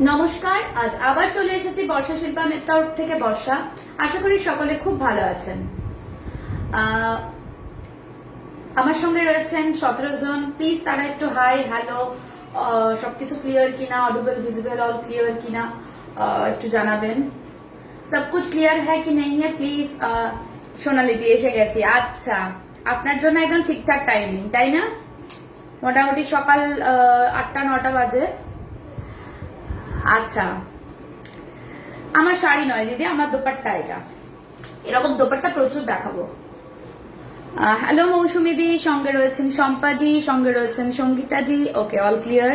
নমস্কার, আজ আবার চলে এসেছি বর্ষা শিল্পানের তরফ থেকে বর্ষা। আশা করি সকলে খুব ভালো আছেন। আমার সঙ্গে রয়েছেন 17 জন। প্লিজ তারা একটু হাই হ্যালো সবকিছু ক্লিয়ার কিনা, অডিবল ভিজিবল অল ক্লিয়ার কিনা একটু জানাবেন। সব কুছ ক্লিয়ার হ্যাঁ কি নেই হ্যাঁ প্লিজ। সোনালি দিয়ে এসে গেছি। আচ্ছা, আপনার জন্য একদম ঠিকঠাক টাইমিং, তাই না? মোটামুটি সকাল 8টা-9টা বাজে। আচ্ছা, আমার শাড়ি নয় দিদি, আমার দোপাট্টা এটা। এরকম দোপাট্টা প্রচুর দেখাবো। হ্যালো মৌসুমি দি, সঙ্গে রয়েছেন সম্পাদি, সঙ্গে রয়েছেন সঙ্গীতা দি। ওকে, অল ক্লিয়ার।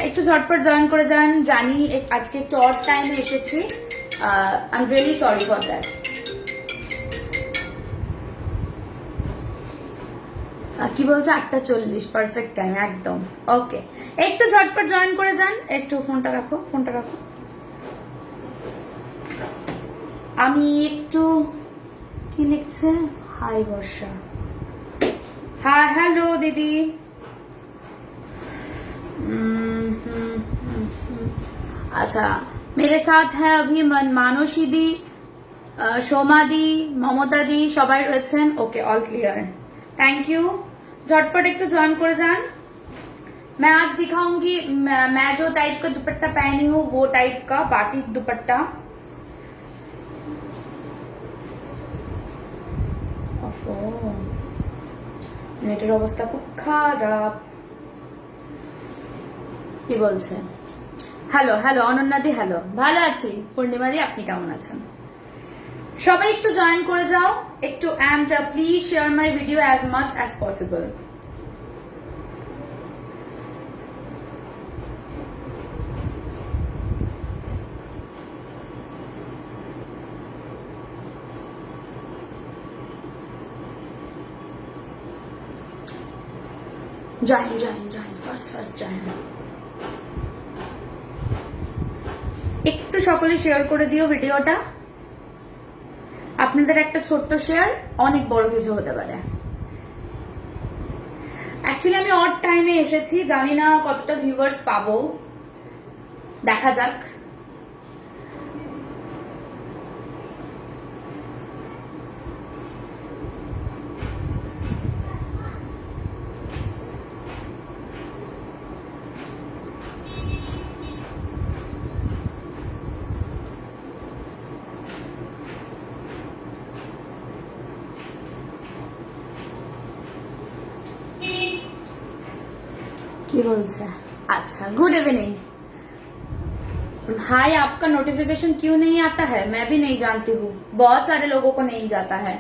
একটু ঝটপট জয়েন করে যান। জানি আজকে একটু অড টাইমে এসেছি, I am really sorry for that. কি বলছে? 8টা 40, পারফেক্ট টাইম একদম। ওকে, একটু ঝটপট জয়েন করে যান। একটু ফোনটা রাখো, ফোনটা রাখো। আমি একটু কি লিখছে? হাই বর্ষা। হ্যাঁ হ্যালো দিদি। अच्छा, मेरे साथ है अभी मानसी दी, सोमा दी, ममता दी, সবাই রয়েছেন। ওকে, অল ক্লিয়ার, थैंक यू। झटपट একটু জয়েন করে যান। मैं आज दिखाऊंगी मैं जो टाइप का दुपट्टा पहनी हूँ वो टाइप का बाटिक दुपट्टा। নেটের অবস্থা খুব খারাপ। কি বলছে? হ্যালো হ্যালো অনন্যাদি, হ্যালো, ভালো আছি। পূর্ণিমাদি, আপনি কেমন আছেন? সবাই একটু জয়েন করে যাও একটু। And please share my video as much as possible. Join join join, first join. একটু সকলে শেয়ার করে দিও ভিডিওটা। আপনাদের একটা ছোট্ট শেয়ার অনেক বড় কিছু হতে পারে। অ্যাকচুয়ালি আমি অড টাইমে এসেছি, জানি না কতটা ভিউয়ার্স পাবো, দেখা যাক। কি বলছে? अच्छा, गुड इवनिंग। हाय, आपका नोटिफिकेशन क्यों नहीं आता है? मैं भी नहीं जानती हूँ, बहुत सारे लोगों को नहीं जाता है।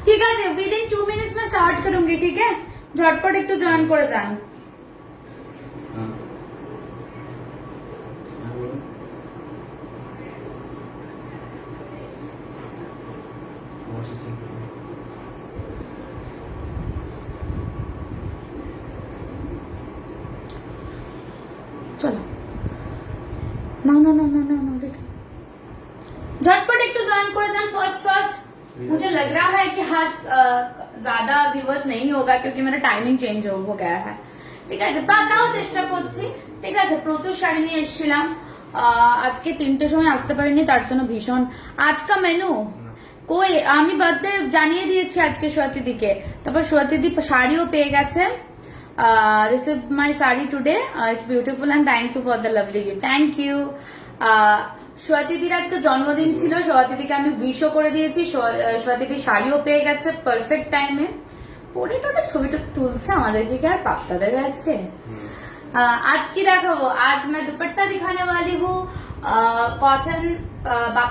ঠিক আছে, विदिन 2 मिनट्स में स्टार्ट करूंगी, ठीक है? झटपट একটু জয়েন করে যান। चलो, no no no no no no, झटपट একটু জয়েন করে যান। ফার্স্ট मुझे लग रहा है कि आज ज्यादा व्यूअर्स नहीं होगा क्योंकि मेरा टाइमिंग चेंज हो गया है। ঠিক আছে, তাও চেষ্টা করছি। ঠিক আছে, প্রচুর শাড়ি নিয়ে এসেছিলাম। আজকে 3টের সময় আসতে পারিনি, তার জন্য ভীষণ। আজকা মেনু কই, আমি বার্থডে জানিয়ে দিয়েছি আজকে সোয়াতিদিকে। তারপর সোয়াতিদি শাড়িও পেয়ে গেছে। Received my sari today. It's beautiful and thank you for the lovely gift. Thank you. সোয়াতিদির আজকে জন্মদিন ছিল, সোয়াতিদিকে আমি উইশও করে দিয়েছি। সোয়াতিদি শাড়িও পেয়ে গেছে পারফেক্ট টাইমে। পরে টোটা ছবিটা তুলছে, আমাদেরকে কি আর পাত্তা দেবে আজকে? आज की देखाबो, आज मैं दुपट्टा दिखाने वाली हूँ कॉटन,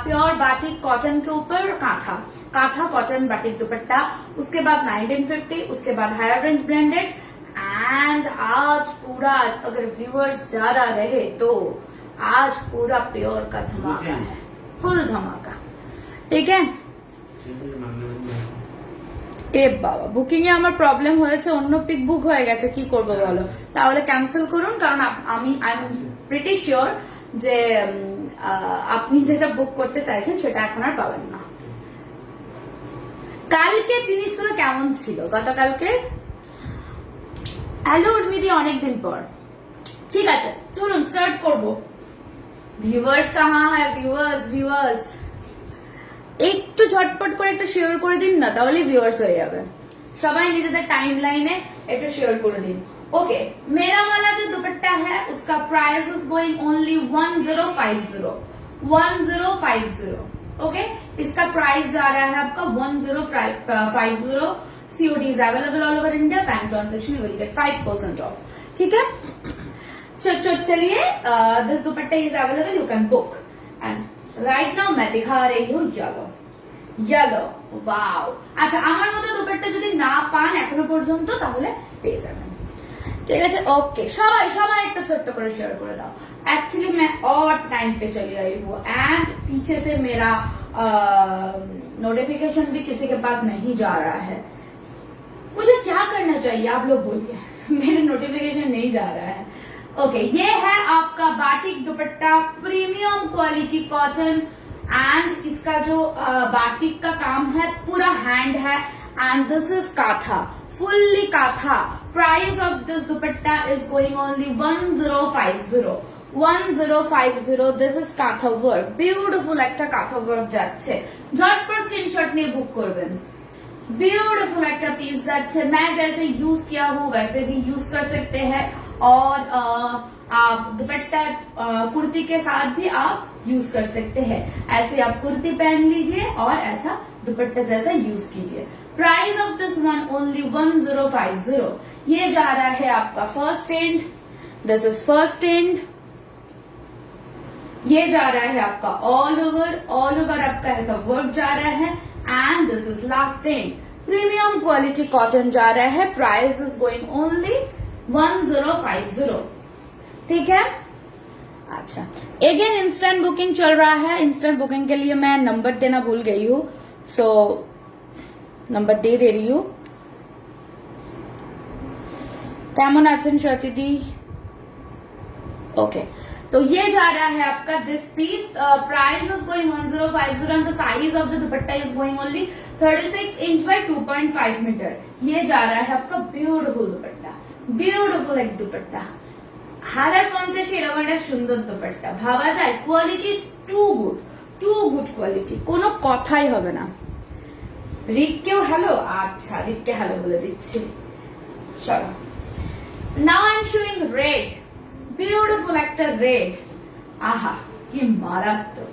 प्योर बाटिक कॉटन के ऊपर काथा कॉटन बाटिक दुपट्टा। उसके बाद 1950, उसके बाद हायर रेंज ब्रांडेड। एंड आज पूरा, अगर व्यूअर्स ज्यादा रहे तो आज पूरा प्योर का धमाका है, फुल धमाका। ठीक है? এ বাবা, বুকিং এ আমার প্রবলেম হয়েছে, অন্য পিক বুক হয়ে গেছে। কি করব বলো? তাহলে ক্যান্সেল করুন, কারণ আমি আই এম প্রিটি শিওর যে আপনি যেটা বুক করতে চাইছেন সেটা এখন আর পাবেন না। কালকে জিনিসগুলো কেমন ছিল? গতকালকে হ্যালো উর্মিদি, অনেকদিন পর। ঠিক আছে চলুন স্টার্ট করব। ভিউয়ার্স কাহা হ্যায় ভিউয়ার্স একটু ঝটপট করে একটা শেয়ার করে দিন না, তাহলে ভিউয়ার্স হয়ে যাবে। সবাই নিজেদের টাইম लाइने একটু শেয়ার করে দিন। ओके मेरा वाला जो दुपट्टा है उसका price is going only 1050 okay इसका प्राइस जा रहा है आपका 1050। COD is available all over India, bank transaction you will get 5% of. ठीक है चलिए this dupatta is available, you can book and right now मैं दिखा रही हूँ येलो वाओ। আচ্ছা আমার মতো দুপাট্টা যদি না পান এখনো পর্যন্ত তাহলে পেয়ে যাবেন। ठीक है ओके सबाई एक छोट्ट कर शेयर कर दाओ। एक्चुअली मैं और टाइम पे चली आई हूँ एंड पीछे से मेरा नोटिफिकेशन भी किसी के पास नहीं जा रहा है। मुझे क्या करना चाहिए आप लोग बोलिए, मेरे नोटिफिकेशन नहीं जा रहा है। ओके ये है आपका batik dupatta, premium quality cotton and इसका जो बाटिक का काम है पूरा हैंड है and this is katha, fully katha। Price of this dupatta is going only 1050। This is katha work, beautiful একটা katha work যাচ্ছে। झटपट स्क्रीनशॉट নিয়ে বুক করবেন। ब्यूटीफुल একটা पीस যাচ্ছে, मैं जैसे यूज किया हूँ वैसे भी यूज कर सकते हैं और आप दुपट्टा कुर्ती के साथ भी आप यूज कर सकते हैं। ऐसे आप कुर्ती पहन लीजिए और ऐसा दुपट्टा जैसा यूज कीजिए। Price of this one only 1050। ये जा रहा है आपका first end, this is first and. ये जा रहा है आपका ऑल ओवर आपका ऐसा वर्क जा रहा है and this is last and. Premium quality cotton जा रहा है, प्राइस इज गोइंग ओनली 1050। ठीक है अच्छा अगेन इंस्टेंट बुकिंग चल रहा है। इंस्टेंट बुकिंग के लिए मैं नंबर देना भूल गई हूँ, सो नंबर दे रही हूँ। केमन आছেন श्रुति दी? ओके तो ये जा रहा है आपका this piece, price is going 1050 and the size of the dupatta is going only 36 inch by 2.5 metre. ये जा रहा है आपका ब्यूटीफुल दुपट्टा, ब्यूटीफुल एक दुपट्टा 1050 এরকম একটা সুন্দর দুপট্টা ভাবা যায়। কোয়ালিটি টু গুড কোয়ালিটি, কোনো কথাই হবে না। রিককেও হ্যালো, আচ্ছা রিককে হ্যালো বলে দিচ্ছি। চলো now I am showing red, beautiful একটা रेड, आहा ये मारात्मक।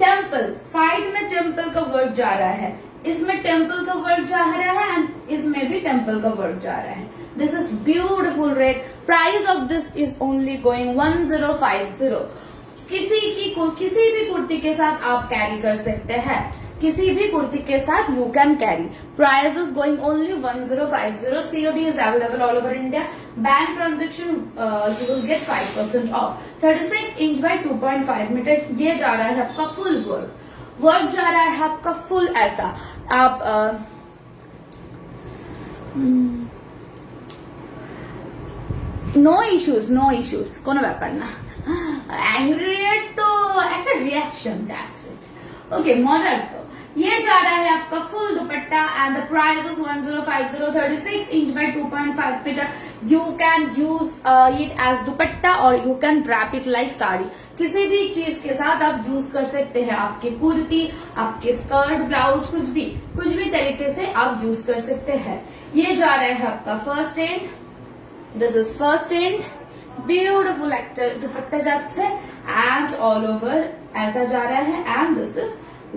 टेम्पल साइड में टेम्पल का वर्क जा रहा है, इसमें टेम्पल का वर्क जा रहा है एंड इसमें भी टेम्पल का वर्क जा रहा है। This is beautiful red, price of this is only going 1050। किसी भी कुर्ती के साथ आप कैरी कर सकते हैं, किसी भी कुर्ती के साथ you can carry. Price is going only 1050। COD is available all over India, bank transaction you will get 5% off. 36 inch by 2.5 metre. ये जा रहा है आपका फुल वर्क जा रहा है आपका फुल ऐसा। आप नो इश्यूज কোনো ব্যাপার না। एंग्री तो একটা रिएक्शन, दैट्स इट। ओके मजार तो ये जा रहा है आपका full dupatta and the price is 1050। 36 inch by 2.5 metre. You can use it as dupatta और you can drape it like sari. किसी भी चीज के साथ आप यूज कर सकते हैं, आपके कुर्ती, आपके स्कर्ट, ब्लाउज, कुछ भी तरीके से आप यूज कर सकते हैं। ये जा रहा है आपका first end, this is first end. Beautiful एक्टर दुपट्टा जाচ্ছে एंड ऑल ओवर ऐसा जा रहा है and this is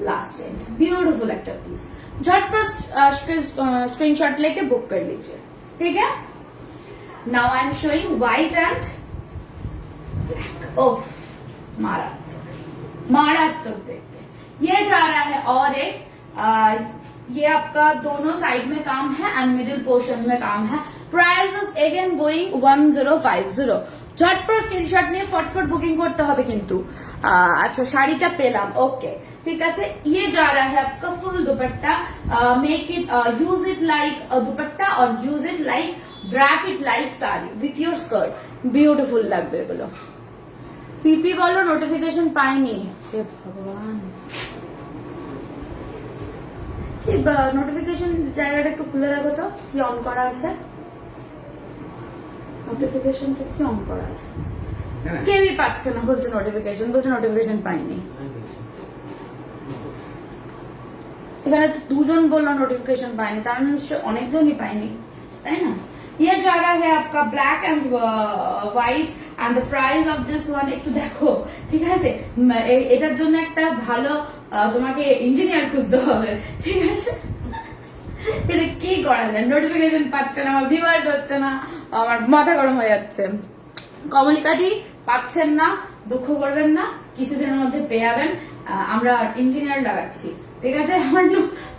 last end. Beautiful एक्टर पीस, झटपट स्क्रीनशॉट लेके बुक कर लीजिए। ठीक है now I am showing white and black. ओफ मारात्मक देखिए। ये जा रहा है और एक ये आपका दोनों साइड में काम है एंड मिडिल पोर्शन में काम है। Price is again going 1050। झटपट स्क्रीनशॉट নিয়ে फटफट बुकिंग করতে হবে কিন্তু। अच्छा শাড়িটা পেলাম, ओके ठीक है। ये जा रहा है आपका full dupatta, make it use it like dupatta और use it like drape it like sari with your skirt. Beautiful লাগবে এগুলো। পিপি বলো নোটিফিকেশন পাইনি, হে ভগবান নোটিফিকেশন জায়গাটা একটু খুলে দেখো তো কি অন করা আছে। নোটিফিকেশনটা কি অন করা আছে? কেউই পাচ্ছে না, বলছে নোটিফিকেশন পাইনি। এখানে তো দুজন বললো নোটিফিকেশন পাইনি, তার মানে নিশ্চয়ই অনেকজনই পাইনি, তাই না? ये जा रहा है आपका black and white and the price of this one একটু দেখো, ঠিক আছে? এটার জন্য একটা ভালো তোমাকে ইঞ্জিনিয়ার খুঁজতে হবে, ঠিক আছে? এটা কি করা যায়? নোটিফিকেশন পাচ্ছে না, আমার ভিউয়ার্স হচ্ছে না, আমার মাথা গরম হয়ে যাচ্ছে। কমলিকাদি পাচ্ছেন না, দুঃখ করবেন না, কিছুদিনের মধ্যে পেয়ে যাবেন। আমরা ইঞ্জিনিয়ার লাগাচ্ছি, ঠিক আছে? আমার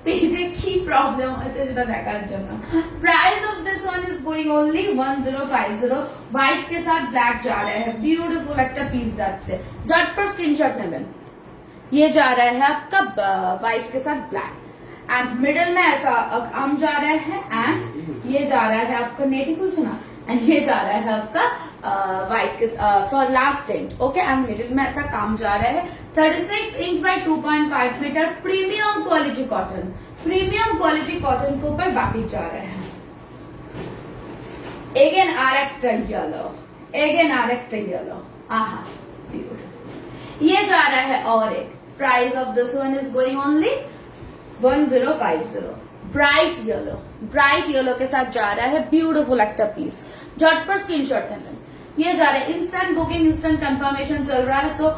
পেজে কি প্রবলেম হয়েছে সেটা দেখার জন্য। Price of this one is going only 1050। White के साथ ब्लैक जा रहा है, ब्यूटीफुल একটা পিস যাচ্ছে, झटपट स्क्रीनशॉट নেবেন। ये जा रहा है आपका व्हाइट के साथ ब्लैक एंड मिडिल में ऐसा आम जा रहा है एंड ये जा रहा है आपका नेटी कुछ ना, एंड ये जा रहा है आपका व्हाइट के for last end, okay? And middle में ऐसा काम जा रहा है। 36 inch by 2.5 metre premium quality cotton, premium quality cotton के ऊपर बाकी जा रहे हैं। एगेन आरेक्टा येलो, आहा ब्यूटीफुल। ये जा रहा है और एक, price of this one is going only 1050। Bright yellow के साथ जा रहा है, ब्यूटीफुल एक्टा पीस, झटपट स्क्रीनशॉट करना। ये जा रहा है इंस्टेंट बुकिंग, इंस्टेंट कंफर्मेशन चल रहा है, so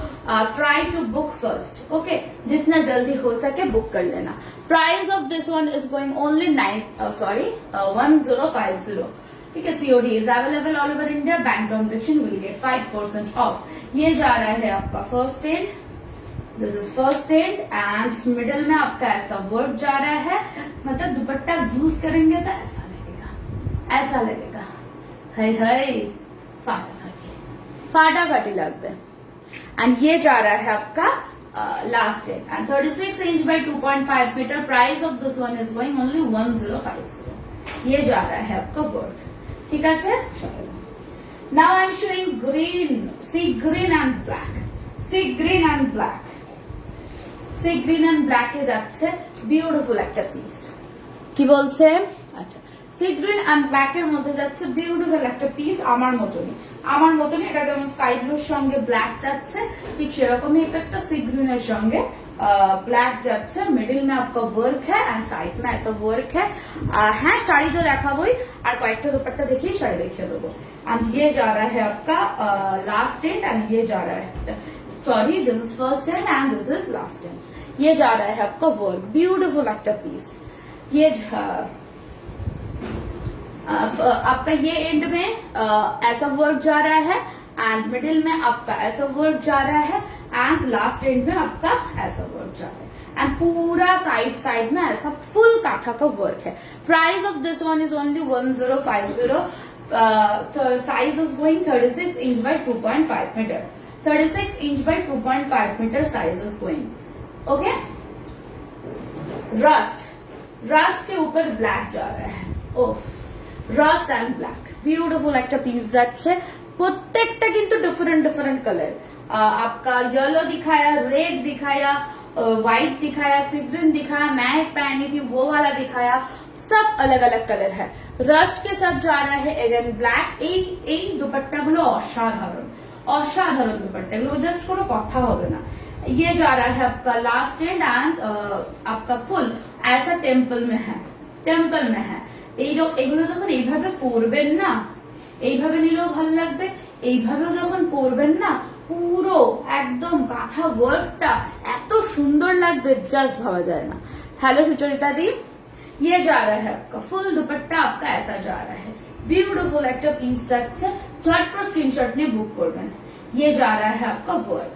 try to book first, okay? जितना जल्दी हो सके बुक कर लेना। Price of this one is going only 1050, ठीक है? COD is available all over India, bank transaction will get 5% off. ये जा रहा है आपका first end, this is first end and middle में आपका ऐसा वर्क जा रहा है, मतलब दुपट्टा यूज करेंगे तो ऐसा लगेगा, हाय फाटाफाटी लगता है। एंड ये जा रहा है आपका last end 36 inch by 2.5 metre. Price of this one is going only 1050। ये जा रहा है आपका वर्क, ठीक है? Now I am showing green, sea green and black, ব্ল্যাকে যাচ্ছে, বিউটিফুল একটা পিস। কি বলছে? আচ্ছা, সি গ্রিন এন্ড ব্ল্যাক এর মধ্যে যাচ্ছে বিউটিফুল একটা পিস। আমার মতনই এটা যেমন স্কাই ব্লুর সঙ্গে ব্ল্যাক যাচ্ছে, ঠিক সেরকমই একটা সি গ্রিনের সঙ্গে ब्लैक যাচ্ছে। मिडिल में आपका वर्क है एंड साइड में ऐसा वर्क है। হ্যাঁ, শাড়ি তো দেখাবোই, আর কয়েকটা দুপাট্টা দেখিয়ে শাড়ি দেখিয়ে দেবো। एंड ये जा रहा है आपका लास्ट एंड एंड ये जा रहा है, sorry this is first end and this is last and. ये जा रहा है आपका वर्क, ब्यूटीफुल एक्टा पीस। ये आपका ये एंड में ऐसा वर्क जा रहा है एंड मिडिल में आपका ऐसा वर्क जा रहा है एंड लास्ट एंड में आपका ऐसा वर्क जा रहा है एंड पूरा साइड में ऐसा फुल काठा का वर्क है। Price of this one is only 1050। Size is going 36 inch by 2.5 metre. 36 inch by 2.5 metre size is going, okay? Rust के ऊपर ब्लैक जा रहा है, ओफ, रस्ट एंड ब्लैक, ब्यूटीफुल একটা পিস যাচ্ছে। প্রত্যেকটা কিন্তু डिफरेंट कलर, आपका येलो दिखाया, रेड दिखाया, व्हाइट दिखाया, सी ग्रीन दिखाया, मैं एक पहनी थी वो वाला दिखाया, सब अलग अलग कलर है। रस्ट के साथ जा रहा है अगेन ब्लैक। এই দুপাট্টাগুলো অসাধারণ দুপাট্টাগুলো, জাস্ট কোনো কথা হবে না। ये जा रहा है आपका लास्ट एंड एंड आपका फुल ऐसा टेम्पल में है। এগুলো যখন এইভাবে পরবেন না, এইভাবে নিলেও ভালো লাগবে, এইভাবেও যখন পরবেন না, পুরো একদম কাঁথা ওয়ার্কটা এত সুন্দর লাগবে, জাস্ট ভাবা যায় না। हेलो सुचरिता दी, ये जा रहा है आपका फुल दुपट्टा, आपका ऐसा जा रहा है, ब्यूटीफुल একটা পিস যাচ্ছে। ঝটপট স্ক্রিনশট নিয়ে বুক করবেন। ये जा रहा है आपका work,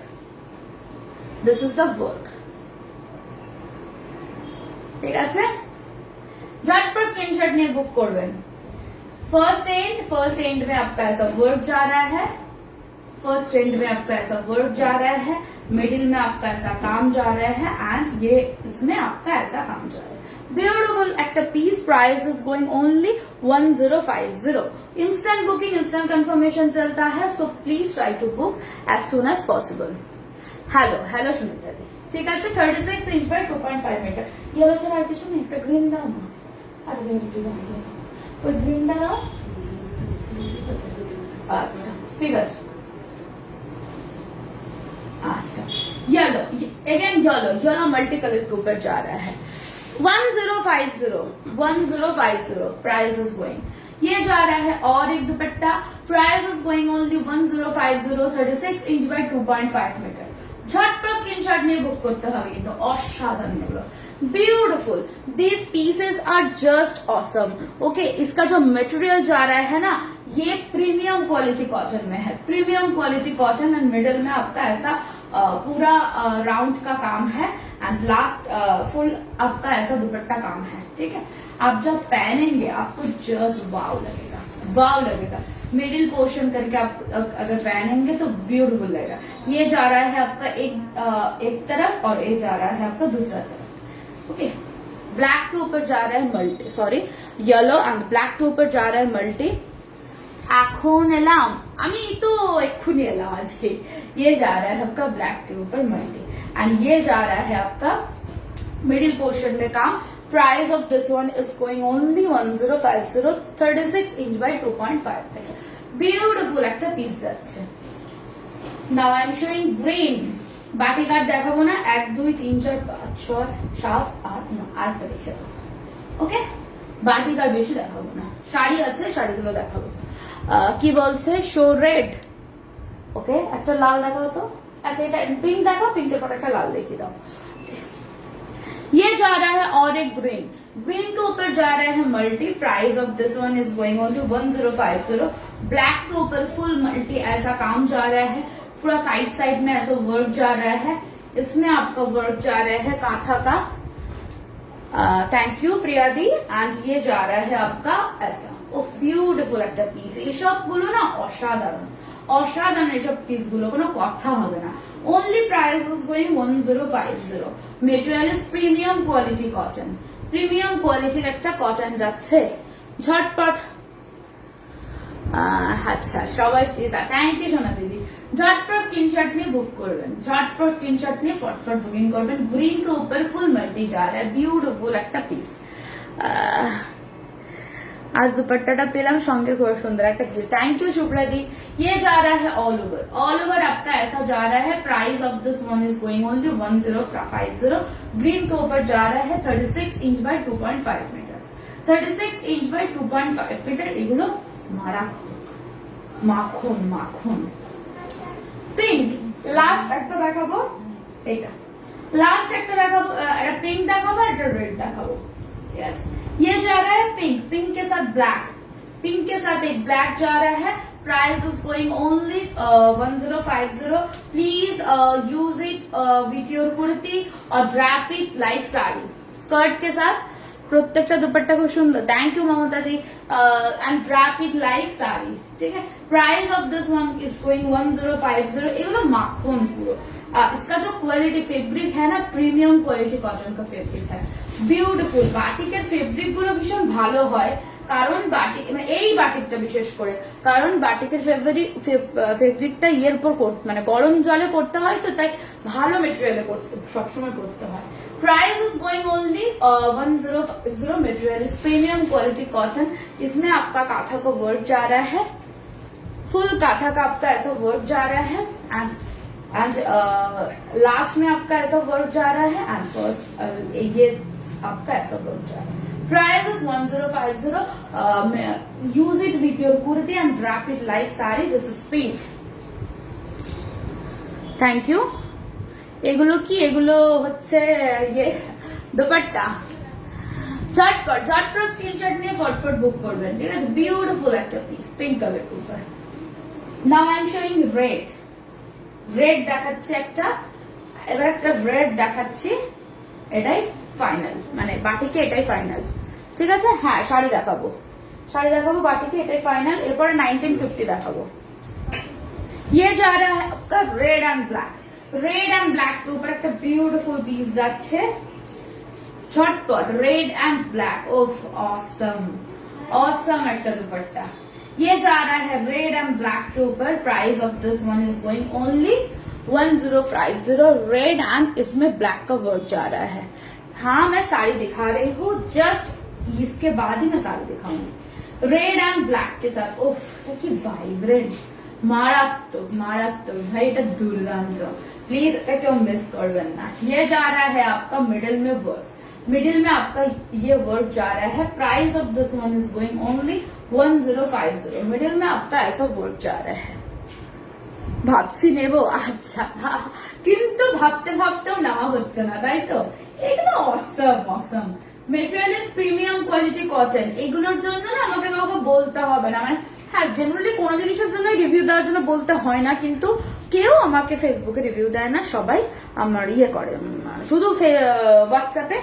this is the work, ঠিক আছে? झटपट स्क्रीनशॉट नहीं बुक करवें। फर्स्ट एंड में आपका ऐसा वर्क जा रहा है, फर्स्ट एंड में आपका ऐसा वर्क जा रहा है, मिडिल में आपका ऐसा काम जा रहा है एंड ये इसमें आपका ऐसा काम जा रहा है। ब्यूटीफुल একটা piece. Price is going only 1050। Instant booking, instant confirmation चलता है, so please try to book as soon as possible. Hello Sunita di, ঠিক আছে? 36 इंच बाय 2.5 मीटर। येलो ছাড়া আর কিছু নেই? একটা গ্রিন দাও না, আচ্ছা গ্রিন দাও, ওই গ্রিনটা দাও। আচ্ছা ঠিক আছে अच्छा yellow again yellow multi colour के ऊपर जा रहा है 1050 प्राइस इज गोइंग ये जा रहा है और एक dupatta price is going only 1050 36 inch by 2.5 metre झटपट स्क्रीनशॉट নিয়ে বুক করতে হবে কিন্তু অসাধারণ এগুলো beautiful these pieces are just awesome okay इसका जो मटेरियल जा रहा है ना ये प्रीमियम क्वालिटी कॉटन में है premium quality cotton and middle में आपका ऐसा पूरा राउंड का काम है एंड लास्ट फुल आपका ऐसा दुपट्टा काम है ठीक है आप जब पहनेंगे आपको जस्ट वाव लगेगा मिडिल पोर्शन करके आप अगर पहनेंगे तो ब्यूटीफुल लगेगा ये जा रहा है आपका एक तरफ और ये जा रहा है आपका दूसरा तरफ ओके ब्लैक के ऊपर जा रहा है multi sorry yellow and black के ऊपर जा रहा है मल्टी এখন এলাম আমি তো এক্ষুনি এলাম আজকে ये जा रहा है आपका ब्लैक के ऊपर मल्टी एंड ये जा रहा है आपका मिडिल पोर्शन में काम price of this one is going only 1050 36 inch by 2.5 metre beautiful একটা পিস যাচ্ছে now I am showing green বাটি কাট দেখাবো না 1 2 3 4 5 6 7 8 9 আটটা দেখে দাও ওকে বাটি কাট বেশি দেখাবো না শাড়ি আছে শাড়িগুলো দেখাবো কি বলছে শো রেড ओके একটা লাল দেখাও তো अच्छा এটা পিঙ্ক দেখাও পিঙ্কের পর একটা লাল দেখিয়ে দাও ये जा रहा है और एक ग्रीन के ऊपर जा रहा है multi price of this one is going only 1050 black के ऊपर फुल मल्टी ऐसा काम जा रहा है पूरा साइड में ऐसा वर्क जा रहा है इसमें आपका वर्क जा रहा है काथा का thank you Priya the and ये जा रहा है आपका ऐसा ও বিউটিফুল একটা পিস এইসব গুলো না অসাধারণ এইসব পিস গুলো কোনো কথা হবে না only price is going 1050 material is premium quality cotton premium কোয়ালিটির একটা কটন যাচ্ছে ঝটপট আচ্ছা সবাই প্লিজ থ্যাংক ইউ সোনা দিদি झटपट स्क्रीनशॉट में बुक करবেন झटपट स्क्रीनशॉट में फटफट बुकिंग करবেন ग्रीन के ऊपर फुल मल्टी जा रहा है ब्यूटीफुल একটা পিস आज दुपट्टाटा पेलाम संगे खूब सुंदर एक गिफ्ट थैंक यू शुभ्रा दी ये जा रहा है ऑल ओवर आपका ऐसा जा रहा है price of this one is going only 1050 green के ऊपर जा रहा है 36 inch by 2.5 metre 36 inch by 2.5 metre এগুলো মাখন মাখন পিঙ্ক লাস্ট একটা দেখাবো এটা লাস্ট একটা দেখাবো এটা পিঙ্ক দেখাবো এটা রেড দেখাবো ঠিক আছে ये जा रहा है पिंक के साथ ब्लैक पिंक के साथ एक ब्लैक जा रहा है price is going only 1050 please use it with your kurti और drape it like sari skirt के साथ প্রত্যেকটা দুপাট্টা খুব সুন্দর thank you Mamata di and drape it like sari ठीक है price of this one is going 1050 এগুলো মাখন পুরো इसका जो क्वालिटी फैब्रिक है ना प्रीमियम क्वालिटी कॉटन का फैब्रिक है বিউটিফুল বাটিকের ফেব্রিক গুলো ভীষণ ভালো হয় কারণ বাটিক এই বাটিকটা বিশেষ করে কারণ বাটিকের ফেব্রিকটা ইয়ের উপর মানে গরম জলে করতে হয় তো তাই ভালো মেটেরিয়ালে করতে সবসময় করতে হয় price is going only 1050 material is premium quality cotton इसमें आपका काथा का वर्क जा रहा है फुल काथा का आपका ऐसा वर्क जा रहा है एंड लास्ट में आपका ऐसा वर्क जा रहा है एंड फर्स्ट ये आपका ऐसा वर्क जा रहा है price is 1050 use it with your kurti and drape it like sari this is pink thank you এগুলো কি এগুলো হচ্ছে ये দুপাট্টা ঝটপট স্ক্রিনশট নিয়ে ফটফট বুক করবেন ঠিক আছে বিউটিফুল একটা পিস পিঙ্ক কালার উপর নাও আই এম শোয়িং রেড দেখাচ্ছে একটা এবার একটা রেড দেখাচ্ছি এটাই ফাইনাল মানে বাটিকে এটাই ফাইনাল ঠিক আছে হ্যাঁ শাড়ি দেখাবো বাটিকে এটাই ফাইনাল এরপরে 1950 দেখাবো ये जा रहा है आपका रेड एंड ब्लैक के ऊपर एक ब्यूटीफुल पीस जाच्छे झटपट red and black of awesome एक दुपट्टा ये जा रहा है रेड एंड ब्लैक के ऊपर price of this one is going only 1050 red and इसमें ब्लैक का वर्क जा रहा है हाँ मैं साड़ी दिखा रही हूँ जस्ट इसके बाद ही मैं साड़ी दिखाऊंगी रेड एंड ब्लैक के साथ उफ কি ভাইব্রেন্ট মারাত্মক মারাত্মক ভাই এটা দুর্দান্ত प्लीज এটা কেউ मिस করবেন না ये जा रहा है आपका मिडिल में आपका ये वर्ड जा रहा है price of this one is going only 1050 middle में आपका ऐसा वर्ड जा रहा है ভাবছি নেব আচ্ছা কিন্তু ভাবতে ভাবতেও নেওয়া হচ্ছে না তাই তো এগুলো অসম মেটেরিয়াল প্রিমিয়াম কোয়ালিটি কটন এগুলোর জন্য না আমাকে কাউকে বলতে হবে না মানে হ্যাঁ জেনারেলি কোনো জিনিসের জন্য রিভিউ দেওয়ার জন্য বলতে হয় না কিন্তু কেউ আমাকে ফেসবুকে রিভিউ দেয় না সবাই আমার ইয়ে করে শুধু হোয়াটসঅ্যাপে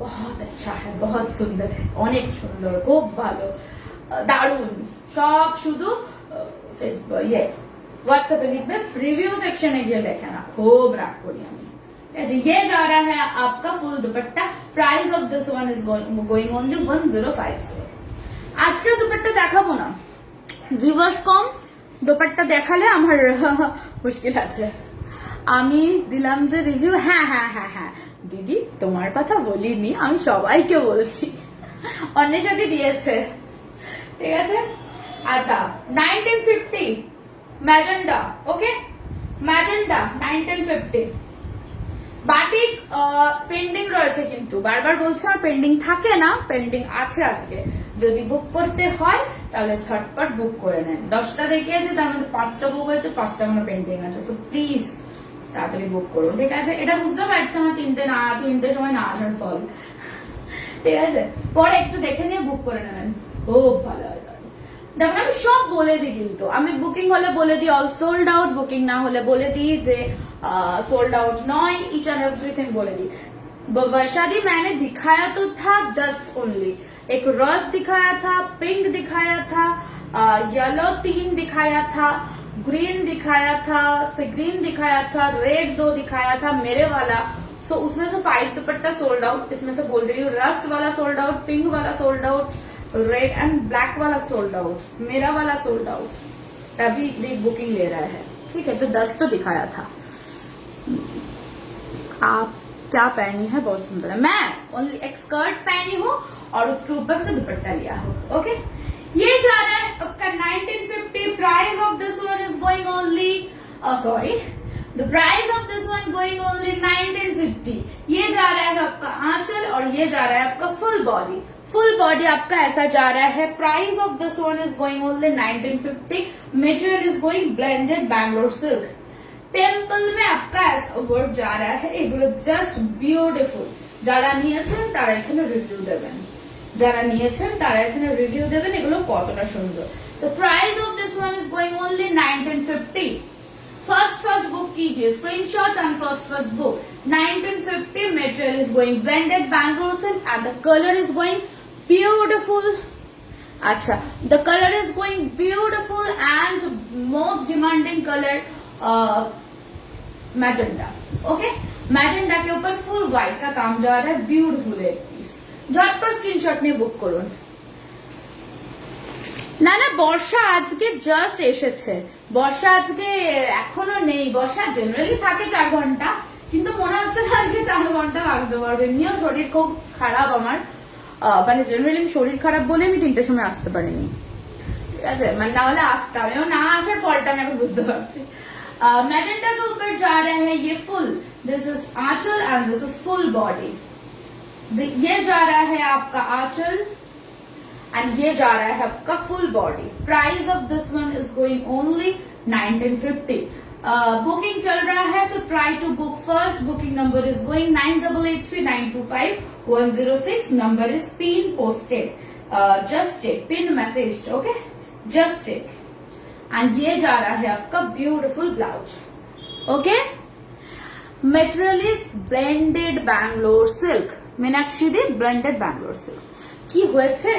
বহুত আচ্ছা হ্যাঁ বহুত সুন্দর অনেক সুন্দর খুব ভালো দারুণ সব শুধু ফেসবুক ইয়ে व्हाट्सएप लिखबे रिव्यू सेक्शन में ये लिखे ना खूब राग करी ये जा रहा है आपका full dupatta price of this one is going only 1050 আজকে দুপাট্টা দেখাবো না ভিউয়ার্স কম দুপাট্টা দেখালে আমার মুশকিল আছে আমি দিলাম যে রিভিউ হ্যাঁ হ্যাঁ হ্যাঁ হ্যাঁ দিদি তোমার কথা বলিনি আমি সবাইকে বলছি অন্বেষাদি দিয়েছে ঠিক আছে আচ্ছা 1950 ম্যাজেন্ডা ওকে ম্যাজেন্ডা 1950 বাটিক পেন্ডিং রয়েছে কিন্তু বারবার বলছে আর পেন্ডিং থাকে না পেন্ডিং আছে আজকে যদি বুক করতে হয় তাহলে ঝটপট বুক করে নেন 10টা দেখিয়েছে তার মধ্যে 5টা বুক হয়েছে 5টা কোনো পেন্ডিং আছে সো প্লিজ তাড়াতাড়ি বুক করুন ঠিক আছে এটা বুঝতে পারছি আমার 3টের সময় না আসার ফল ঠিক আছে পরে একটু দেখে নিয়ে বুক করে নেবেন খুব ভালো হয় দেখুন আমি সব বলে দিই কিন্তু আমি বুকিং হলে বলে দিই অল সোল্ড আউট বুকিং না হলে বলে দিই যে सोल्ड आउट नॉय ईच एंड एवरीथिंग बोले दी वर्षा दी मैंने दिखाया तो था 10 ओनली एक रस दिखाया था पिंक दिखाया था येलो 3 दिखाया था ग्रीन दिखाया था ग्रीन दिखाया था रेड 2 दिखाया था मेरे वाला सो उसमें से 5 दुपट्टा सोल्ड आउट इसमें से बोल रही हूँ रस्ट वाला सोल्ड आउट पिंक वाला sold out red and black वाला सोल्ड आउट मेरा वाला सोल्ड आउट तभी बुकिंग ले रहा है ठीक है तो 10 तो दिखाया था आप क्या पहनी है बहुत सुंदर है मैं ओनली एक स्कर्ट पहनी हूँ और उसके ऊपर से दुपट्टा लिया हूँ ओके ये जा रहा है आपका 1950 price of this one is going only sorry the price of this one going only 1950 ये जा रहा है आपका आंचल और ये जा रहा है आपका फुल बॉडी आपका ऐसा जा रहा है price of this one is going only 1950 material is going blended Bangalore silk temple মে आपका ऐसा वर्ड जा रहा है এগুলো জাস্ট বিউটিফুল যারা নিয়েছেন তারা এখানে রিভিউ দেবেন এগুলো কতটা সুন্দর তো price of this one is going only 1950 first book कीजिए screenshot and first book 1950 material is going blended Bangalore silk and the colour is going beautiful अच्छा the colour is going beautiful and most demanding colour magenta okay magenta के ऊपर full white का काम जा रहा है beautiful एक पीस झटपट स्क्रीनशॉट में बुक করুন না না বর্ষা আজকে জাস্ট এসেছে বর্ষা আজকে এখনো নেই বর্ষা জেনারেলি থাকে 4 ঘন্টা কিন্তু মনে হচ্ছে না আজকে 4 ঘন্টা লাগতে পারবে এমনিও শরীর খুব খারাপ আমার মানে জেনারেলি শরীর খারাপ বলে আমি 3টের সময় আসতে পারিনি ঠিক আছে মানে না হলে আসতাম এবং না আসার ফলটা আমি এখন বুঝতে পারছি मैजेंटा के ऊपर जा रहे हैं ये full this is Aanchal and this is full body ये जा रहा है आपका आंचल एंड ये जा रहा है आपका full body price of this one is going only 1950 booking चल रहा है so try to book first booking number is going 9883925106 number is pin posted just check pin message okay just check and ये जा रहा है आपका beautiful blouse okay material is blended Bangalore silk Meenakshi दी blended Bangalore silk কি হয়েছে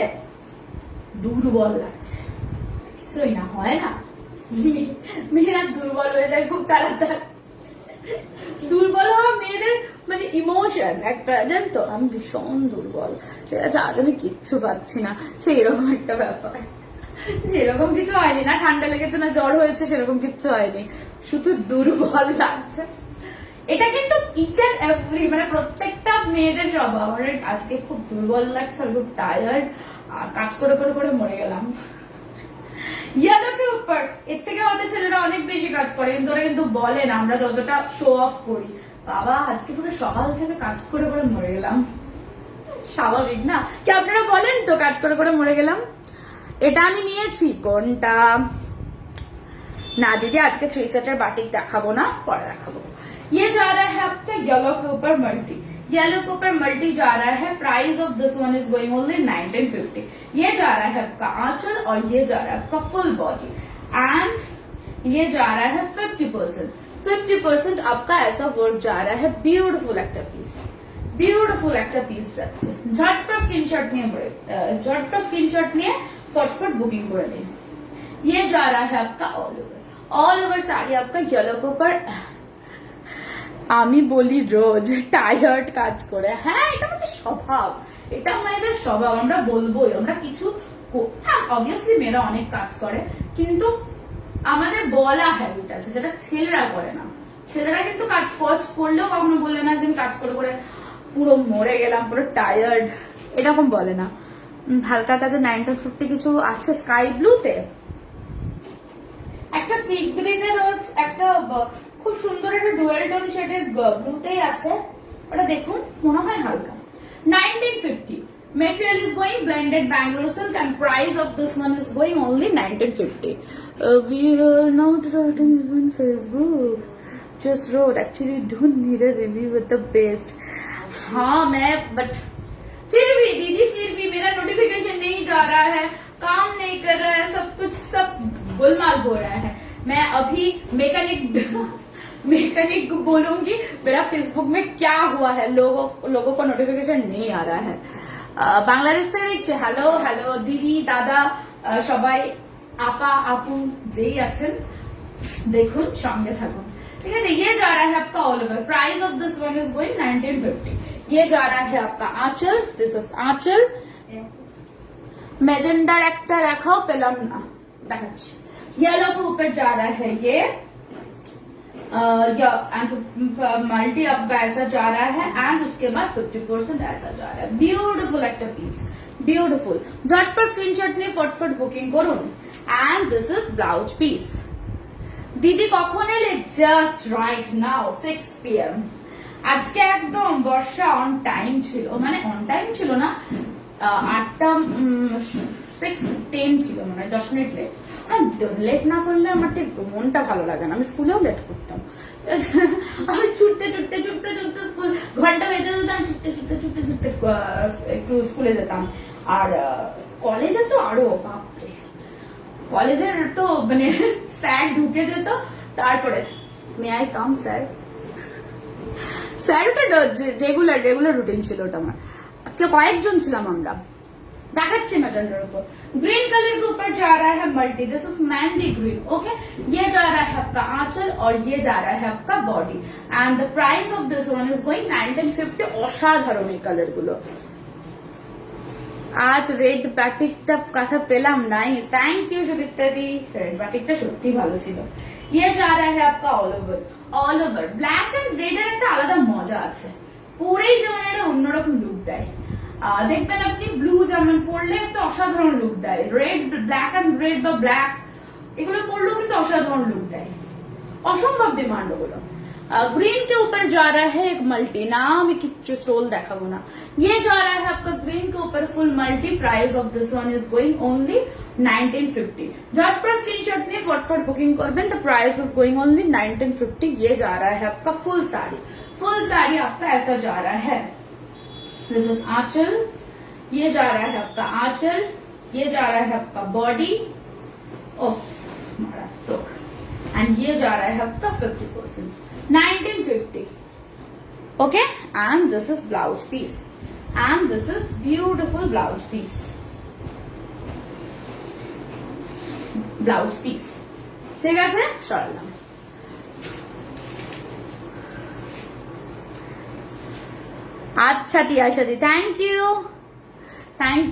দুর্বল লাগছে কিছুই না হয় না মেয়েরা দুর্বল হয়ে যায় খুব তাড়াতাড়ি দুর্বল হওয়া মেয়েদের মানে ইমোশন একটা জান তো আমি ভীষণ দুর্বল ঠিক আছে আজ আমি কিচ্ছু পাচ্ছি না সেই রকম একটা ব্যাপার সেরকম কিছু হয়নি না ঠান্ডা লেগেছে না জ্বর হয়েছে সেরকম কিছু হয়নি শুধু দুর্বল লাগছে এটা কিন্তু ইচ এন্ড এভরি মানে প্রত্যেকটা মেয়েদের স্বভাব। আজকে খুব দুর্বল লাগছে, খুব টায়ার্ড, কাজ করে করে করে মরে গেলাম। ইয়েলোকে উপর এর থেকে হয়তো ছেলেরা অনেক বেশি কাজ করে, কিন্তু ওরা কিন্তু বলে না, আমরা যতটা শো অফ করি। বাবা আজকে পুরো সকাল থেকে কাজ করে করে মরে গেলাম, স্বাভাবিক না কি? আপনারা বলেন তো কাজ করে করে মরে গেলাম। এটা আমি নিয়েছি কোনটা, না দিদি আজকে 3 সেটের বাটিক দেখাবো না, পরে দেখাবো। ये जा रहा है आपका येलो के ऊपर मल्टी, येलो के ऊपर मल्टी जा रहा है। Price of this one is going only 1950। ये जा रहा है आपका आंचल और ये जा रहा है आपका फुल बॉडी, एंड ये जा रहा है 50%। 50% आपका ऐसा वर्क जा रहा है। ब्यूटीफुल একটা পিস, বিউটিফুল একটা পিস যাচ্ছে। ঝটপট স্ক্রিনশট নিয়ে ঝটপট স্ক্রিনশট নিয়ে फटफट बुकिंग করে নিন। ये जा रहा है आपका ऑल ओवर साड़ी आपका येलो के ऊपर। আমি বলি রোজ টায়ার্ড কাজ করে, হ্যাঁ এটা আমাদের স্বভাব, এটা আমাদের স্বভাব, আমরা বলবোই। আমরা কিছু হ্যাঁ অবভিয়াসলি মেয়েরা অনেক কাজ করে, কিন্তু আমাদের বলা হ্যাবিট আছে যেটা ছেলেরা করে না। ছেলেরা কিন্তু কাজ করলেও কখনো বললে না যে আমি কাজ করে করে পুরো মরে গেলাম, পুরো টায়ার্ড, এরকম বলে না। হালকা কাজে 1950 কিছু আছে স্কাই ব্লুতে, একটা সি গ্রিনের একটা খুব সুন্দর একটা ডুয়েল টোন শেডের ব্লুতেই আছে, ওটা দেখুন মনে হয় হালকা। 1950 material is going blended Bangalore silk and price of this one is going only 1950. We are not writing on Facebook, just wrote actually don't need a review with the best। हाँ मैं but फिर भी दीदी फिर भी मेरा notification नहीं जा रहा है, काम नहीं कर रहा है, सब कुछ सब गोलमाल हो रहा है। मैं अभी मैकेनिक बोलूंगी मेरा फेसबुक में क्या हुआ है, लोगों को नोटिफिकेशन नहीं आ रहा है। বাংলাদেশ থেকে দেখছে, হ্যালো হ্যালো দিদি দাদা সবাই আপা আপু যেই আছেন দেখুন, সঙ্গে থাকুন, ঠিক আছে। ये जा रहा है आपका all over, price of this one is going 1950। ये जा रहा है आपका आंचल, दिस इज आंचल। मैजेंडा একটা দেখাও, পেলাম না, দেখাচ্ছি। येलो के ऊपर जा रहा है ये मल्टी आपका ऐसा जा रहा है, एंड उसके बाद 50% ऐसा जा रहा है। ब्यूटीफुल একটা পিস, বিউটিফুল। ঝটপট স্ক্রিনশট নিয়ে ফটফট বুকিং করুন। And this is blouse piece. দিদি কখন এলে? Just right now 6 PM। আজকে একদম বর্ষা অন টাইম ছিল, মানে অন টাইম ছিল না, 6:10 ছিল, মানে 10 মিনিট লেট। লেট না করলে আমার ঠিক মনটা ভালো লাগে না, আমি স্কুলেও লেট করতাম। আমি ছুটতে ছুটতে ছুটতে ছুটতে স্কুল ঘন্টা বেজে যেতাম, ছুটতে ছুটতে ছুটতে ছুটতে একটু স্কুলে যেতাম। আর কলেজে তো আরো বাপরে, কলেজের তো মানে স্যার ঢুকে যেত, তারপরে may I come sir, sir ওটা রেগুলার রুটিন ছিল ওটা আমার। কয়েকজন ছিলাম আমরা, देखाচ্ছি मैजेंडर ऊपर। ग्रीन कलर के ऊपर जा रहा है multi, this is mehndi green, okay. ये जा रहा है आपका आंचल और ये जा रहा है आपका body, and the price of this one is going 1950। অসাধারণ এই কালার গুলো। আজ রেড বাটিকটা কথা পেলাম, nice, thank you Sudipta di, red বাটিকটা সত্যি ভালো ছিল। ये जा रहा है आपका all over black and red এর একটা আলাদা মজা আছে, পরেই যেমন একটা অন্যরকম লুক দেয়। দেখবেন আপনি ব্লু যেমন পরলে একটা অসাধারণ লুক দেয়, রেড ব্ল্যাক এন্ড রেড বা ব্ল্যাক এগুলো পরলেও কিন্তু অসাধারণ লুক দেয়, অসম্ভব ডিমান্ড ওগুলো। ग्रीन के ऊपर जा रहा है एक मल्टी, नाम किच्चू स्टोल देखाबो ना। ये जा रहा है आपका ग्रीन के ऊपर full multi, price of this one is going only 1950। झटपट स्क्रीनशॉट में फटफट बुकिंग करबेन, the price is going only 1950। ये जा रहा है आपका फुल साड़ी आपका ऐसा जा रहा है। दिस इज आंचल, ये जा रहा है आपका आंचल, ये जा रहा है आपका बॉडी, ओह मारात्मक, एंड ये जा रहा है आपका 50%, 1950, okay। And this is blouse piece, and this is beautiful blouse piece, ঠিক আছে সরলাম। আচ্ছা তিয়াশাদি, থ্যাংক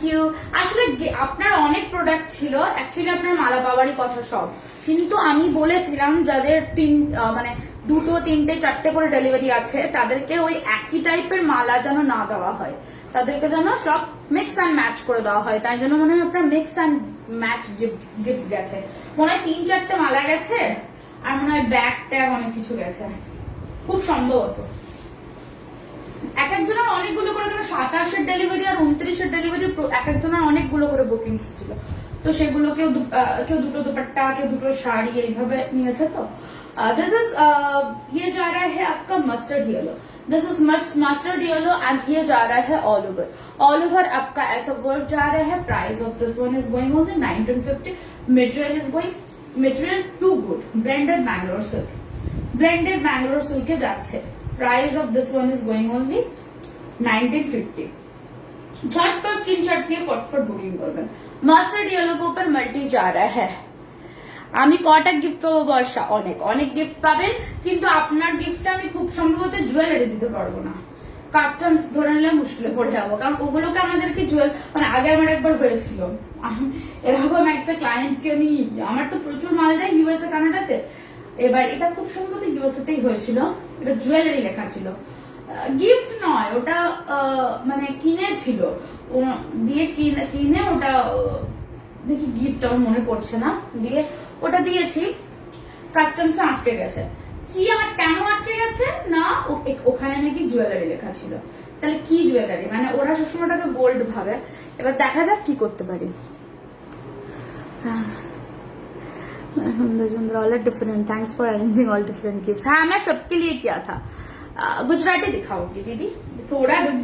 ইউ। আসলে আপনার অনেক প্রোডাক্ট ছিল, অ্যাকচুয়ালি আপনার মালা পাওয়ারই কথা সব, কিন্তু আমি বলেছিলাম যাদের মানে দুটো তিনটে চারটে করে ডেলিভারি আছে তাদেরকে ওই একই টাইপের মালা যেন না দেওয়া হয়, তাদেরকে যেন সব মিক্স অ্যান্ড ম্যাচ করে দেওয়া হয়। তাই জন্য মনে হয় আপনার মিক্স অ্যান্ড ম্যাচ গিফট গেছে, মনে হয় 3-4টে মালা গেছে আর মনে হয় ব্যাগ ট্যাগ অনেক কিছু গেছে খুব সম্ভবত। এক একজনের অনেকগুলো করে, 27-এর ডেলিভারি আর 29-এর ডেলিভারি এক একজনের অনেকগুলো করে বুকিংস ছিল, তো সেগুলো কেউ দুটো দুপাট্টা, কেউ দুটো শাড়ি এইভাবে নিয়েছে। তো दिस इज ये जा रहा है आपका mustard yellow, this is mustard yellow and ये जा रहा है ऑल ओवर आपका ऐसा वर्क जा रहा है। Price of this one is going on the 1950। Material too good, blended Bangalore silk के जाচ্ছে। Price of this one is going only 1950। झटपट स्क्रीनशॉट নিয়ে फटफट बुकिंग করবেন। মাস্টার্ড येलो के ऊपर मल्टी जा रहा है। আমি কটা গিফট পাবো বর্ষা? অনেক অনেক গিফট পাবেন, কিন্তু আপনার গিফটটা আমি খুব সম্ভবত জুয়েলারি দিতে পারবো না, কাস্টমস ধরে নিলে মুশকিলে পড়ে যাবো, কারণ ওগুলোকে আমাদেরকে মানে আগে আমার একবার হয়েছিল এরকম একটা ক্লায়েন্টকে আমি, আমার তো প্রচুর মাল দেয় ইউএসএ কানাডাতে, এবার এটা খুব সম্ভবত ইউএসএ তেই হয়েছিল, এটা জুয়েলারি লেখা ছিল, গিফট নয় ওটা, মানে কিনেছিল দিয়ে কিনে ওটা দেখি গিফট আমার মনে পড়ছে না, দিয়ে ওটা দিয়েছি, কাস্টমস আটকে গেছে। কি আর কেন আটকে গেছে না, ওখানে নাকি জুয়েলারি লেখা ছিল। তাহলে কি জুয়েলারি, মানে ওরা সবসময় ওটাকে গোল্ড ভাবে। এবার দেখা যাক কি করতে পারি। All different, thanks for arranging all different gifts. हाँ मैं सबके लिए किया था। गुजराती दिखाऊंगी दीदी, थोड़ा रुक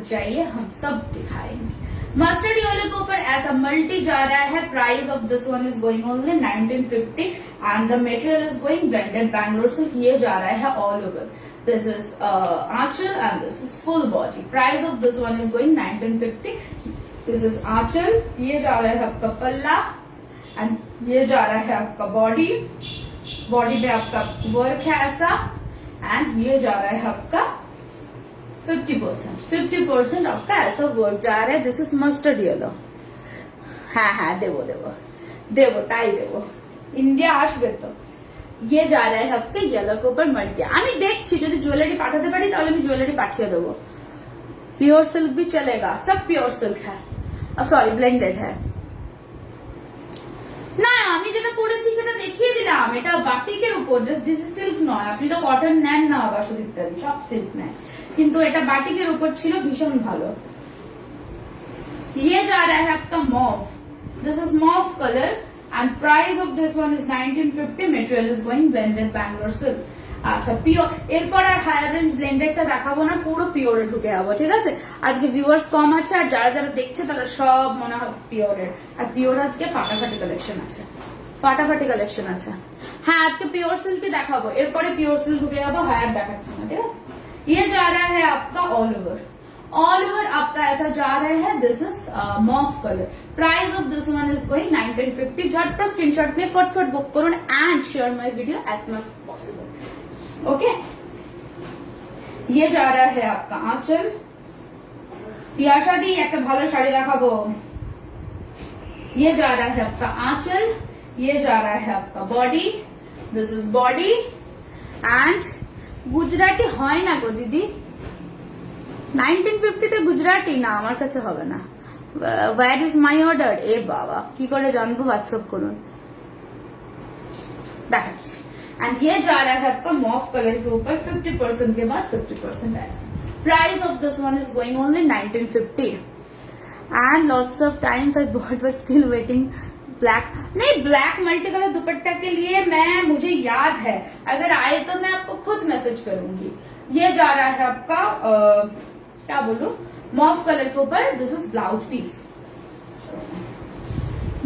जाइए, हम सब दिखाएंगे। मस्टर्ड येलो के ऊपर ऐसा मल्टी जा रहा है। Price of this one is going only 1950 and the material is going blended Bangalore silk. ये जा रहा है all over. This is Aanchal and this is full body. Price of this one is going 1950। This is आंचल, ये जा रहा है आपका पल्ला एंड ये जा रहा है आपका बॉडी पे आपका वर्क है ऐसा, एंड ये जा रहा है आपका 50% आपका ऐसा वर्क जा रहा है। This is mustard yellow. हाँ देवो ताई देवो, इंडिया আসবে তো। ये जा रहा है आपके येलो के ऊपर मल्टी। আমি দেখছি যদি জুয়েলারি পাঠাতে পারি তাহলে আমি জুয়েলারি পাঠিয়ে দেবো। प्योर सिल्क भी चलेगा, सब प्योर सिल्क है, सॉरी ब्लेंडेड है না। আমি যেটা পড়েছি সেটা দেখিয়ে দিলাম, এটা বাটিকের উপর, জাস্ট দিস ইজ সিল্ক নয়। আপনি তো কটন নেন না, বাসুদ ইত্যাদি সব সিল্ক নেয়, কিন্তু এটা বাটিকের উপর ছিল, ভীষণ ভালো। ये जा रहा है आपका mauve, this is mauve colour and price of this one is 1950। Material is going blended Bangalore silk. আচ্ছা পিওর, এরপর আর হায়ার রেঞ্জ ব্লেন্ডেডটা দেখাবো না, পুরো পিওরে ঢুকে যাবো, ঠিক আছে? আজকে ভিউয়ার্স কম আছে, আর যারা যারা দেখছে তারা সব মনে হয় পিওরের, আর পিওর আজকে ফাটাফাটি কালেকশন আছে। হ্যাঁ আজকে পিওর সিল্কই দেখাবো, এরপরে পিওর সিল্ক ঢুকে যাবো, হায়ার দেখাচ্ছি না, ঠিক আছে? ये जा रहा है आपका ऑल ओवर आपका ऐसा जा रहा है। This is mauve colour. Price of this one is going 1950। झटपट स्क्रीनशॉट में फटफट बुक करुन and share my video as much possible. Okay, ये जा रहा है आपका आंचल। पियासा दी एक भालो शाड़ी देखाबो। ये जा रहा है आपका आंचल, ये जा रहा है आपका body. This is body and Gujarati হয় না গো দিদি, 1950 গুজরাটি না, আমার কাছে হবে না। Where is my order? এ বাবা, কি করে জানবো? হোয়াটসঅ্যাপ করুন, দেখাচ্ছি। एंड ये जा रहा है आपका मॉफ कलर के ऊपर 50% के बाद 50% ऐसा। Price of this one is going only 1950 and lots of times I bought but still waiting. Black नहीं, ब्लैक मल्टी कलर दुपट्टा के लिए मुझे याद है, अगर आए तो मैं आपको खुद मैसेज करूंगी। ये जा रहा है आपका क्या बोलूं, मॉफ कलर के ऊपर। This is blouse piece.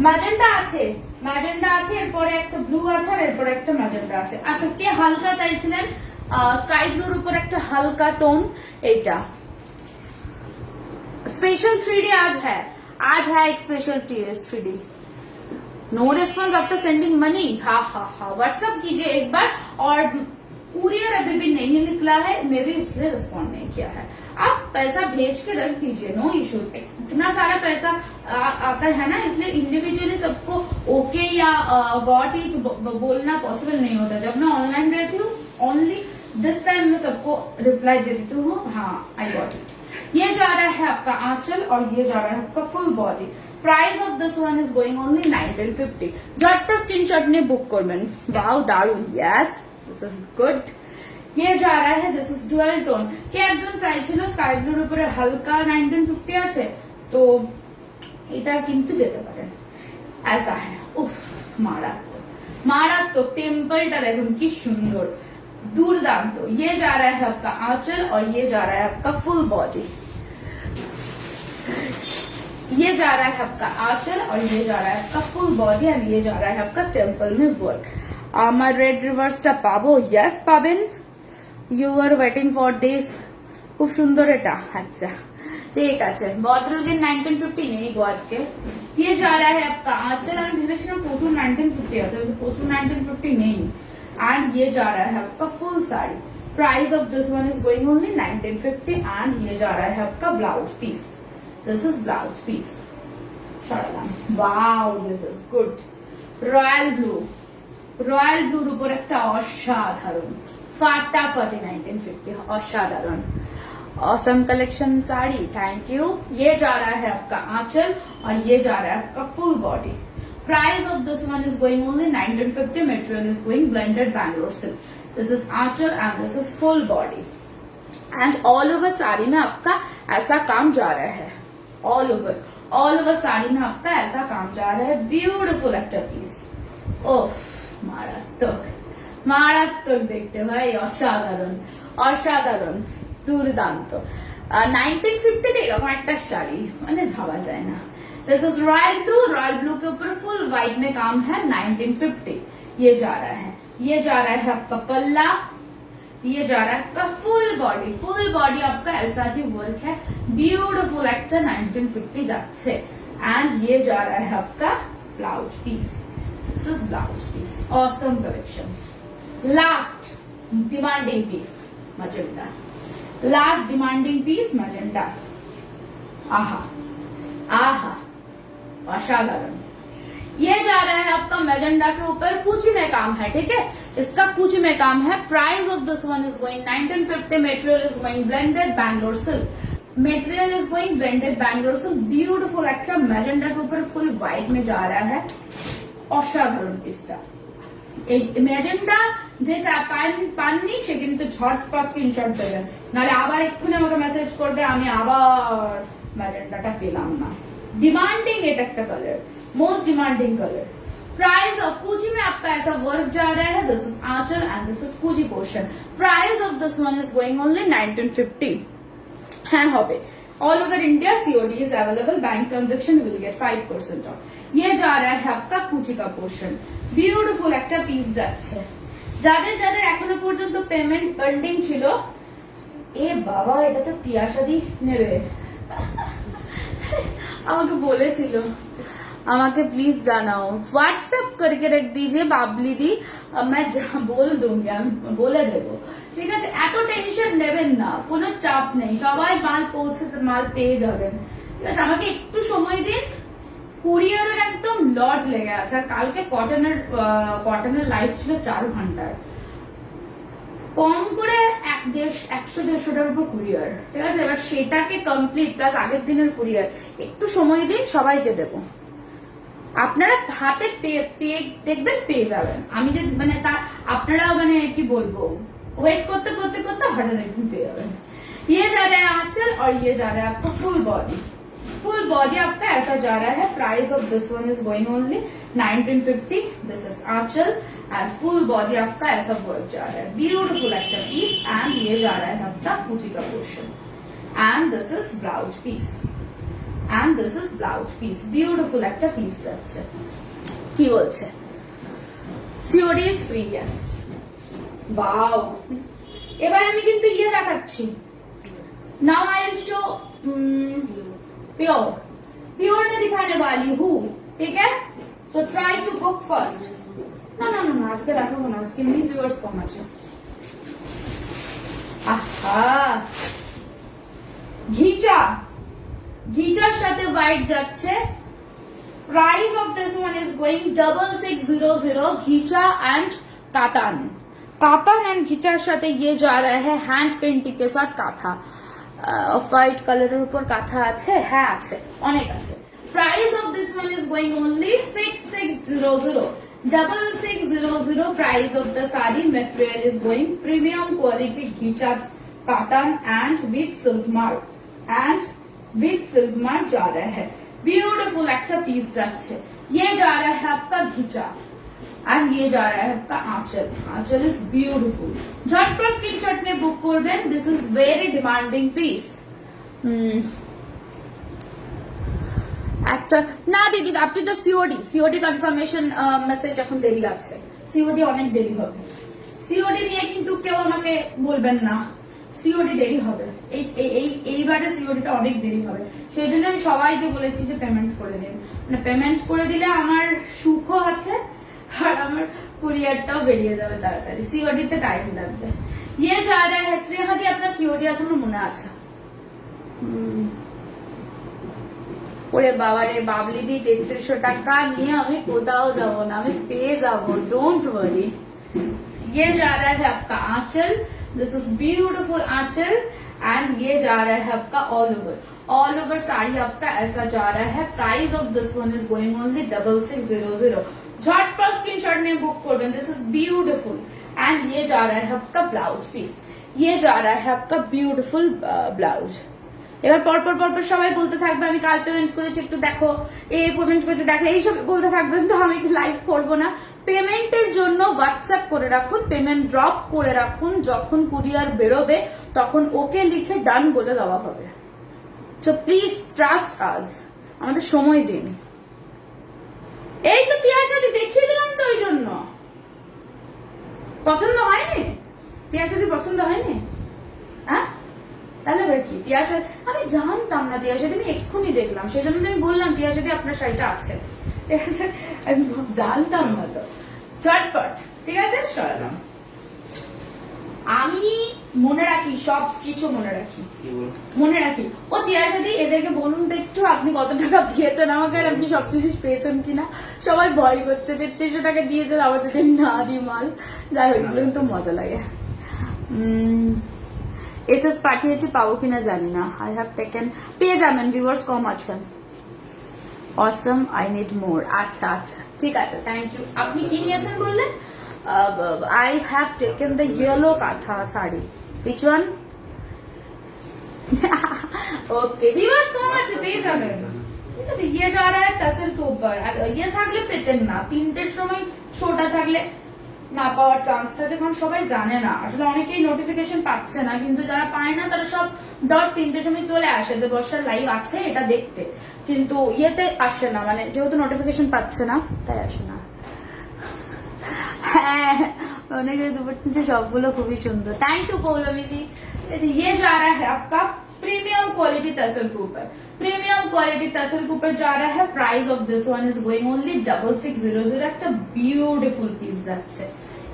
Magenta আছে, এরপরে একটা ব্লু আছে, আর এরপরে একটা ম্যাজেন্ডা আছে। আচ্ছা, কে হালকা চাইছিলেন? স্কাই ব্লুর উপর একটা হালকা টোন, এইটা स्पेशल 3D आज है एक special 3D। No response after sending money. हाँ व्हाट्सएप कीजिए एक बार, और कुरियर अभी भी नहीं निकला है, मे बी इसलिए रिस्पॉन्ड नहीं किया है। आप पैसा भेज के रख दीजिए, नो इशू। इतना सारा पैसा आता है ना, इसलिए इंडिविजुअली सबको ओके या गॉट इट बोलना पॉसिबल नहीं होता। जब मैं ऑनलाइन रहती हूँ ओनली दिस टाइम मैं सबको रिप्लाई दे देती हूँ, हाँ आई गॉट इट। ये जा रहा है आपका आंचल और ये जा रहा है आपका full body. Price of this one is going only 1950। झटपट स्क्रीनशॉट নিয়ে বুক করবেন। वाओ দারুন, यस दिस इज गुड। ये जा रहा है, दिस इज डुअल टोन। কে একজন চাইছিল স্কাই ব্লুর উপরে হালকা 1950 আছে, তো এটা কিন্তু যেতে পারে। ऐसा है, उफ मारात्मक मारात्मक। टेम्पलটা দেখুন কি সুন্দর, दुर्दांत। ये जा रहा है आपका आंचल और ये जा रहा है आपका फुल बॉडी। ये जा रहा है आपका आंचल और ये जा रहा है आपका फुल बॉडी और ये जा रहा है आपका टेम्पल में वर्क। আমার রেড রিভার্সটা পাবো? यस পাবেন। You are waiting for this. খুব সুন্দর এটা, আচ্ছা ঠিক আছে। বটল গেন 1950 নেই গো আজকে। ये जा रहा है आपका आंचल। আমি ভেবেছিলাম প্রচুর 1950 আছে, প্রচুর 1950 নেই। एंड ये जा रहा है आपका full sari. Price of this one is going only 1950 and ये जा रहा है आपका blouse piece. This is blouse piece. Wow this is good. Royal blue, royal ब्लूर উপর একটা অসাধারণ ফাটাফাটি 1950 অসাধারণ awesome collection sari. Thank you. ये जा रहा है आपका आंचल और ये जा रहा है आपका full body. Price of this one is going only 1950. Material is going blended Bangalore silk. This is aanchal and this is full body. And all over sari में आपका ऐसा काम जा रहा है। all over साड़ी में आपका ऐसा काम जा रहा है। ब्यूटीफुल একটা পিস। ওফ মারাত্মক মারাত্মক দেখতে ভাই, অসাধারণ অসাধারণ দুর্দান্ত। 1950 তে এরকম একটা শাড়ি মানে ভাবা যায় না। This is royal blue. Royal blue के ऊपर फुल व्हाइट में काम है 1950। ये जा रहा है, ये जा रहा है आपका पल्ला, ये जा रहा है आपका फुल बॉडी। फुल बॉडी आपका ऐसा ही वर्क है। ब्यूटीफुल एक्टर 1950 যাচ্ছে। एंड ये जा रहा है आपका blouse piece. This is blouse piece. Awesome collection. Last demanding piece magenta. Last demanding piece magenta. आहा आहा असाधारण। ये जा रहा है आपका मैजेंडा के ऊपर कुची में काम है, ठीक है, इसका कुची में काम है। Price of this one is going 1950। Material is going blended Bangalore silk. Material is going blended Bangalore silk. Beautiful একটা मैजेंडा के ऊपर फुल व्हाइट में जा रहा है। অসাধারণ পিসটা। এই ম্যাজেন্ডা যে পাননি সে কিন্তু ঝটপট স্ক্রিনশট দেবেন, নাহলে আবার এক্ষুনি আমাকে মেসেজ করবে আমি আবার ম্যাজেন্ডাটা পেলাম না। डिमांडिंग एट একটা colour, most demanding colour. Price of kuchi में आपका ऐसा वर्क जा रहा है। This is Aanchal and this is kuchi portion. Price of this one is going only 1950 and হবে all over India. COD is available. Bank transaction will get 5% off. ये जा रहा है आपका कुची का पोर्शन। বিউটিফুল একটা পিস যাচ্ছে। যাদের যাদের এখনো পর্যন্ত পেমেন্ট পেন্ডিং ছিল, এ বাবা এটা তো টিয়াশাদি নেবে, আমাকে বলেছিল আমাকে প্লিজ জানাও, হোয়াটসঅ্যাপ करके रख दीजिए बाबली दी, मैं बोल दूंगी, আমি বলে দেবো, ঠিক আছে। এত টেনশন নেবেন না, কোনো চাপ নেই, সবাই মাল পৌঁছে মাল পেয়ে যাবেন, ঠিক আছে। আমাকে একটু সময় দিন। কুরিয়ারের একদম লট লেগে আছে। আর কালকে কটনের লাইভ ছিল 4 ঘন্টার, কম করে 100-150টার উপর কুরিয়ার, ঠিক আছে। এবার সেটাকে কমপ্লিট প্লাস আগের দিনের কুরিয়ার, একটু সময় দিন, সবাইকে দেব। আপনারা হাতে পেয়ে দেখবেন, পেয়ে যাবেন। আমি যে মানে তার আপনারাও মানে কি বলবো, ওয়েট করতে করতে করতে হঠাৎ একদিন পেয়ে যাবেন। ये जा रहा है आंचल और ये जा रहा है आपका फुल बॉडी। फुल बॉडी आपका ऐसा जा रहा है। Price of this one is going only 1950। This is Aanchal and full body आपका ऐसा वर्क जा रहा है। ब्यूटीफुल एक्टर पीस एंड ये जा रहा है आपका कुची का portion and this is blouse piece and this is blouse piece. Beautiful एक्टर पीस যাচ্ছে। কি বলছে? COD is free, yes. Wow. এবার আমি কিন্তু ইয়ে দেখাচ্ছি। Now I will show pure में दिखाने वाली हूँ, ठीक है। So try to book first. ना ना ना आज के देखाबो ना, আজকে নি ভিউয়ার্স কম আছে। আহা ঘিচার সাথে হোয়াইট যাচ্ছে। Price of this one is going 6600 घीचा एंड कातान। कातान एंड घीचार साथे ये जा रहा है हैंड पेंटिंग के साथ काथा। व्हाइट कलर ऊपर काथा আছে, হ্যাঁ আছে, অনেক আছে। Price of this one is going only 6600 6600 price of the sari. Material is going premium quality ghicha katan and with silk mark जा रहा है। ब्यूटीफुल একটা পিস যাচ্ছে। ये जा रहा है आपका घिचा एंड ये जा रहा है आपका आंचल इज ब्यूटीफुल। झटपट स्क्रीनशॉट में बुक করবেন। This is very demanding piece. একটা না দিদি, আপনি তো সিওডি কনফার্মেশন মেসেজ এখন দেরি আছে, সিওডি অনেক দেরি হবে। সিওডি নিয়ে কিন্তু কেউ আমাকে বলবেন না, সিওডি দেরি হবে। এইবারে সিওডিটা অনেক দেরি হবে, সেই জন্য আমি সবাইকে বলেছি যে পেমেন্ট করে দিন। মানে পেমেন্ট করে দিলে আমার সুখও আছে আর আমার কুরিয়ারটাও বেরিয়ে যাবে তাড়াতাড়ি। সিওডিতে টাইম লাগবে। ইয়ে যা রা হ্যাঁ শ্রেহাদি, আপনার সিওডি আছে আমার মনে আছে। ওরে বাবারে বাবলিদি, 3300 টাকা নিয়ে আমি কোথাও যাবো না, আমি পেয়ে যাবো, डोंट वरी। ये जा रहा है आपका आंचल, this is beautiful anchal and ये जा रहा है आपका ऑल ओवर साड़ी आपका ऐसा जा रहा है। Price of this one is going only 6600। झटपट स्क्रीनशॉट में बुक करবেন। दिस इज ब्यूटीफुल एंड ये जा रहा है आपका ब्लाउज पीस। ये जा रहा है आपका ब्यूटीफुल ब्लाउज। এবার পরপর সবাই বলতে থাকবে আমি কাল পেমেন্ট করেছি একটু দেখো, এই পেমেন্ট করেছি দেখো, এইসব বলতে থাকবেন, তো আমি লাইভ করবো না। পেমেন্টের জন্য হোয়াটসঅ্যাপ করে রাখুন, পেমেন্ট ড্রপ করে রাখুন, যখন কুরিয়ার বেরোবে তখন ওকে লিখে ডান বলে দেওয়া হবে। সো প্লিজ ট্রাস্ট আস, আমাদের সময় দিন। এই তো তিয়াশাদি দেখিয়ে দিলাম তো, ওই জন্য পছন্দ হয়নি, তিয়াশাদি পছন্দ হয়নি, হ্যাঁ তাহলে এবার কি তিয়াশাদি, আমি জানতাম না তিয়াশাদি, আমি এক্ষুনি দেখলাম, সেই জন্য আমি বললাম তিয়াশাদি আপনার শাড়িটা আছে, ঠিক আছে, আমি জানতাম না তো। চটপট ঠিক আছে, সরালাম। আমি মনে রাখি, সব কিছু মনে রাখি। ও তিয়াশাদি এদেরকে বলুন তো একটু আপনি কত টাকা দিয়েছেন আমাকে, আর আপনি সবকিছু পেয়েছেন কিনা। সবাই ভয় করছে 3300 টাকা দিয়েছেন, আবার যদি না দিই মাল, যাই হোক কিন্তু মজা লাগে। এসএস পাঠিয়েছি, পাবো কিনা জানি না। আই হ্যাভ টেকেন, পেয়ে যাবেন, ভিউয়ার্স কম আছেন। Assam, I need more. আচ্ছা ঠিক আছে, থ্যাংক ইউ। আপনি কি নিয়েছেন বললেন? I have taken the yellow kantha sari. which one? Okay viewers কম আছে, পেয়ে যাবেন, ঠিক আছে। ইয়ে যা রা হ্যায় টাসেল के ऊपर, আর ইয়ে থাকলে পেতেন না, 3টের সময় শোটা থাকলে না পাওয়ার চান্স থাকে, কারণ সবাই জানে না আসলে, অনেকেই নোটিফিকেশন পাচ্ছে না, কিন্তু যারা পায় না তারা সব 3টের সময় চলে আসে যে বর্ষার লাইভ আছে এটা দেখতে, কিন্তু ইয়েতে আসে না, মানে যেহেতু নোটিফিকেশন পাচ্ছে না তাই আসে না। হ্যাঁ অনেকে দুপুর সবগুলো খুবই সুন্দর, থ্যাংক ইউ পৌলমিদি। ये जा रहा है आपका प्रीमियम क्वालिटी तसल के ऊपर, प्रीमियम क्वालिटी तसल के ऊपर जा रहा है। Price of this one is going only 6600। একটা বিউটিফুল পিস যাচ্ছে।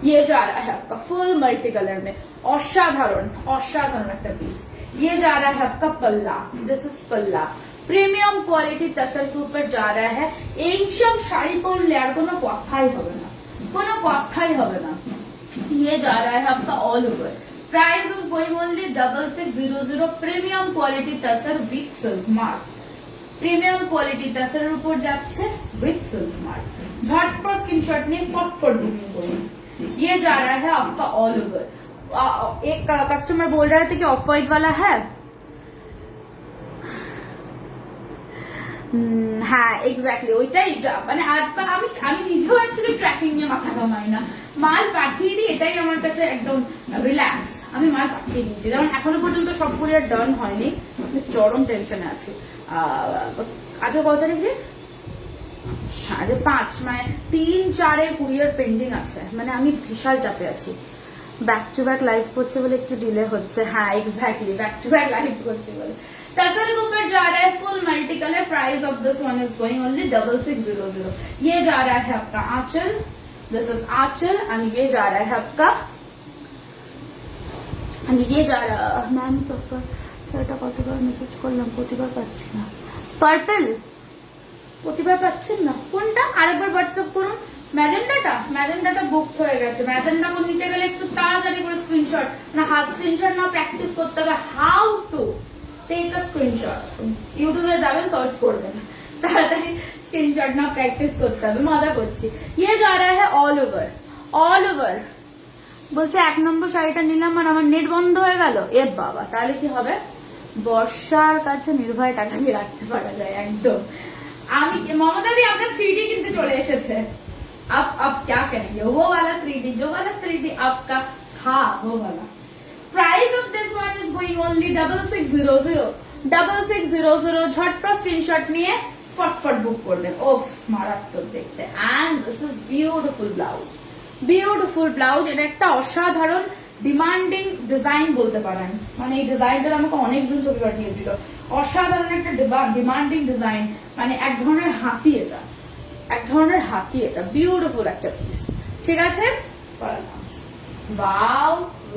ये जा रहा है आपका फुल मल्टी कलर में, অসাধারণ একটা পিস। ये जा रहा है आपका पल्ला, दिस इज पल्ला, प्रीमियम क्वालिटी तसल के ऊपर जा रहा है। এই সব শাড়ি পরলে আর কোনো কথাই হবে না, ये जा रहा है आपका all over. Price is going only 6600। Premium quality tussar with silk mark, premium quality tussar ऊपर যাচ্ছে विथ सिल्क मार्क। झटपट स्क्रीनशॉट में फटफट बुकिंग करें। ये जा रहा है आपका ऑल ओवर। एक कस्टमर बोल रहा था कि ऑफ वाइट वाला है, হ্যাঁ এক্স্যাক্টলি ওইটাই, মানে আজ আমি নিজেও অ্যাকচুয়ালি ট্র্যাকিং নিয়ে মাথা ঘামাই না, মাল পাঠিয়ে দিই, এটাই আমার কাছে একদম রিল্যাক্স। আমি মাল পাঠিয়ে দিয়েছি, যেমন এখনো পর্যন্ত সব কুরিয়ার ডান হয়নি, আমি চরম টেনশনে আছি। আজকে কত তারিখ রে? হ্যাঁ 5, মানে 3-4 কুরিয়ার পেন্ডিং আছে, মানে আমি বিশাল চাপে আছি। ব্যাক টু ব্যাক লাইভ করছে বলে একটু ডিলে হচ্ছে, হ্যাঁ exactly back to back live করছে বলে। टसर के ऊपर जा रहा है full multi colour. Price of this one is going only 6600। ये जा रहा है आपका आंचल, दिस इज आंचल, एंड ये जा रहा है आपका ये जा रहा मैम এটা কতবার মেসেজ করলাম প্রতিবার পাচ্ছি না পার্পল প্রতিবার পাচ্ছেন না কোনটা আরেকবার হোয়াটসঅ্যাপ করুন ম্যাজেন্ডাটা বুক হয়ে গেছে ম্যাজেন্ডা কোন নিতে গেলে একটু তাড়াতাড়ি করে স্ক্রিনশট না হাফ স্ক্রিনশট না প্র্যাকটিস করতে হবে how to take a screenshot ইউটিউবে যাবেন সার্চ করবেন তাড়াতাড়ি স্ক্রিনশট না প্র্যাকটিস করতে হবে মজা করছি ये जा रहा है অল ওভার বলছে 1 নম্বর শাড়িটা নিলাম আর আমার নেট বন্ধ হয়ে গেল এ বাবা তাহলে কি হবে বর্ষার কাছে নির্ভয় টাকা দিয়ে রাখতে পারা যায় একদম আমি মমতা দি আপনার 3D কিনতে চলে এসেছে अब क्या करेंगे वो वाला 3D जो वाला 3D आपका था वो वाला price of this one is going only 6600 झटपट स्क्रीनशॉट নিয়ে फटफट बुक করবেন ওফ মারাত্মক দেখতে and this is beautiful blouse এটা একটা অসাধারণ ডিমান্ডিং ডিজাইন বলতে পারেন মানে এই ডিজাইনটা আমাকে অনেকজন ছবি পাঠিয়েছিল অসাধারণ একটা ডিমান্ডিং ডিজাইন মানে এক ধরনের হাতি এটা বিউটিফুল একটা পিস ঠিক আছে ওয়াও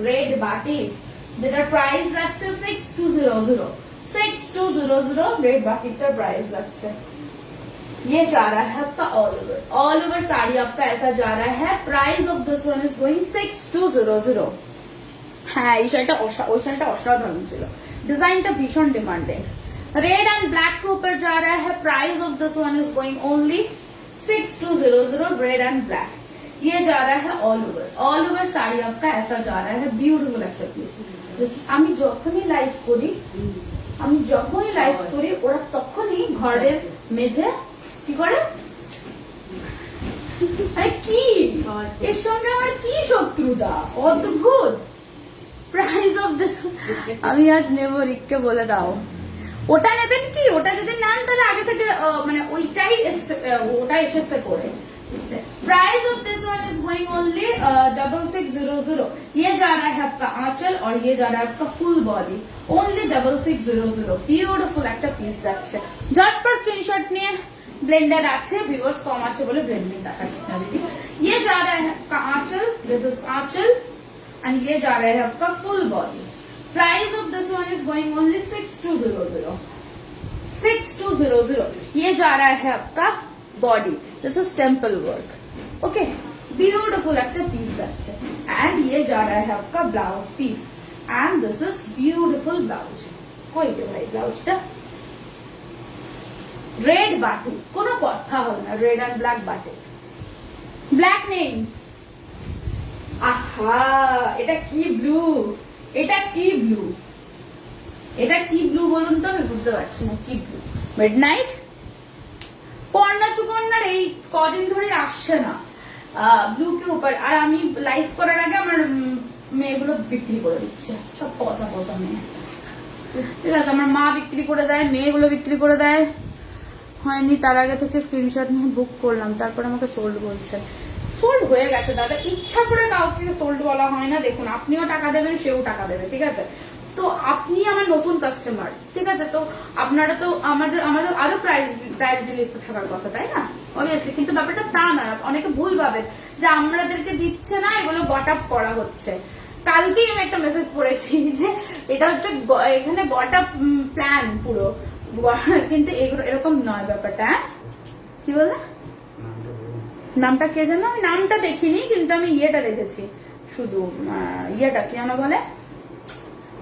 রেড বাটিক যেটার প্রাইস যাচ্ছে 6200 रेड बाटिक का प्राइस যাচ্ছে ये जा रहा है आपका ऑल ओवर साड़ी आपका ऐसा जा रहा है price of this one is going 6200 হ্যাঁ এই শাড়িটা অসাধারণ ছিল ডিজাইনটা ভীষণ ডিমান্ডিং रेड एंड ब्लैक के ऊपर जा रहा है price of this one is going only 6200 red and black ये जा रहा है ऑल ओवर साड़ी आपका ऐसा जा रहा है ब्यूटीफुल একটা পিস আমি যখনই লাইভ করি ওরা তখনই ঘরের মেঝে কি করে কি এর সঙ্গে আমার কি শত্রুতা অদ্ভুত প্রাইস অফ দিস আমি আজ নেব রিককে বলে দাও ওটা নেবেন কি ওটা যদি নেন তাহলে আগে থেকে মানে ওটা এসেছে করে price of this one is going only 6600 ये जा रहा है आपका आंचल और ये जा रहा है आपका फुल बॉडी ओनली 6600 ब्यूटीफुल একটা পিস যাচ্ছে झटपट स्क्रीनशॉट নিয়ে ब्लेंडेड আছে ভিউয়ার্স কম আছে বলে ব্লেন্ডিং দেখাচ্ছি না দিদি ये जा रहा है आपका आंचल दिस इज आंचल एंड ये जा रहा है आपका full body price of this one is going only 6200 ये जा रहा है आपका body this is temple work okay beautiful একটা পিস যাচ্ছে एंड ये जा रहा है आपका blouse piece and this is beautiful blouse कोई गे भाई ब्लाउजটা রেড বাটিক কোনো কথা হবে না red and black batik black নেই আহা এটা কি ব্লু বলুন তো আমি বুঝতে পারছি না কি blue midnight corner to corner এই কদিন ধরে আসছে না ব্লু কে উপর আর আমি লাইভ করার আগে আমার মেয়েগুলো বিক্রি করে দিচ্ছে সব পচা মেয়ে ঠিক আছে আমার মা বিক্রি করে দেয় মেয়েগুলো বিক্রি করে দেয় হয়নি তার আগে থেকে স্ক্রিনশট নিয়ে বুক করলাম তারপর আমাকে সোল্ড বলছে সোল্ড হয়ে গেছে দাদা ইচ্ছা করে কাউকে সোল্ড বলা হয় না দেখুন আপনিও টাকা দেবেন সেও টাকা দেবে ঠিক আছে তো আপনি আমার নতুন কাস্টমার ঠিক আছে তো আপনারা তো আমাদের আরো প্রায়োরিটি লিস্টে থাকার কথা তাই না অবভিয়াসলি কিন্তু ব্যাপারটা তা না অনেকে ভুল ভাবে যে আমাদেরকে দিচ্ছে না এগুলো গট আপ করা হচ্ছে কালকেই আমি একটা মেসেজ পড়েছি যে এটা হচ্ছে এখানে গট আপ প্ল্যান পুরো কিন্তু এরকম নয় ব্যাপারটা কি বলে নামটা কে জানো আমি নামটা দেখিনি কিন্তু আমি ইয়েটা দেখেছি শুধু ইয়েটা কি যেন বলে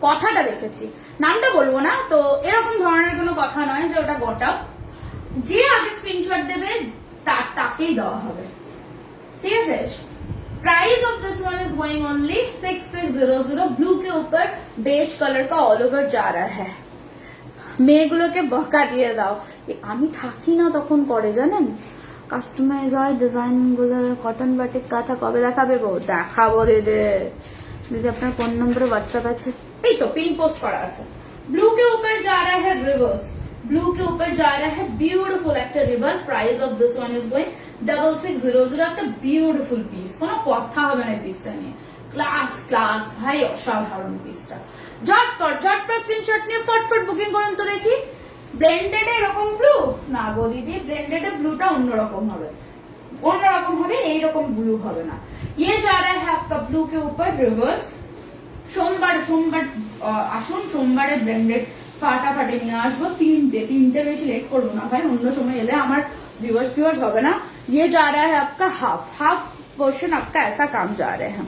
কথাটা দেখেছি নামটা বলবো না তো এরকম ধরনের কোনো কথা নয় যে ওটা গট আপ যে আগে স্ক্রিনশট দেবে তাকেই দেওয়া হবে ঠিক আছে price of this one is going only 6600 blue के ऊपर बेज कलर का ऑल ओवर जा रहा है মেয়েগুলোকে বকা দিয়ে দাও আমি থাকি না তখন করে জানেন কাস্টমাইজ হয় ডিজাইন গুলো কটন বাটিক কাঁথা কবে দেখাবে গো দেখাবো দিদি আপনার কোন নম্বরে হোয়াটসঅ্যাপ আছে এই তো পিন পোস্ট করা আছে ব্লু के ऊपर जा रहा है रिवर्स ब्लू के ऊपर जा रहा है ब्यूटीफुल একটা reverse price of this one is going 6600 একটা বিউটিফুল পিস কোনো কথা হবে না পিসটা নিয়ে ক্লাস ভাই অসাধারণ পিসটা ঝটপট স্ক্রিনশট নিয়ে ফটফট বুকিং করুন তো দেখি ব্লেন্ডেড এরকম ব্লু না গো দিদি ব্লেন্ডেড ব্লুটা অন্যরকম হবে এইরকম ব্লু হবে না ये जा रहा है आपका ब्लू के ऊपर रिवर्स সোমবার আসুন, সোমবারে ব্র্যান্ডেড ফাটাফাটি নিয়ে আসবো। তিনটে বেশি লেট করবো না ভাই, অন্য সময় এলে আমার व्यूअर्स হবে না। ये जा रहा है आपका हाफ पोर्शन, आपका ऐसा काम जा रहे हैं।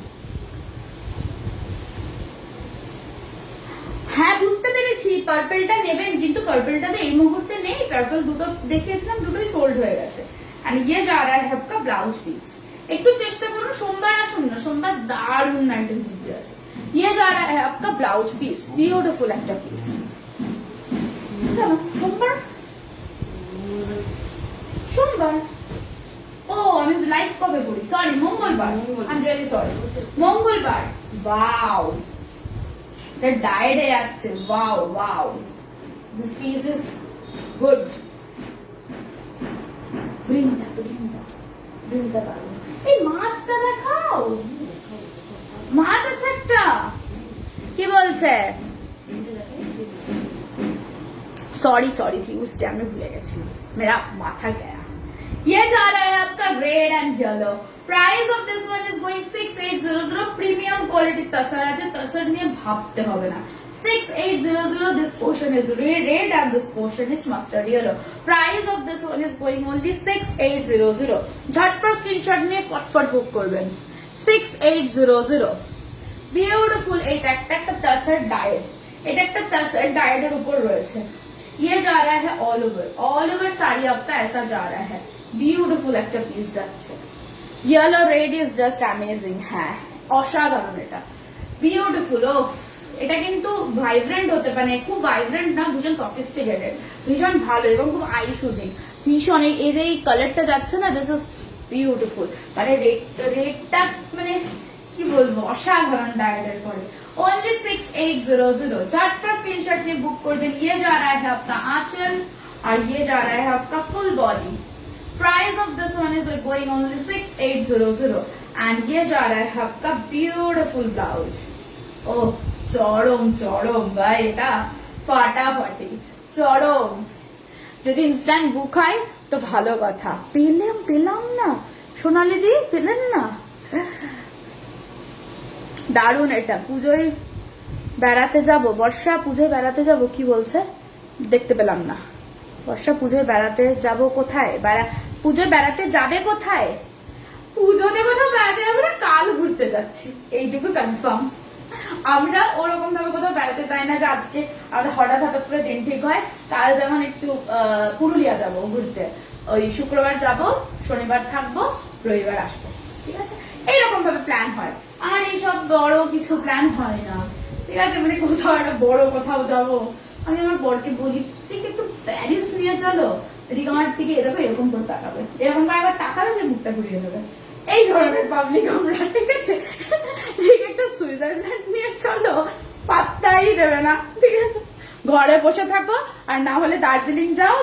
হ্যাঁ বুঝতে পেরেছি, পার্পলটা নেবেন, কিন্তু পার্পলটাতে এই মুহূর্তে নেই। পার্পল দুটো দেখিয়েছিলাম, দুটোই সোল্ড হয়ে গেছে। আর ইয়ে যা রা হ্যায় আপকা ব্লাউজ পিস। একটু চেষ্টা করুন, সোমবার আসুন না, সোমবার দারুণ নাইটের ভিডিও আছে। ইয়ে যা রা হ্যায় আপকা ব্লাউজ পিস, বিউটিফুল একটা পিস। সোমবার ও আমি লাইভ কবে করি, সরি মঙ্গলবার, আই এম রিয়েলি সরি, মঙ্গলবার। ওয়াও, এটা ডায়েটে যাচ্ছে। Wow this piece is good. এই মাছটা দেখাও, মাছ আছে একটা। কি বলছে? सॉरी थ्यूसडे আমি ভুলে গেছি, मेरा माथा गया। ये जा रहा है आपका red and yellow. Price of this one is going 6800। Premium quality tussar আছে, तसर নিয়ে ভাবতে হবে না। 6800। this portion is red and this portion is mustard yellow. Price of this one is going only 6800। ঝটপট স্ক্রিনশট নিয়ে ফটফট বুক করবেন। 6800 বিউটিফুল। এটা একটা तसर ডায়েট, এটা একটা तसर ডায়েটের উপর রয়েছে। ये जा रहा है ऑल ओवर साड़ी आपका ऐसा जा रहा है। ब्यूटीफुल একটা পিস যাচ্ছে। Yellow red is just amazing. হ্যাঁ অসাধারণ, এটা বিউটিফুল। ও এটা কিন্তু ভাইব্রেন্ট হতে পারে, খুব ভাইব্রেন্ট না, ভীষণ সফিস্টিকেটেড, ভীষণ ভালো এবং খুব আই সুদিং, ভীষণ। এই যে কালারটা যাচ্ছে না, দিস ইজ বিউটিফুল। মানে রেডটা মানে কি বলবো, অসাধারণ ডায়েটের পরে। ओनली 6800। झटपट स्क्रीनशॉट में बुक कर दें। ये जा रहा है आपका आंचल और ये जा रहा है आपका full body. Price of this one is going only 6800 and ये जा रहा है आपका ब्यूटीफुल ब्लाउज। ओ চরম ভাই, এটা ফাটাফাটি চরম। যদি ইনস্ট্যান্ট বুক হয় তো ভালো কথা। পেলাম না সোনালি দি, পেলেন না? দারুণ। এটা পুজোয় বেড়াতে যাব, বর্ষা পুজোয় বেড়াতে যাব, কি বলছে দেখতে পেলাম না। বর্ষা পুজোয় বেড়াতে যাব কোথায়? পুজোয় বেড়াতে যাবে কোথায়? পুজোতে কোথাও বেড়াতে যাবো না, কাল ঘুরতে যাচ্ছি, এইটুকু কনফার্ম। আমরা ওরকম ভাবে কোথাও বেড়াতে চাই না যে আজকে আমাদের হঠাৎ করে দিন ঠিক হয়। কাল যেমন একটু পুরুলিয়া যাব ঘুরতে, ওই শুক্রবার যাব, শনিবার থাকবো, রবিবার আসবো, ঠিক আছে? এইরকম ভাবে প্ল্যান হয়। আর এইসব বড় কিছু প্ল্যান হয় না, ঠিক আছে? মানে কোথাও একটা বড় কোথাও যাব, আমি আমার বরকে বলি ঠিক একটু প্যারিস নিয়ে চলো, ঠিক আমার দিকে দেখো এরকম করে তাকাবে, এরকম করে একবার তাকাবে যে মুখটা ঘুরিয়ে দেবে। এই ধরনের পাবলিক আমরা, ঠিক আছে? ঠিক একটা সুইজারল্যান্ড নিয়ে চলো, পাত্তাই দেবে না, ঠিক আছে? ঘরে বসে থাকো, আর না হলে দার্জিলিং যাও,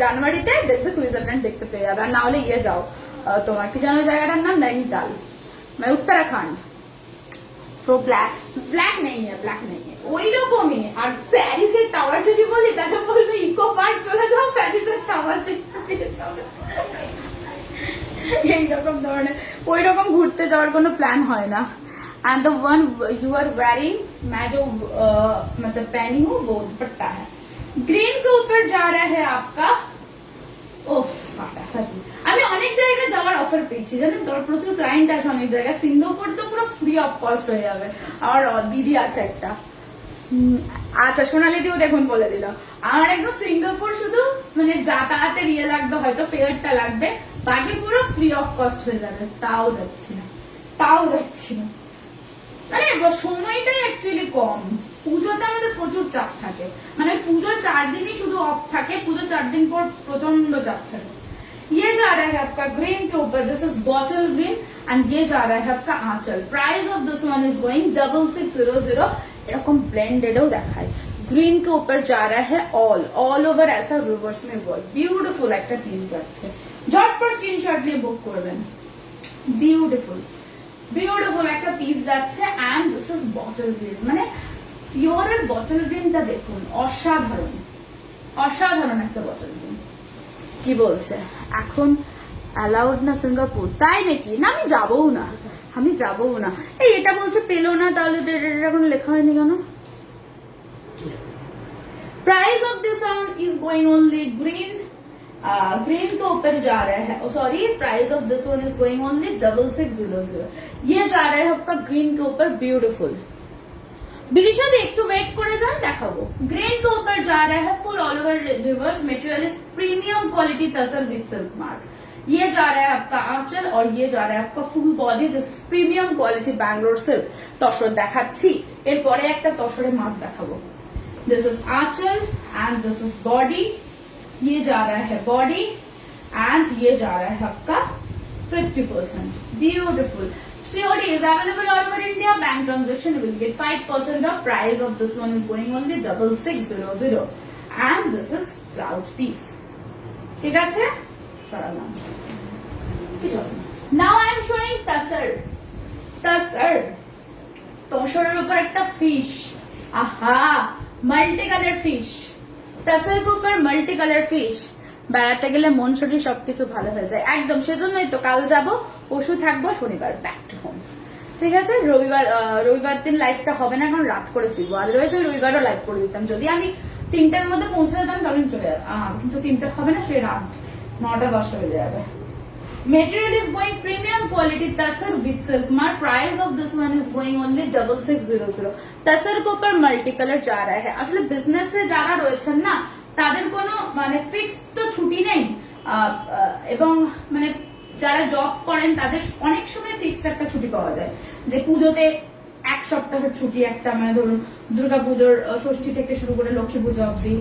জানুয়ারিতে দেখবে সুইজারল্যান্ড দেখতে পেয়ে যাবে। আর না হলে ইয়ে যাও, তোমার কি জানো জায়গাটার নাম, नैनीताल, मैं उत्तराखंड। सो ब्लैक नहीं है ওই রকমই। আর প্যারিসের টাওয়ার যদি বলি তাহলে বলবে ইকো পার্ক চলে যাও, প্যারিসের টাওয়ার দেখতে পেয়ে যাবে। এইরকম ধরনের ওই রকম ঘুরতে যাওয়ার কোনো প্ল্যান হয় না। And the one you are wearing, मैं जो मतलब पहनी हूँ वो दुपट्टा है। ग्रीन के ऊपर जा रहा है आपका, ওফ ফাটাফাটি। আমি অনেক জায়গায় যাওয়ার অফার পেয়েছি, জানেন তো? প্রচুর ক্লায়েন্ট আছে অনেক জায়গায়। সিঙ্গাপুর তো পুরো ফ্রি অফ কস্ট হয়ে যাবে। আমার দিদি আছে একটা, আচ্ছা সোনালি দিও দেখুন বলে দিল। আমার একদম সিঙ্গাপুর শুধু মানে যাতায়াতের ইয়ে লাগবে, হয়তো ফেয়ারটা লাগবে, বাকি পুরো ফ্রি অফ কস্ট হয়ে যাবে। তাও যাচ্ছি না। মানে সময়টাই অ্যাকচুয়ালি কম। পুজোতে আমাদের প্রচুর চাপ থাকে, মানে পুজোর 4 দিনই শুধু অফ থাকে, পুজোর 4 दिन পর প্রচন্ড চাপ থাকে। ये जा रहा है आपका ग्रीन के ऊपर, this is bottle green and ये जा रहा है आपका आंचल। Price of this one is going 6600। এরকম ব্লেন্ডেডও দেখায়। ग्रीन के ऊपर जा रहा है ऑल ओवर ऐसा रिवर्स में वर्क। ब्यूटीफुल একটা পিস যাচ্ছে, ঝটপট স্ক্রিনশট নিয়ে বুক করবেন। বিউটিফুল একটা পিস যাচ্ছে and this is bottle green. মানে পিওরের বটল গ্রিনটা দেখুন, অসাধারণ একটা বটল গ্রিন। কি বলছে এখন অ্যালাউড না সিঙ্গাপুর? তাই নাকি? না আমি যাবও না। আমি যাবো না। এই এটা বলছে পেলো না, তাহলে এখন লেখা হয়নি কেন? Price of this one is going only green, green के ऊपर जा रहा है, sorry price of this one is going only 6600, ये जा रहा है आपका ग्रीन के ऊपर ब्यूटीफुल। बिलिशा एक तो वेट करे जान देखाबो। ग्रीन के ऊपर जा रहा है full all over reverse material is premium quality tussar with silk mark. ये जा रहा है आपका आंचल और ये जा रहा है आपका full body, this premium quality Bangalore silk. Tussar দেখাচ্ছি, এরপরে একটা তসরে মাছ দেখাবো। This is Aanchal and this is body, ये जा रहा है बॉडी एंड ये जा रहा है आपका 50%। Beautiful. COD is available all over India. Bank transaction you will get 5% off. Price of this one is going only 6600 and this is blouse piece. ঠিক আছে, সরালাম। Now I am showing tasar. tasar তসরের উপর একটা fish, আহা multi colour fish, তাসের উপর multi colour fish. বেড়াতে গেলে মন শরীর সবকিছু ভালো হয়ে যায় একদম। সেজন্যই তো কাল যাব, পরশু থাকবো, শনিবার ব্যাক টু হোম। ঠিক আছে, রবিবার দিন লাইভটা হবে না, কারণ রাত করে ফিরবো। আদারওয়াইজ ওই রবিবারও লাইভ করে দিতাম, যদি আমি 3টার মধ্যে পৌঁছে যেতাম তখন চলে যেতাম, কিন্তু 3টা হবে না, সেই রাত 9টা 10টা বেজে যাবে। Material is going premium quality tasar with silk mark. Price of this one is going only 6600। tasar के ऊपर मल्टी कलर जा रहा है। আসলে বিজনেসে যারা রয়েছেন না, তাদের কোনো মানে ফিক্সড তো ছুটি নেই, এবং মানে যারা জব করেন তাদের অনেক সময় ফিক্সড একটা ছুটি পাওয়া যায়, যে পুজোতে 1 সপ্তাহের ছুটি একটা, মানে ধরুন দুর্গাপুজোর ষষ্ঠী থেকে শুরু করে লক্ষ্মী পুজো অবধি।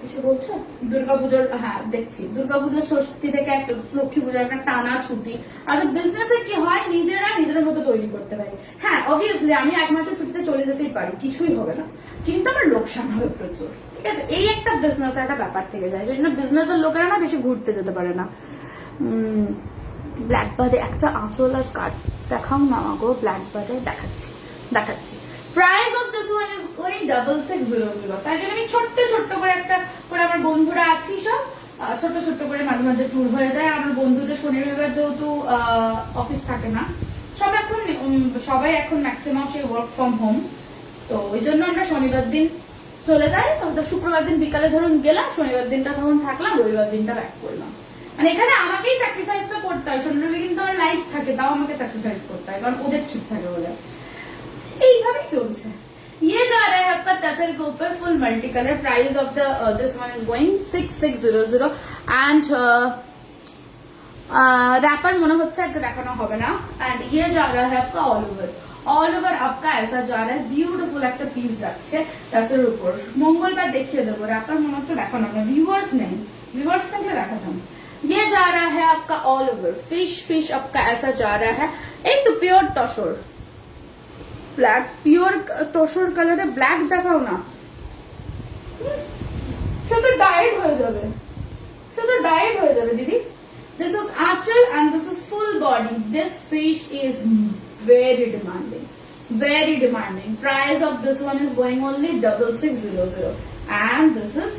কিছু বলছো? দুর্গাপুজোর, হ্যাঁ দেখছি, দুর্গাপুজোর ষষ্ঠী থেকে একটা লক্ষ্মী পুজোর একটা টানা ছুটি। আর বিজনেসে কি হয়, নিজের মতো তৈরি করতে পারি। হ্যাঁ অবভিয়াসলি আমি 1 মাসের ছুটিতে চলে যেতেই পারি, কিছুই হবে না, কিন্তু আমার লোকসান হবে প্রচুর। ঠিক আছে, এই একটা বিজনেস একটা ব্যাপার থেকে যায়, সেই জন্য বিজনেসের লোকেরা না বেশি ঘুরতে যেতে পারে না। ব্ল্যাক বাদে একটা আঁচল আর স্কার্ট দেখাও না গো, ব্ল্যাক বাদে দেখাচ্ছি। Price of this one is going 6600। তাই জন্য আমি ছোট্ট করে একটা করে, আমার বন্ধুরা আছি সব ছোট্ট করে মাঝে মাঝে ট্যুর হয়ে যায়। আমার বন্ধুদের শনি রবিবার যেহেতু অফিস থাকে না, সবাই এখন ম্যাক্সিমাম সেই ওয়ার্ক ফ্রম হোম, তো ওই জন্য আমরা শনিবার দিন চলে যাই। তো শুক্রবার দিন বিকালে ধরুন গেলাম, শনিবার দিনটা তখন থাকলাম, রবিবার দিনটা ব্যাক করলাম। মানে এখানে আমাকেই স্যাক্রিফাইসটা করতে হয়, শনি রবি কিন্তু আমার লাইফ থাকে, তাও আমাকে স্যাক্রিফাইস করতে হয়, কারণ ওদের ছুটি থাকে বলে। এইভাবেই চলছে। ये जा रहा है आपका तसर के ऊपर full multi colour. Price of the this one is going 6600 and रैपर মনে হচ্ছে আজকে দেখানো হবে না। एंड ये जा रहा है आपका ऑल ओवर आपका ऐसा जा रहा है, ब्यूटीफुल একটা পিস যাচ্ছে তসরের উপর। মঙ্গলবার দেখিয়ে দেবো, র‍্যাপার মনে হচ্ছে দেখানো হবে, ভিউয়ার্স নেই, ভিউয়ার্স থাকলে দেখাতাম। ये जा रहा है आपका ऑल ओवर फिश आपका ऐसा जा रहा है। एक तो pure tussar black, pure tussar কালারে ব্ল্যাক দেখাও না, শুধু ডায়েট হয়ে যাবে দিদি। This is aanchal and this is full body. This fish is very demanding. Price of this one is going only 6600 and this is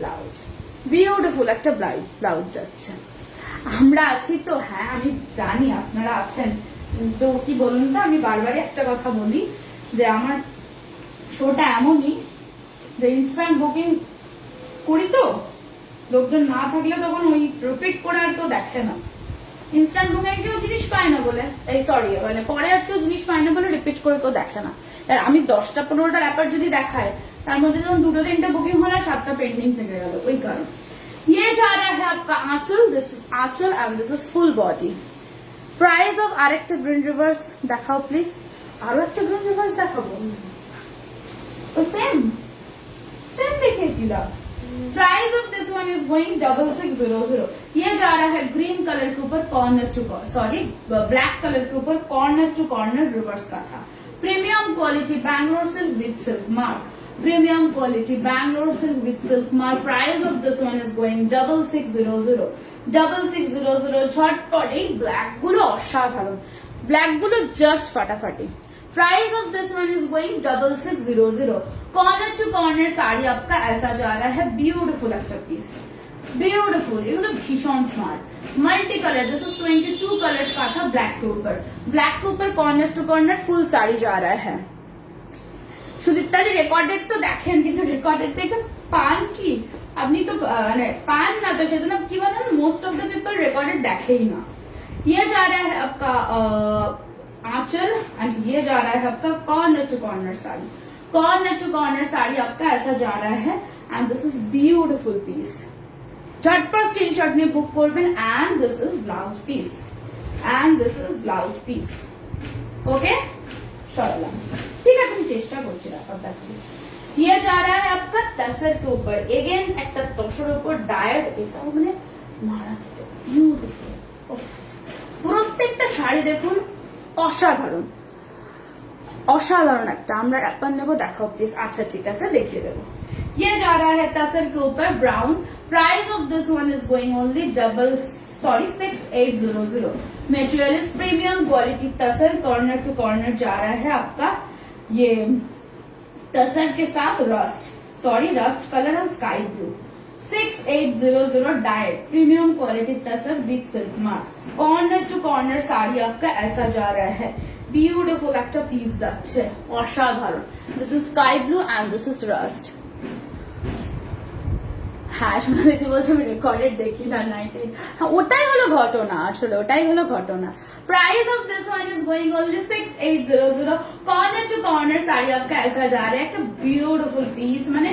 blouse beautiful একটা ব্লাউজ যাচ্ছে। আমরা আছি তো, হ্যাঁ আমি জানি আপনারা আছেন, তো কি বলুন তো, আমি বারবারই একটা কথা বলি যে আমার শোটা এমনই যে ইনস্ট্যান্ট বুকিং করি, তো লোকজন না থাকলে তখন ওই রিপিট করে আর কেউ দেখে না। ইনস্ট্যান্ট বুকিং কেউ জিনিস পায় না বলে, এই সরি মানে পরে আর কেউ জিনিস পায় না বলে রিপিট করে কেউ দেখে না। আর আমি 10টা 15টা র্যাপার যদি দেখায়, তার মধ্যে যখন 2-3টা বুকিং হলো, 7টা পেন্ডিং থেকে গেল, ওই কারণ। ये जा रहा है आपका आंचल, this is Aanchal and this is full body. Price of আরেকটা গ্রিন রিভার্স দেখাও প্লিজ, আরো একটা গ্রিন রিভার্স দেখাবো, তো সেম দেখে দিলা। Price of this one is going 6600। ये जा रहा है ग्रीन कलर के ऊपर corner to sorry black colour के ऊपर कॉर्नर टू कॉर्नर रिवर्स का था। Premium quality Bangalore silk with silk mark, premium quality Bangalore silk with silk mark. Price of this one is going 6600 झटपट। এই ব্ল্যাক গুলো অসাধারণ, ব্ল্যাক গুলো জাস্ট ফাটাফাটি। Price of this one is going 6600। Corner to corner sari आपका ऐसा जा रहा है, ब्यूटीफुल একটা পিস, ब्यूटीफुल, এগুলো ভীষণ smart. Multi colour, this is 22 colours का था ब्लैक के ऊपर। ब्लैक के ऊपर corner to corner full sari जा रहा है। সুদীপ্তা যে রেকর্ডেড তো দেখেন, কিন্তু রেকর্ডেড দেখে পান কি আপনি তো মানে পান না, তো সেজন্য কি বলেন most of the people recorded देखे ही ना। ये जा रहा है आपका आंचल एंड ये जा रहा है आपका corner to corner sari. Corner to corner sari आपका ऐसा जा रहा है and this is beautiful piece. झटपट स्क्रीनशॉट में बुक করবেন and this is blouse piece and this is blouse piece. Okay सरालाम, ठीक है, मैं चेष्टा করছি আপনার দেখতে। ये जा रहा है आपका तसर के ऊपर, अगेन একটা তসর উপর ডায়েড, এটা মানে মারাত্মক বিউটিফুল। প্রত্যেকটা শাড়ি দেখুন অসাধারণ, অসাধারণ একটা। আমরা একটা নেব, দেখাও প্লিজ। আচ্ছা ঠিক আছে, দেখিয়ে দেবো। ये जा रहा है तसर के ऊपर brown. Price of this one is going only 6800। Material is premium quality tussar, corner to corner जा रहा है आपका ये तसर के साथ rust colour and sky blue. 6800 direct premium quality tussar with silk mark. Corner to corner sari आपका ऐसा जा रहा है, ब्यूटीफुल একটা পিস যাচ্ছে, অসাধারণ। This is sky blue and this is rust. হ্যাঁ সোনালিদি বলছে আমি রেকর্ডেড দেখি না নাইটে। হ্যাঁ ওটাই হলো ঘটনা, আসলে ওটাই হলো ঘটনা। Price of this one is going only 6800। Corner to corner sari आपका ऐसा जा रहा है, একটা বিউটিফুল পিস, মানে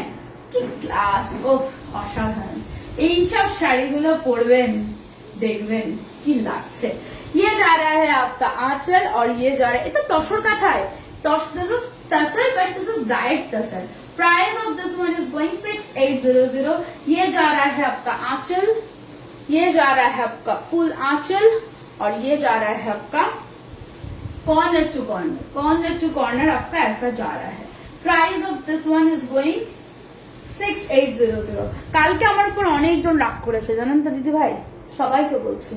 কি ক্লাস, ওহ অসাধারণ। এই সব শাড়িগুলো পরবেন দেখবেন কি লাগছে। ये जा रहा है आपका आंचल और ये जा रहा है, ये तो तसर का था, this is tussar but this is direct tussar. Price of this one is going 6800। ये जा रहा है आपका आंचल, ये जा रहा है आपका फुल आंचल और ये जा रहा है आपका corner to corner. Corner to corner आपका ऐसा जा रहा है। Price of this one is going 6800। কালকে আমার উপর অনেকজন রাগ করেছে জানেন তো দিদি ভাই, সবাইকে বলছি।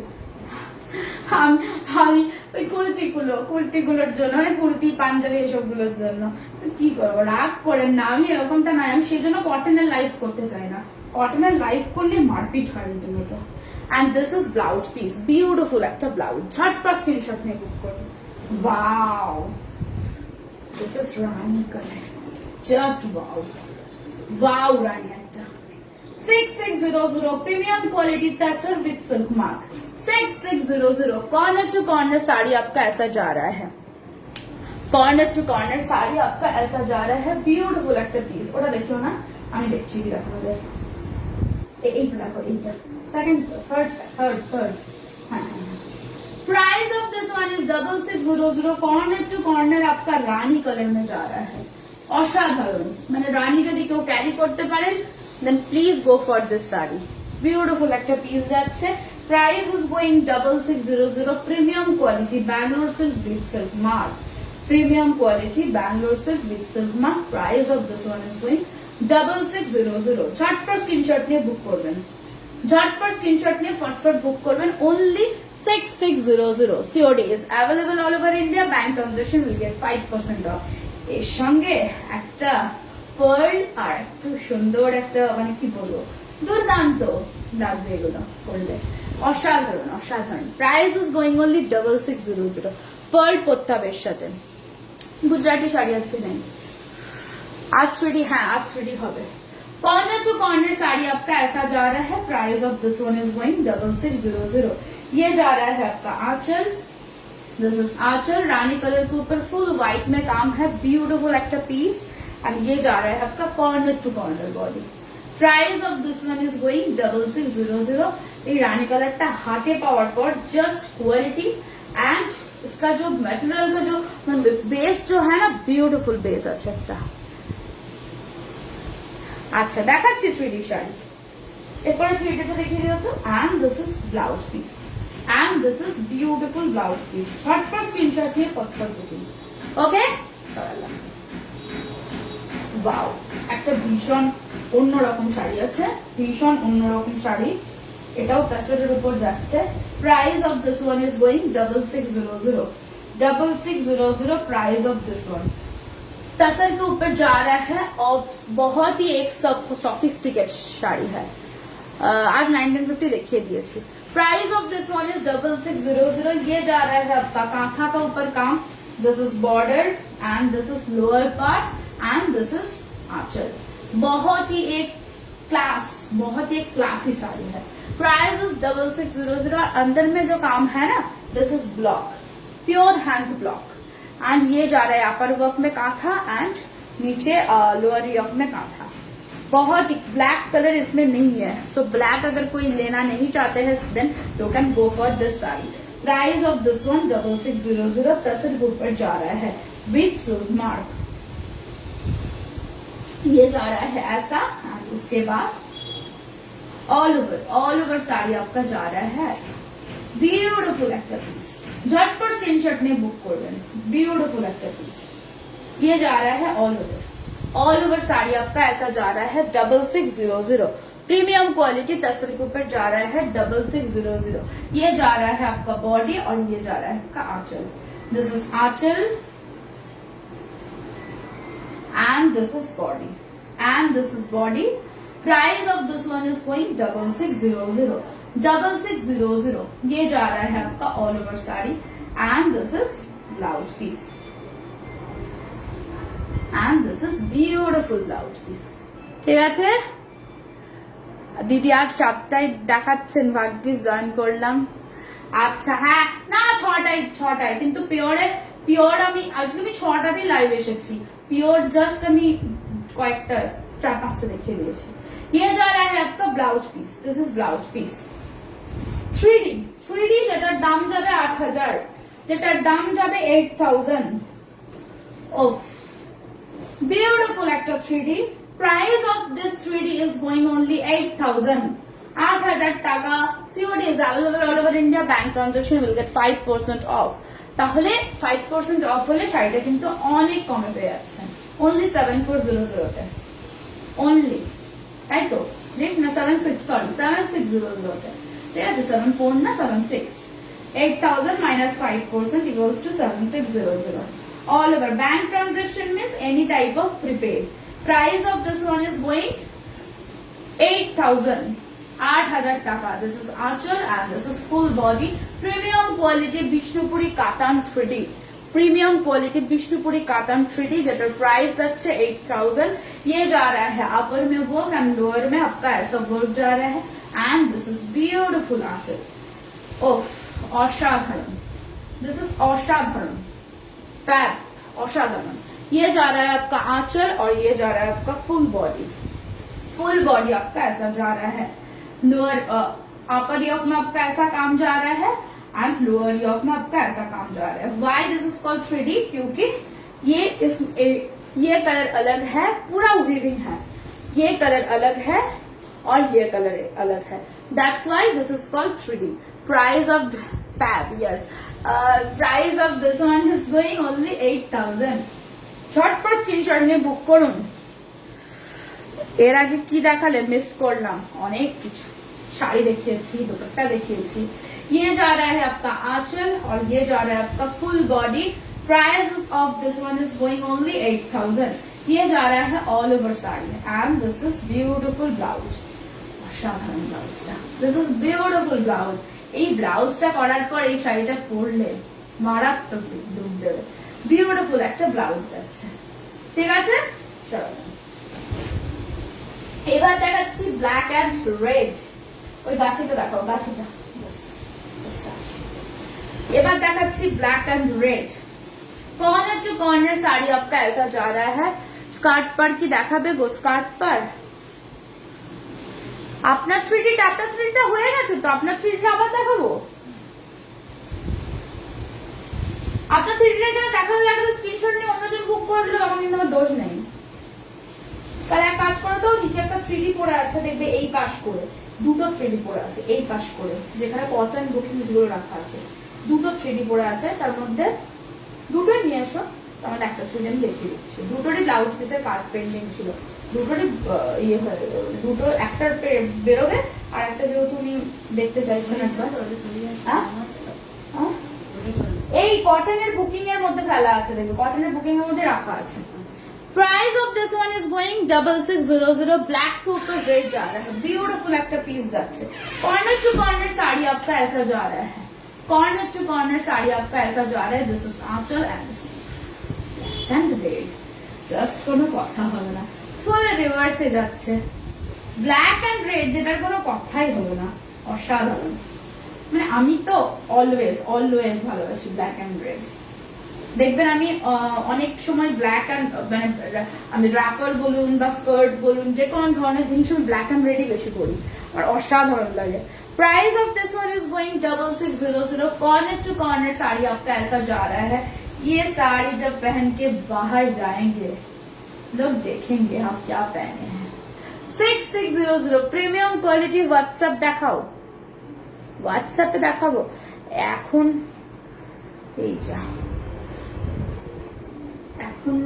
আমি ওই কুর্তিগুলোর জন্য, মানে কুর্তি পাঞ্জাবি এসবগুলোর জন্য কি করবো, রাগ করেন না, আমি এরকমটা নয়। আমি সেই জন্য কটনের লাইফ করতে চাই না, কটনের লাইফ করলে মারপিট হয় রীতিমতো। And this is blouse piece, beautiful একটা ব্লাউজ। ঝটপট স্ক্রিনশট নিয়ে বুক করুন। Wow, this is rani colour, just wow wow, রানি একটা। 6600 premium quality tussar with silk mark. 6600 corner to corner sari आपका ऐसा जा रहा है, कॉर्नर टू कॉर्नर साड़ी आपका ऐसा जा रहा है, ब्यूटीफुल একটা পিস। ওটা দেখিও না, আমি দেখছি কি রাখা যায়। এইটা দেখো, এইটা সেকেন্ড থার্ড। হ্যাঁ, price of this one is 6600। Corner to corner आपका रानी कलर में जा रहा है, অসাধারণ। মানে রানী যদি কেউ ক্যারি করতে পারেন then please go for this saree, beautiful একটা পিস যাচ্ছে। Price is going 6600। Premium quality Bangalore silk with silk mark. Premium quality Bangalore silk with silk mark. Price of this one is going 6600। झटपट स्क्रीनशॉट নিয়ে বুক করবেন, ঝটপট screenshot নিয়ে ফটফট বুক করবেন। only 6600। COD is available all over India. Bank transaction will get 5% off। এর সঙ্গে একটা pearl আর একটু সুন্দর একটা, মানে কি বলবো, দুর্দান্ত লাগবে এগুলো করলে, অসাধারণ অসাধারণ। Price is going only 6600। Pearl প্রত্যাবের সাথে। গুজরাটি শাড়ি আজকে নেই, आज रेडी, हाँ आज रेडी হবে। कॉर्नर टू कॉर्नर साड़ी आपका ऐसा जा रहा है। Price of this one is going 6600। ये जा रहा है आपका आंचल, this is anchal, rani colour के ऊपर फुल व्हाइट में काम है, ब्यूटीफुल একটা পিস। एंड ये जा रहा है आपका corner to corner body. Price of this one is going 6600। ये रानी कलरটা हाथे पाওয়ার পর জাস্ট কোয়ালিটি एंड इसका जो मटेरियल का जो बेस जो है ना, ब्यूटीफुल बेस আছে একটা। আচ্ছা দেখাচ্ছি 3D শাড়ি, এরপরে 3Dটা দেখিয়ে দিও তো। And this is blouse piece and this is beautiful blouse piece. ঝটপট স্ক্রিনশট নিয়ে ফটফট বুকিং। ওকে, ওয়াও, একটা ভীষণ অন্যরকম শাড়ি আছে, ভীষণ অন্যরকম শাড়ি, এটাও তাসরের উপর যাচ্ছে। Price of this one is going 6600। 6600 price of this one. Tussar के ऊपर जा रहा है और बहुत ही एक सोफिस्टिकेट साड़ी है। आज 1950 देखिए दिए। Price of this one is 6600। ये जा रहा है आपका कांथा का ऊपर काम। This is border and this is lower part and this is anchal. बहुत ही एक क्लासी साड़ी है। Price is 6600। अंदर में जो काम है ना, this is block, pure hand block and ये जा रहा है अपर वर्क में कांथा एंड नीचे लोअर योक में कांथा। बहुत ही ब्लैक कलर इसमें नहीं है, सो ब्लैक अगर कोई लेना नहीं चाहते हैं then you can go for this sari. Price of this one 6600। Tussar के ऊपर जा रहा है विथ सिल्क मार्क। ये जा रहा है ऐसा एंड उसके बाद ऑल ओवर साड़ी आपका जा रहा है। ब्यूटिफुल একটা পিস, झटपट स्क्रीनशॉट में बुक করবেন। ब्यूटिफुल একটা পিস। ये जा रहा है ऑल ओवर साड़ी आपका ऐसा जा रहा है 6600। प्रीमियम क्वालिटी तसर के ऊपर जा रहा है 6600। ये जा रहा है आपका बॉडी और ये जा रहा है आपका आंचल। This is Aanchal and this is body and this is body. Price of this one is going 6600। 6600। ये जा रहा है आपका all over sari and this is blouse piece and this is beautiful blouse piece. ঠিক আছে দিদি, আজ 7টায় দেখাচ্ছেন, ভাগ্যিস জয়েন করলাম। আচ্ছা হ্যাঁ, না 6টায় কিন্তু পিওর আমি আজকে 6টাতেই লাইভ এসেছি। পিওর জাস্ট আমি কয়েকটা 4-5টা দেখিয়ে দিয়েছি। ये जा रहा है आपका blouse piece. This is blouse piece 3D যেটার দাম যাবে 8000, যেটার দাম যাবে 8000। ওফ, বিউটিফুল একটা 3D। Price of this 3D is going only 8000। 8000 টাকা। COD is available all over India. Bank transaction will get 5% off। তাহলে 5% অফ হলে শাড়িটা কিন্তু অনেক কমে পেয়ে যাচ্ছেন। only 7400 তে only, তাই তো? দেখ না 7600 তে, ঠিক আছে? 74 না 76। 8000 minus 5% equals to 7600। all over bank transaction means any type of prepaid। price of this one is going 8000। 8000 টাকা। this is aanchal and this is full body। premium quality Bishnupuri কাতান 3D। Premium quality Vishnupuri cotton 3D jetter price যাচ্ছে 8000। ये जा रहा है अपर में work and lower में आपका ऐसा वर्क जा रहा है एंड दिस इज ब्यूटिफुल आंचल। ओफ, असाधारण। दिस इज असाधारण, फैब, असाधारण। ये जा रहा है आपका आंचल और ये जा रहा है आपका फुल बॉडी। फुल बॉडी आपका ऐसा जा रहा है। लोअर अपर योक में आपका ऐसा काम जा रहा है एंड लोअर योक में आपका ऐसा काम जा रहा है। Why this is called 3D? क्योंकि ये कलर अलग है, पूरा वीविंग है। ये कलर अलग है और ये कलर अलग है। That's why this is called 3D। Price of Feb, yes, price of this one is going only 8000। झटपट स्क्रीनशॉट में बुक করুন। এর আগে কি দেখালে মিস করলাম, অনেক কিছু শাড়ি দেখিয়েছি, দুপাট্টা দেখিয়েছি। ये जा रहा है आपका आंचल और ये जा रहा है आपका full body. Price of this one is going only 8000। ये जा रहा है all over sari and this is beautiful blouse. অসাধারণ ব্লাউজটা। This is beautiful blouse. এই ব্লাউজটা করার পর এই শাড়িটা পরলে মারাত্মক লুক দেবে। বিউটিফুল একটা ব্লাউজ যাচ্ছে, ঠিক আছে? এবার দেখাচ্ছি ব্ল্যাক এন্ড রেড। ওই গাছিটা দেখাও, গাছিটা। এবার দেখাচ্ছি black and red. Corner to corner sari आपका ऐसा जा रहा है। स्कार्ट पर की দেখাবে গো? স্কার্ট पर আপনার 3D টাটা 3D হয়ে গেছে তো, আপনার 3D আবার দেখাবো। আপনার 3D এখানে দেখাতে দেখাতে স্ক্রিনশট নিয়ে অন্যজন বুক করে দিলে তখন কিন্তু আমার দোষ নেই। তাহলে এক কাজ করো তো, নিচে একটা 3D পড়ে আছে দেখবে, এই পাশ করে দুটো 3D পড়ে আছে, এই পাশ করে যেখানে কটন বুকিংস গুলো রাখা আছে, দুটো 3D পড়ে আছে। তার মধ্যে দুটো নিয়ে এসো, আমাদের একটা 3D আমি দেখিয়ে দিচ্ছি। দুটোরই ব্লাউজ পিসের কাজ পেন্ডিং ছিল, দুটোরই ইয়ে হয়ে দুটো একটা বেরোবে আর একটা যেহেতু উনি দেখতে চাইছেন একবার। এই কটনের বুকিং এর মধ্যে ফেলা আছে, দেখবে কটনের বুকিং এর মধ্যে রাখা আছে। Price of this one is going 6600 black के ऊपर रेड जा रहा है ब्यूटीफुल একটা পিস যাচ্ছে कॉर्नर टू कॉर्नर साड़ी आपका ऐसा जा रहा है कॉर्नर टू कॉर्नर साड़ी आपका ऐसा जा रहा है this is Aanchal and red just কোনো কথা হলো না ফুল রিভার্সে যাচ্ছে ব্ল্যাক এন্ড রেড যেটার কোনো কথাই হলো না অসাধারণ মানে আমি তো অলওয়েজ অলওয়েজ ভালোবাসি ব্ল্যাক এন্ড রেড দেখবেন আমি অনেক সময় ব্ল্যাক এন্ড মানে আমি র‍্যাপার বলুন বা স্কার্ট বলুন যে কোন ধরনের জিনিস আমি ব্ল্যাক এন্ড রেডই বেশি পরি আর অসাধারণ লাগে price of this one is going 6600 corner to corner sari आपका ऐसा जा रहा है ये साड़ी जब पहन के बाहर जाएंगे लोग देखेंगे आप क्या पहने हैं 6600 প্রিমিয়াম কোয়ালিটি হোয়াটসঅ্যাপ দেখাও হোয়াটসঅ্যাপে দেখাবো এখন এই যা এখন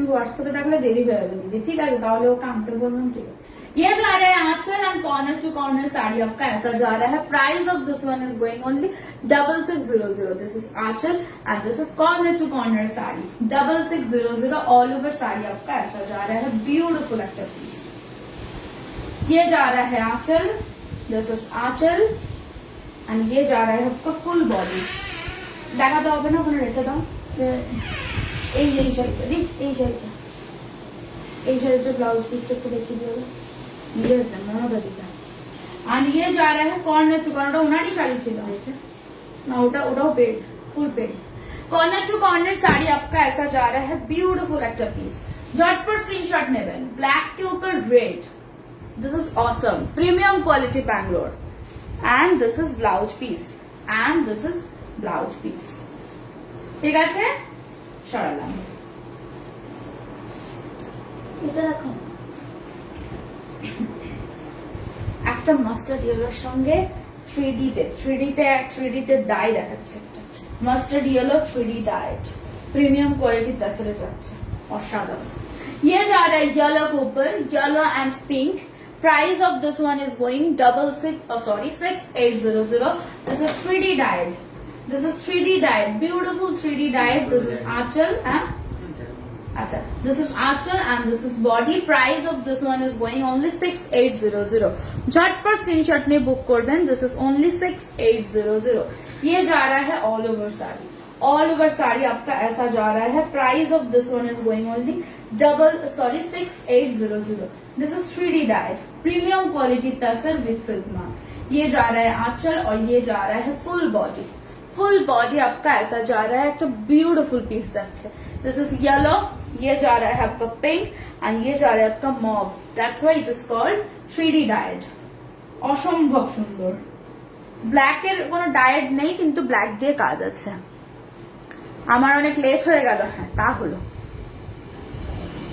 হোয়াটসঅ্যাপে দেখলে দেরি হয়ে যাবে দিদি ঠিক আছে তাহলে ওকে আনতে বললাম ঠিক আছে ये जा रहा है aanchal and corner to corner sari आपका ऐसा जा रहा है price of this one is going only 6600 this is Aanchal and this is corner to corner sari 6600 all over sari आपका ऐसा जा रहा है ब्यूटीफुल एक्टर पीस ये जा रहा है आंचल दिस इज आंचल एंड ये जा रहा है आपका फुल बॉडी देखा तो হবে না ওখানে রেখে দাও যে এই শাড়িটা এই শাড়িটা ব্লাউজ পিসটা একটু দেখিয়ে দিও ये एंड ये जा रहा है कॉर्नर टू कॉर्नर उनारी साड़ी छिलो ना उठाओ paid full paid corner to corner sari आपका ऐसा जा रहा है ब्यूटीफुल एक्टर पीस झट पर स्क्रीनशॉट नेबेन ब्लैक के ऊपर red this is awesome premium quality Bangalore and this is blouse piece and this is blouse piece ठीक আছে সরালাম এটা রাখো একটা মাস্টার্ড ইয়েলোর সঙ্গে 3D তে ডাই দেখাচ্ছে একটা mustard yellow 3D died premium quality 10 এর যাচ্ছে অসাধারণ ये जा रहा है येलो के ऊपर yellow and pink price of this one is going 6800 this is 3D dyed this is 3D dyed beautiful 3D dyed this is aanchal and अच्छा this is aanchal and this is body price of this one is going only 6800 झट पर screenshot ने book करबेन this is only 6800 ये जा रहा है all over sari आपका ऐसा जा रहा है price of this one is going only 6800 this is 3D dyed premium quality tussar with silk mark ये जा रहा है आंचल और ये जा रहा है फुल बॉडी आपका ऐसा जा रहा है एक तो ब्यूटीफुल पीस जाচ্ছে दिस इज येलो ये जा रहा है आपका पिंक एंड ये जा रहा है आपका mauve that's why it is called 3D died অসম্ভব সুন্দর ব্ল্যাক এর কোনো ডায়েট নেই কিন্তু ব্ল্যাক দিয়ে কাজ আছে আমার অনেক লেট হয়ে গেল হ্যাঁ তা হলো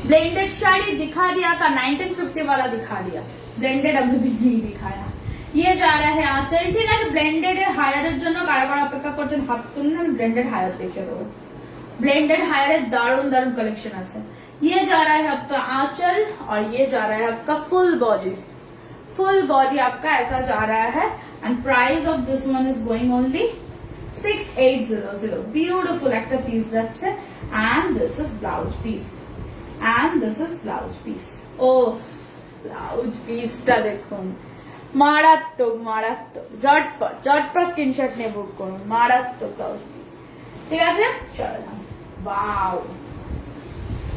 ब्लेंडेड साड़ी दिखा दिया का 1950 वाला दिखा दिया ब्लेंडेड अभी भी नहीं दिखाया ये जा रहा है आंचल ठीक है ब्लेंडेड हायर জন্য কারা কারা অপেক্ষা করছেন হাত তুলুন আমি ব্লেন্ডেড হায়ার দেখিয়ে দেবো ब्लेंडेड हायर दारुण कलेक्शन আছে ये जा रहा है आपका आंचल और ये जा रहा है आपका फुल बॉडी आपका ऐसा जा रहा है and price of this one is going only 6800 beautiful একটা পিস যাচ্ছে and this is blouse piece ও ব্লাউজ পিসটা দেখুন মারাত্মক ঝটপট স্ক্রিনশট নিয়ে বুক করুন মারাত্মক ব্লাউজ পিস ঠিক আছে চলো वाओ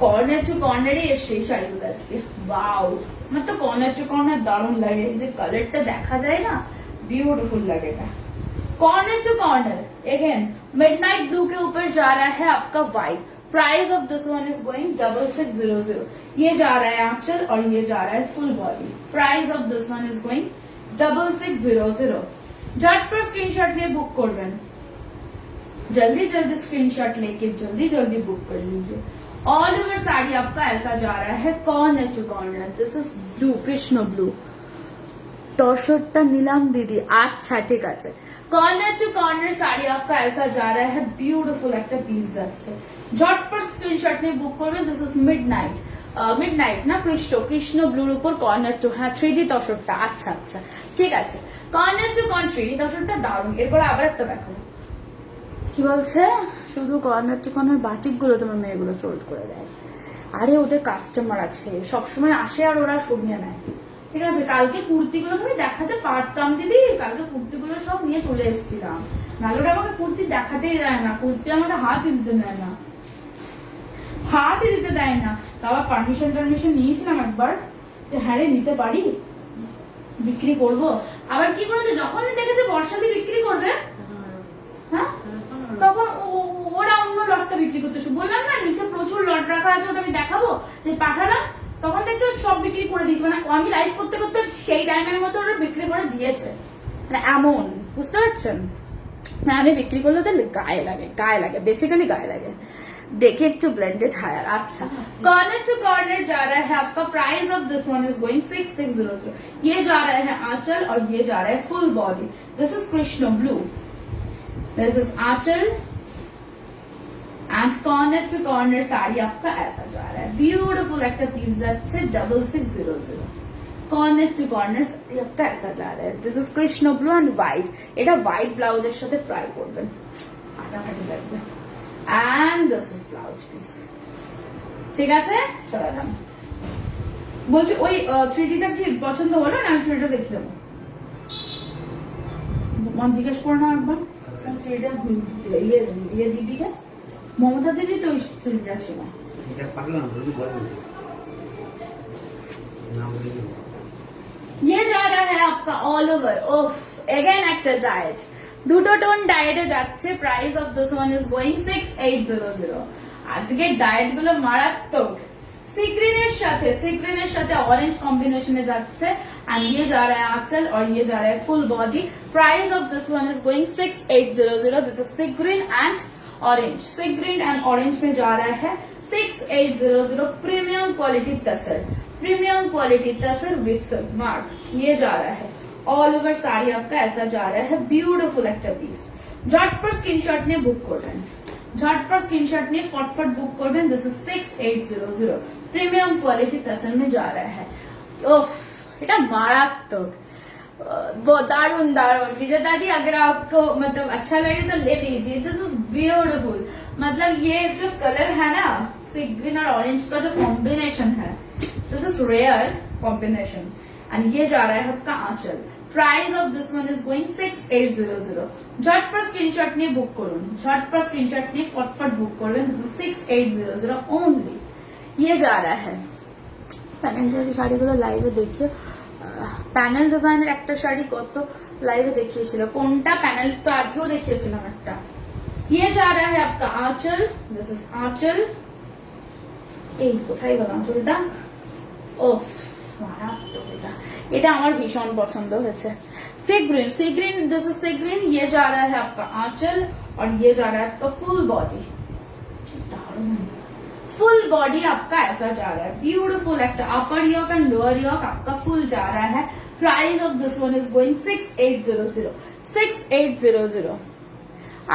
कॉर्नर टू कॉर्नर ही সেই শাড়িগুলো আজকে वाओ আমার তো कॉर्नर टू कॉर्नर দারুণ লাগে এই যে কালারটা দেখা যায় না ब्यूटीफुल लगेगा corner to corner again midnight blue के ऊपर जा रहा है आपका white price of this one is going 6600 ये जा रहा है आंचल और ये जा रहा है full body price of this one is going 6600 झट पर स्क्रीनशॉट लिए बुक करबेन जल्दी स्क्रीनशॉट लेके जल्दी बुक कर लीजिए ऑल ओवर साड़ी आपका ऐसा जा रहा है corner to corner this is blue Krishna blue तोशोटा नीलाम दीदी अच्छा ठीक है कॉर्नर टू कॉर्नर साड़ी आपका ऐसा जा रहा है ब्यूटीफुल একটা পিস যাচ্ছে झटपट स्क्रीनशॉट নিয়ে বুক করবেন दिस इज মিডনাইট না কৃষ্ণ ব্লুর উপর কর্নার টু হ্যাঁ 3D তসরটা আচ্ছা ঠিক আছে কর্নার টু কর্নার 3D তসরটা দারুণ এরপর আবার একটা দেখাবো কি বলছে শুধু কর্নার টু কর্নার বাটিক গুলো তোমার মেয়েগুলো সোল্ড করে দেয় আরে ওদের কাস্টমার আছে, সবসময় আসে আর ওরা সরিয়ে নেয়। ঠিক আছে, কালকে কুর্তিগুলো তুমি দেখাতে পারতাম দিদি, কালকে কুর্তিগুলো সব নিয়ে চলে এসেছিলাম, নাহলে ওরা আমাকে কুর্তি দেখাতেই দেয় না, কুর্তি আমাকে হাতই দিতে দেয় না, হাতই দিতে দেয় না। তারপর পারমিশন নিয়েছিলাম একবার যে হ্যাঁ রে নিতে পারি, বিক্রি করব। আবার কি করেছে, যখন দেখেছে বর্ষাদি বিক্রি করবে, হ্যাঁ তখন ওরা অন্য লটটা বিক্রি করতে শুরু। বললাম না নিচে প্রচুর লট রাখা আছে, ওটা আমি দেখাবো, পাঠালাম, তখন দেখছো সব বিক্রি করে দিয়েছে। মানে আমি লাইভ করতে করতে সেই টাইমের মতো ওরা বিক্রি করে দিয়েছে, মানে এমন, বুঝতে পারছেন? আমি বিক্রি করলে ওদের গায়ে লাগে, বেসিক্যালি গায়ে লাগে। देखे একটু ब्लेंडेड हायर। अच्छा, कॉर्नर टू कॉर्नर जा रहा है आपका, price of this one is going 6600। ये जा रहा है आंचल और ये जा रहा है full body. This is Krishna blue, this is Aanchal and corner to corner sari आपका ऐसा जा रहा है। ब्यूटीफुल একটা পিস যাচ্ছে 6600। কর্নার টু কর্নার সাড়ি आपका ऐसा जा रहा है। This is Krishna blue and white. এটা হোয়াইট ব্লাউজের সাথে ট্রাই করবেন, ফাটাফাটি লাগবে। And this is blouse piece, ঠিক আছে? সরালাম। বলছি ওই 3D টা কি পছন্দ হলো না? 3D টা দেখলাম, মন জিজ্ঞেস করো না একবার, 3D টা ইয়ে দিদিকে, মমতা দিদি তো 3D টা ছিল, এটা পাগলাম যদি বলে নাম বলে। ये जा रहा है आपका ऑल ओवर, ओफ अगेन একটা ডায়েট, দুটো টোন ডায়েটে যাচ্ছে। Price of this one is going 6800। আজকে ডায়েট গুলো মারাত্মক। সিগ্রিনের সাথে ऑरेंज कॉम्बिनेशन में যাচ্ছে। एंड ये जा रहा है आंचल और ये जा रहा है full body. Price of this one is going 6800। This is sea green and orange, sea green and orange में जा रहा है 6800। Premium quality tussar, premium quality tussar with silk mark. ये जा रहा है ऑल ओवर साड़ी आपका ऐसा जा रहा है। ब्यूटीफुल একটা পিস। ঝটপট স্ক্রিনশট নিয়ে বুক করবেন, ঝটপট স্ক্রিনশট নিয়ে ফটফট বুক করবেন। This is 6800। प्रीमियम क्वालिटी तसर में जा रहा है। ओफ, এটা মারাত্মক, दारुण दारुण। विजय दादी अगर आपको मतलब अच्छा लगे तो ले लीजिए। This is beautiful. मतलब ये जो कलर है ना, सी ग्रीन और ऑरेंज का जो कॉम्बिनेशन है, this is rare combination. And ये जा रहा है आपका आंचल। Price of this one is going 6800। झटपट स्क्रीनशॉट নিয়ে বুক করুন, ঝটপট স্ক্রিনশট নিয়ে ফটফট বুক করবেন। This is 6800 only. ये जा रहा है প্যানেল শাড়িগুলো লাইভে দেখিয়ে, প্যানেল ডিজাইনের একটা শাড়ি কত লাইভে দেখিয়েছিল, কোনটা প্যানেল তো আজকেও দেখিয়েছিলাম একটা। ये जा रहा है आपका आंचल। दिस इज आंचल। এই কোথায় গেল আঁচলটা? ওফ, মারাত্মক। এটা আমার ভীষণ পছন্দ হয়েছে। Sea green, sea green, this is sea green. ये जा रहा है आपका आंचल और ये जा रहा है आपका फुल बॉडी। फुल बॉडी आपका ऐसा जा रहा है। ब्यूटीफुल एक अपर यॉक एंड लोअर यॉक आपका फुल जा रहा है। Price of this one is going 6800। 6800।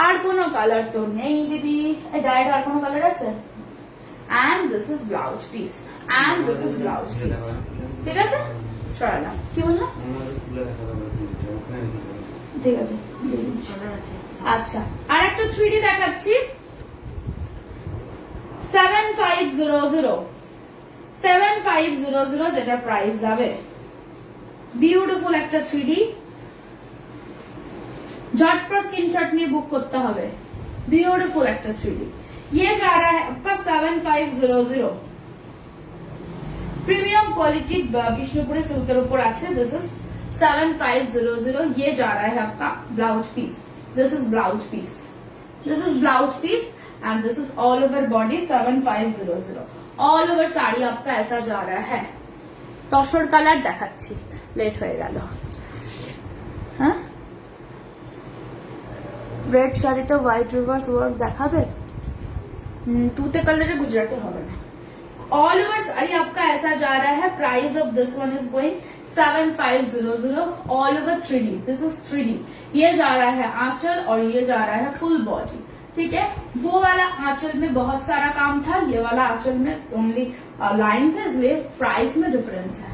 আর কোনো কালার তো নেই দিদি, এই ডায়েট আর কোনো কালার আছে? And this is blouse piece, and this is blouse piece. ঠিক আছে, সরালাম। কি বললাম? ঠিক আছে, আচ্ছা। আর একটা 3D দেখাচ্ছি 7500। 7500 যেটা প্রাইস যাবে। বিউটিফুল একটা 3D। झटपट स्क्रीनशॉट নিয়ে বুক করতে হবে। বিউটিফুল একটা 3D। ये जा रहा है आपका 7500। प्रीमियम क्वालिटी विष्णुपुरी सिल्कर ऊपर আছে। This is 7500। ये जा रहा है आपका blouse piece. This is blouse piece, this is blouse piece and this is all over body 7500। All over sari आपका ऐसा जा रहा है। তসর কালার দেখাচ্ছি, লেট হয়ে গেল। হ্যাঁ, রেড শাড়িটা হোয়াইট রিভার্স ওয়ার্ক দেখাবে? তুতে কালারে গুজরাটি হবে না। ऑल ओवर साड़ी आपका ऐसा जा रहा है। Price of this one is going 7500। All over 3D, this is 3D। ये जा रहा है आंचल और ये जा रहा है फुल बॉडी। ठीक है, वो वाला आंचल में बहुत सारा काम था, ये वाला आंचल में ओनली लाइन्स है, इसलिए प्राइस में डिफरेंस है।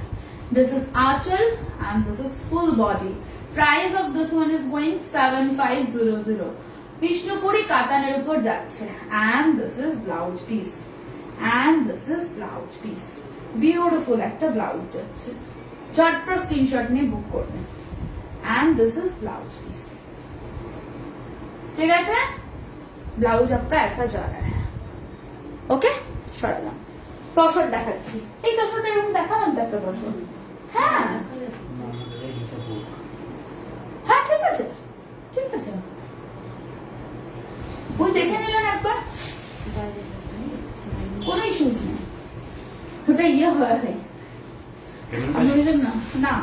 This is Aanchal and this is full body. Price of this one is going 7500। Bishnupuri কাতানের উপর যাচ্ছে। And this is blouse piece. and this is blouse piece. Beautiful একটা ব্লাউজ যাচ্ছে, ঝটপট স্ক্রিনশট নিয়ে বুক করবেন। and this is blouse piece, ঠিক আছে? ব্লাউজ आपका ऐसा जा रहा है। ওকে, সরালাম। তসর দেখাচ্ছি, এই তসরটা এরকম দেখালাম তো একটা তসর। হ্যাঁ হ্যাঁ, ঠিক আছে ঠিক আছে, ওই দেখে নিলেন একবার, কোনো ইস্যুস নেই, ওটা ইয়ে হয় না না,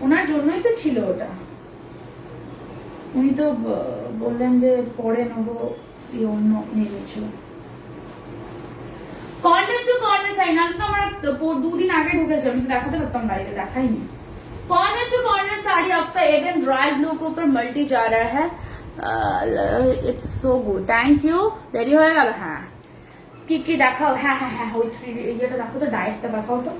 ওনার জন্যই তো ছিল ওটা, উনি তো বললেন যে পরে নেবো, অন্য নিয়ে গেছিল। কর্নার টু কর্নার সাইড, না তো আমরা 2 दिन आगे ঢুকেছি, আমি তো দেখাতে পারতাম, লাইভে দেখাইনি। कॉर्नर टू कॉर्नर साड़ी आपका एगेन रॉयल ब्लू के ऊपर मल्टी जा रहा है। It's so good, thank you. देरी हो गया, हाँ কি দেখাও, হ্যাঁ হ্যাঁ হ্যাঁ, ওই 3D এটা দেখো তো, ডায়েটটা দেখাও তো,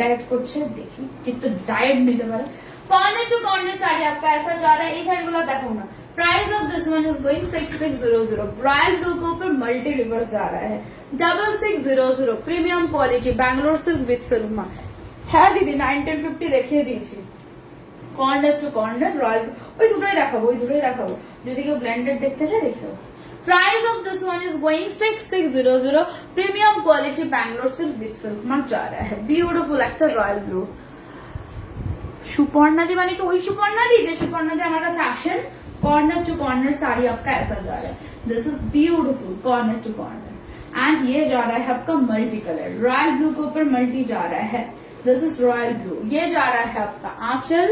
डाइट করছে, দেখি কিন্তু डाइट নিতে পারে। कॉर्नर टू कॉर्नर साड़ी आपका ऐसा जा रहा है, এই শাড়িগুলো দেখো না। Price of this one is going 6600, royal blue के ऊपर मल्टी रिवर्स जा रहा है, 6600, premium quality, Bangalore silk with silk. হ্যাঁ দিদি 1950 দেখিয়ে দিয়েছি। কর্নার টু কর্নার রয়্যাল, ওই দুটোই দেখাবো, যদি কেউ ব্লেন্ডেড দেখতে চায় দেখো। Price of this one is going 6600, premium quality Bangalore silk with silk mark जा रहा है। ब्यूटीफुल একটা রয়্যাল ব্লু। সুপর্ণাদি মানে কি ওই সুপর্ণাদি যে সুপর্ণাদি আমার কাছে আসেন। कॉर्नर टू कॉर्नर साड़ी आपका ऐसा जा रहा है, this is beautiful corner to corner, and ये जा रहा है आपका मल्टी कलर, रॉयल ब्लू के ऊपर मल्टी जा रहा है, दिस इज रॉयल ब्लू। ये जा रहा है आपका आंचल,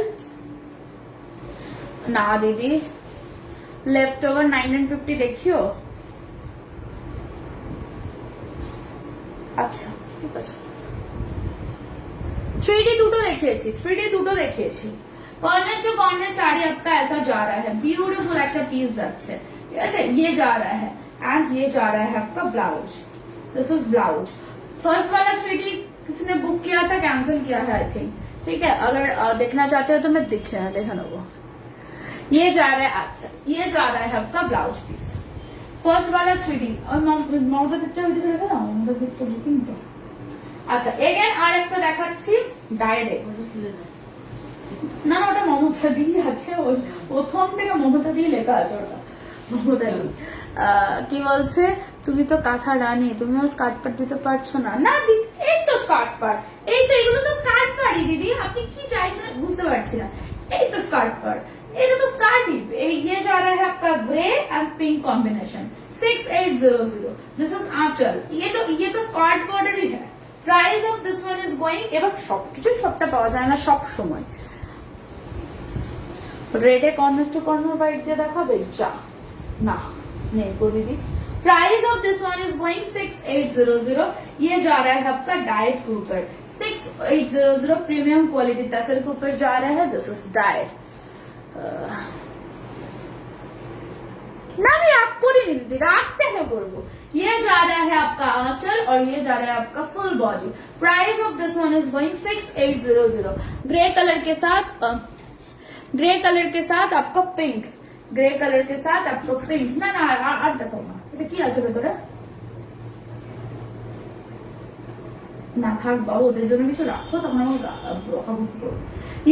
ना दीदी लेफ्ट ओवर 1950 देखियो, अच्छा ঠিক আছে। 3D দুটো দেখিয়েছি। कॉर्नर टू कॉर्नर साड़ी आपका ऐसा जा रहा है, ब्यूटीफुल একটা পিস যাচ্ছে, ঠিক আছে? ये जा रहा है, एंड ये जा रहा है आपका blouse, this is blouse. First वाला 3D किसी ने बुक किया था, कैंसिल किया है आई थिंक, ठीक है? अगर देखना चाहते हो तो मैं देखा वो। ये जा रहा है, अच्छा ये जा रहा है आपका ब्लाउज पीस, फर्स्ट वाला 3D। और ममता पिक्चर देखा ना, ममता पिक्चर बुकिंग तो আচ্ছা। এগেন আরেকটা দেখাচ্ছি ডাইরেক্ট, না ওটা মমতা দি আছে, ওই প্রথম থেকে মমতা দি লেখা আছে, ওটা মমতা দি। কি বলছে, তুমি তো কাঁথা রানী, তুমিও স্কার্ট পাট দিতে পারছো না। না দিদি, এই তো স্কার্ট পাট, এই তো এগুলো তো স্কার্ট পাটই দিদি, আপনি কি চাইছেন বুঝতে পারছি না। এই তো স্কার্ট পাট, এটা তো স্কার্টই। ये जा रहा है आपका grey and pink combination, 6800, this is आंचल। ये तो स्कार्ट बॉर्डर ही है। Price of this one is going, এবার সবকিছু সবটা পাওয়া যায় না সব সময়। रेडे कॉर्नर टू कॉर्नर वाइट দিয়ে দেখাবে যা না नहीं को दीदी। Price of this one is going 6800, ये जा रहा है आपका डाइट के ऊपर, 6800 प्रीमियम क्वालिटी टसल के ऊपर जा रहा है, दिस इज डाइट। ना मैं आपको नहीं दीदी, रात क्या करबो। ये जा रहा है आपका आंचल, और ये जा रहा है आपका full body. Price of this one is going 6800, grey colour के साथ आपका पिंक, ग्रे कलर के साथ आपको पिंक। ना ना আর দেখো না, এটা কি আছে ভেতরে, না থাক বাবু, ওদের জন্য কিছু রাখো, তখন আমি রখাবুকি করবো।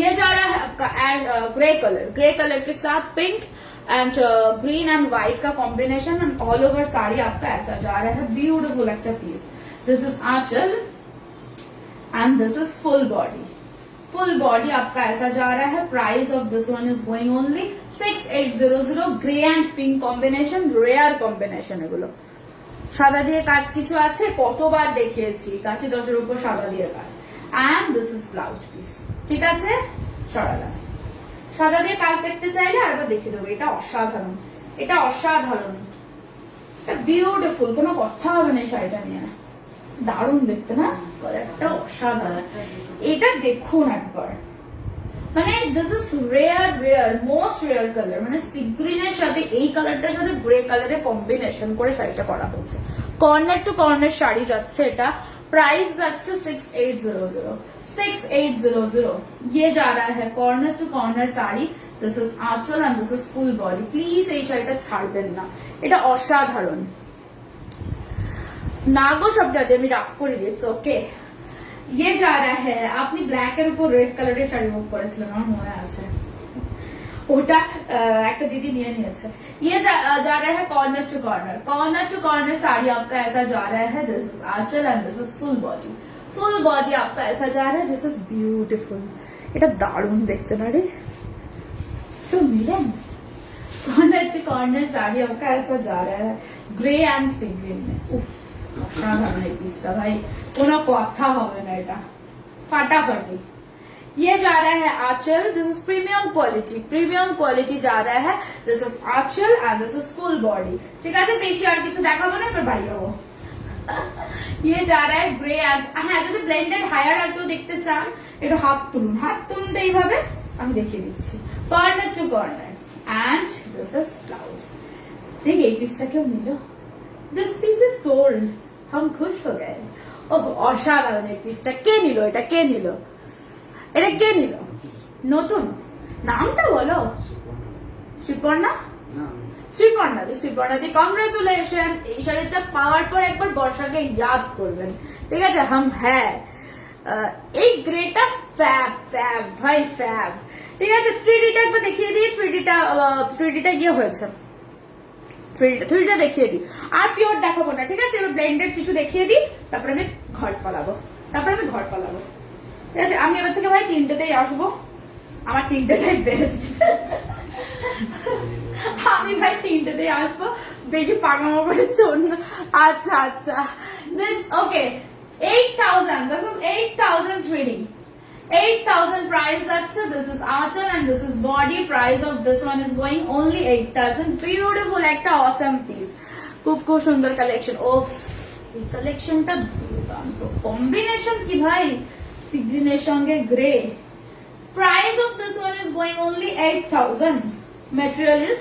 ये जा रहा है आपका ग्रे कलर के साथ pink and green and white का combination, and all over sari आपका ऐसा जा रहा है, ब्यूटीफुल একটা piece. This is Aanchal and this is full body आपका ऐसा जा रहा है। Price of this one is going only 6800, grey and pink combination, rare combination. এগুলো সাদা দিয়ে কাজ কিছু আছে, কতবার দেখিয়েছি, কাছে 10-এর উপর সাদা দিয়ে কাজ। And this is blouse piece, ঠিক আছে? সরালাম। সাদা দিয়ে কাজ দেখতে চাইলে আরেকবার দেখিয়ে দেবো। এটা অসাধারণ, এটা বিউটিফুল, কোনো কথা হবে না এই শাড়িটা নিয়ে, দারুণ দেখতে না, কালারটা অসাধারণ। এটা দেখুন একবার, মানে this is rare most rare colour, মানে সি গ্রিনের সাথে এই কালারটার সাথে গ্রে কালারের কম্বিনেশন করে শাড়িটা করা হয়েছে। কর্নার টু কর্নার শাড়ি যাচ্ছে এটা, प्राइस যাচ্ছে 6800। ये जा रहा है corner to corner sari this is aanchal and this is full body. Please এই শাড়িটা ছাড়বেন না, এটা অসাধারণ। नागो शब्द আমি রাগ করে দিয়েছি। ওকে, ये जा रहा है, আপনি ব্ল্যাক এর উপর রেড কালারের শাড়ি মুভ করেছিলেন আমার মনে আছে, ওটা একটা दीदी নিয়ে নিয়েছে। ये जा रहा है कॉर्नर टू कॉर्नर साड़ी आपका ऐसा जा रहा है। This is Aanchal and this is full body आपका ऐसा जा रहा है। दिस इज ब्यूटीफुल, এটা দারুণ দেখতে না রে, তো মিলেন। कॉर्नर टू कॉर्नर साड़ी आपका ऐसा जा रहा है ग्रे एंड सी ग्रीन में। उफ, অসাধারণ এই পিসটা ভাই, কোনো কথা হবে না, এটা ফাটাফাটি। ये जा रहा है आंचल, दिस इज प्रीमियम क्वालिटी जा रहा है। This is Aanchal and this is full body. ठीक है, বেশি আর কিছু দেখাবো না, এবার বাড়ি যাবো। ये जा रहा है ग्रे एंड, হ্যাঁ যদি ব্লেন্ডেড হায়ার আর কেউ দেখতে চান একটু হাত তুলুন তো এইভাবে আমি দেখিয়ে দিচ্ছি। Corner to corner and this is blouse. ঠিক, এই পিসটা কেউ নিল, দিস পিস ইজ সোল্ড, हम खुश हो गए। ও অসাধারণ এই পিসটা, কে নিল এটা, কে নিল এটা, কে নিল? নতুন নামটা বলো। শ্রীপর্ণা, শ্রীপর্ণা দি কংগ্রেচুলেশন। এই শাড়িটা পাওয়ার পর একবার বর্ষাকে ইয়াদ করবেন, ঠিক আছে। হাম হ্যাঁ, এই গ্রেটা ফ্যাব ভাই ফ্যাব। ঠিক আছে, 3Dটা একবার দেখিয়ে দিই। 3Dটা ইয়ে হয়েছে, 3Dটা দেখিয়ে দিই, আর পিওর দেখাবো না। ঠিক আছে, এবার ব্লেন্ডেড কিছু দেখিয়ে দিই, তারপরে আমি ঘর পালাবো। ঠিক আছে, আমি এবার থেকে ভাই 3টেতেই আসবো, আমার 3টেটাই বেস্ট। আমি ভাই 3টেতেই আসবো, বেশি পাকামো করে জন্য। আচ্ছা this okay 8000, this is 8000 3D, 8000 price যাচ্ছে। This is aanchal and this is body. Price of this one is going only 8000। Beautiful একটা অসাম পিস, খুব সুন্দর কালেকশন। ওফ, এই কালেকশনটা দুর্দান্ত কম্বিনেশন কি ভাই, সি গ্রিনের সঙ্গে grey. Price of this one is going only 8000। Material is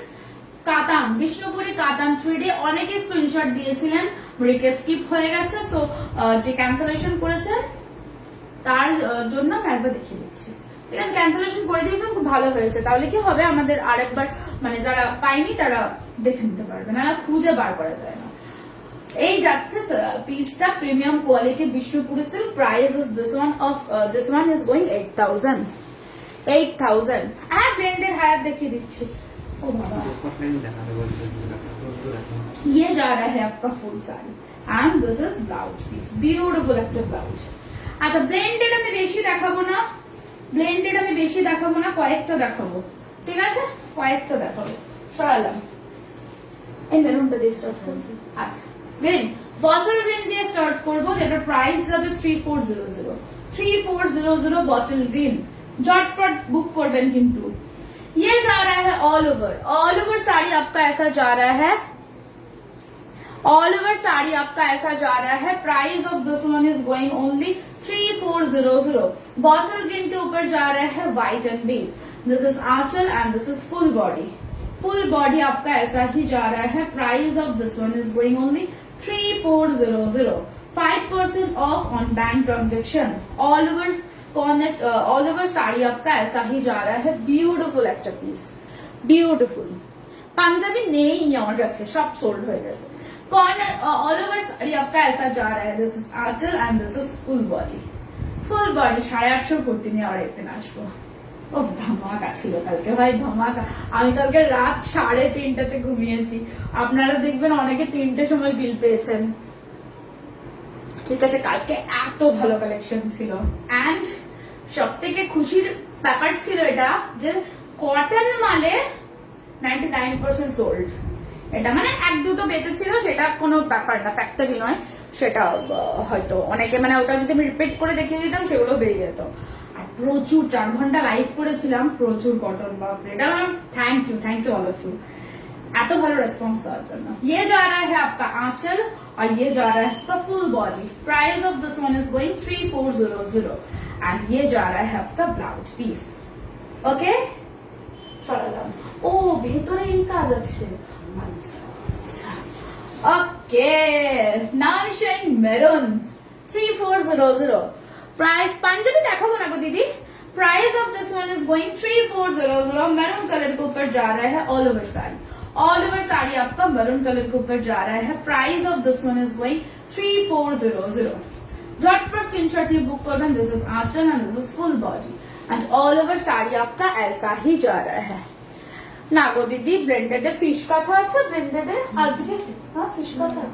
কাতান, বিষ্ণুপুরি কাতান 3D। অনেকে স্ক্রিনশট দিয়েছিলেন, রিকোয়েস্ট স্কিপ হয়ে গেছে, সো যে ক্যান্সেলেশন করেছেন তার জন্য আমি একবার দেখিয়ে দিচ্ছি। ঠিক আছে, ক্যান্সেলেশন করে দিয়েছেন, খুব ভালো হয়েছে। তাহলে কি হবে, আমাদের আরেকবার মানে যারা পাইনি তারা দেখে নিতে পারবে না, খুঁজে বার করা যায় না। এই যাচ্ছে পিসটা, premium quality Bishnupuri silk. Price is this one is going 8000। হ্যাঁ, ব্লেন্ডেড হায়ার দেখিয়ে দিচ্ছি। ओ बाबा, ये जा रहा है आपका full sari and this is blouse piece, beautiful একটা ব্লাউজ। আচ্ছা, ব্লেন্ডেড আমি বেশি দেখাবো না, কয়েকটা দেখাবো। ঠিক আছে, কয়েকটা দেখাবো। সরালাম, এই মেরুনটা দিয়ে স্টার্ট করব। আচ্ছা, গ্রিন, বটল গ্রিন দিয়ে স্টার্ট করব, যেটা প্রাইস যাবে 3400 বটল গ্রিন। झटपट बुक করবেন কিন্তু। ये जा रहा है ऑल ओवर साड़ी आपका ऐसा जा रहा है, price of this one is going only 3400। Bottle green के ऊपर जा रहा है white and beige. This is Aanchal and this is full body आपका ऐसा ही जा रहा है। Price of this one is going only 3400। 5% off on bank transaction. All over sari आपका ऐसा ही जा रहा है। ब्यूटीफुल একটা পিস, বিউটিফুল। পাঞ্জাবি নেই আমার কাছে, সব সোল্ড হয়ে গেছে। कॉर्नर ऑल ओवर साड़ी आपका ऐसा जा रहा है। This is Aanchal and this is full body. 850 kurti নিয়ে আর একদিন আসবো। ও ধামাকা ছিল কালকে ভাই, ধামাকা। আমি কালকে রাত 3:30টাতে ঘুমিয়েছি, আপনারা দেখবেন অনেকে 3টের সময় বিল পেয়েছেন। ঠিক আছে, কালকে এত ভালো কালেকশন ছিল। এন্ড সব থেকে খুশির ব্যাপার ছিল এটা যে কটন মালে 99% সোল্ড। এটা মানে এক দুটো বেঁচে ছিল, সেটা কোনো ব্যাপার না, ফ্যাক্টরি নয়। সেটা হয়তো অনেকে মানে ওটা যদি আমি রিপিট করে দেখিয়ে দিতাম সেগুলো বেরিয়ে যেত। আর প্রচুর 4 ঘন্টা লাইভ করেছিলাম, প্রচুর কটন, বাপরে। এটা thank you all of you এত ভালো রেসপন্স দেওয়ার জন্য। ये जा रहा है आपका आंचल और ये जा रहा है आपका full body. Price of this one is going 3400 and ये जा रहा है आपका ब्लाउज पीस। ओके, সরালাম। ও ভেতরে এই কাজ আছে, আচ্ছা। ওকে, নাও আমি শোয়িং মেরুন 3400। প্রাইস পাঞ্জাবি দেখাবো না গো দিদি, price of this one is going 3400। Maroon colour के ऊपर जा रहा है all over sari, all over sari आपका मैरून कलर के ऊपर जा रहा है। Price of this one is going 3400। झट पर स्क्रीनशॉट ये बुक कर दें। This is Aanchal and this is full body and all over sari आपका ऐसा ही जा रहा है। नागो दीदी ब्लेंडेड फिश का था। अच्छा ब्लेंडेड है आज के, हाँ फिश का था।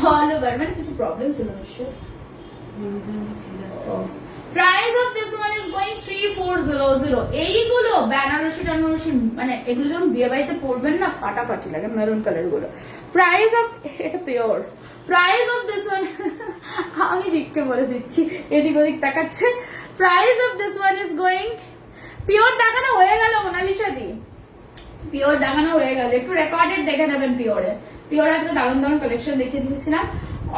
ऑल ओवर मैंने কিছু প্রবলেম ছিল নিশ্চয়। Price of this one is going 3400। এইগুলো বেনারসি টানারসি মানে এগুলো যখন বিয়ে বাড়িতে পরবেন না ফাটাফাটি লাগে মেরুন কালার গুলো। প্রাইস অফ এটা pure. Price of this one আমি রিককে বলে দিচ্ছি এদিক ওদিক তাকাচ্ছে। Price of this one is going pure দেখানো হয়ে গেল মোনালিসা দি, পিওর দেখানো হয়ে গেল। একটু রেকর্ডেড দেখে নেবেন পিওরে। পিওর আজকে দারুণ দারুণ কালেকশন দেখিয়ে দিয়েছিলাম,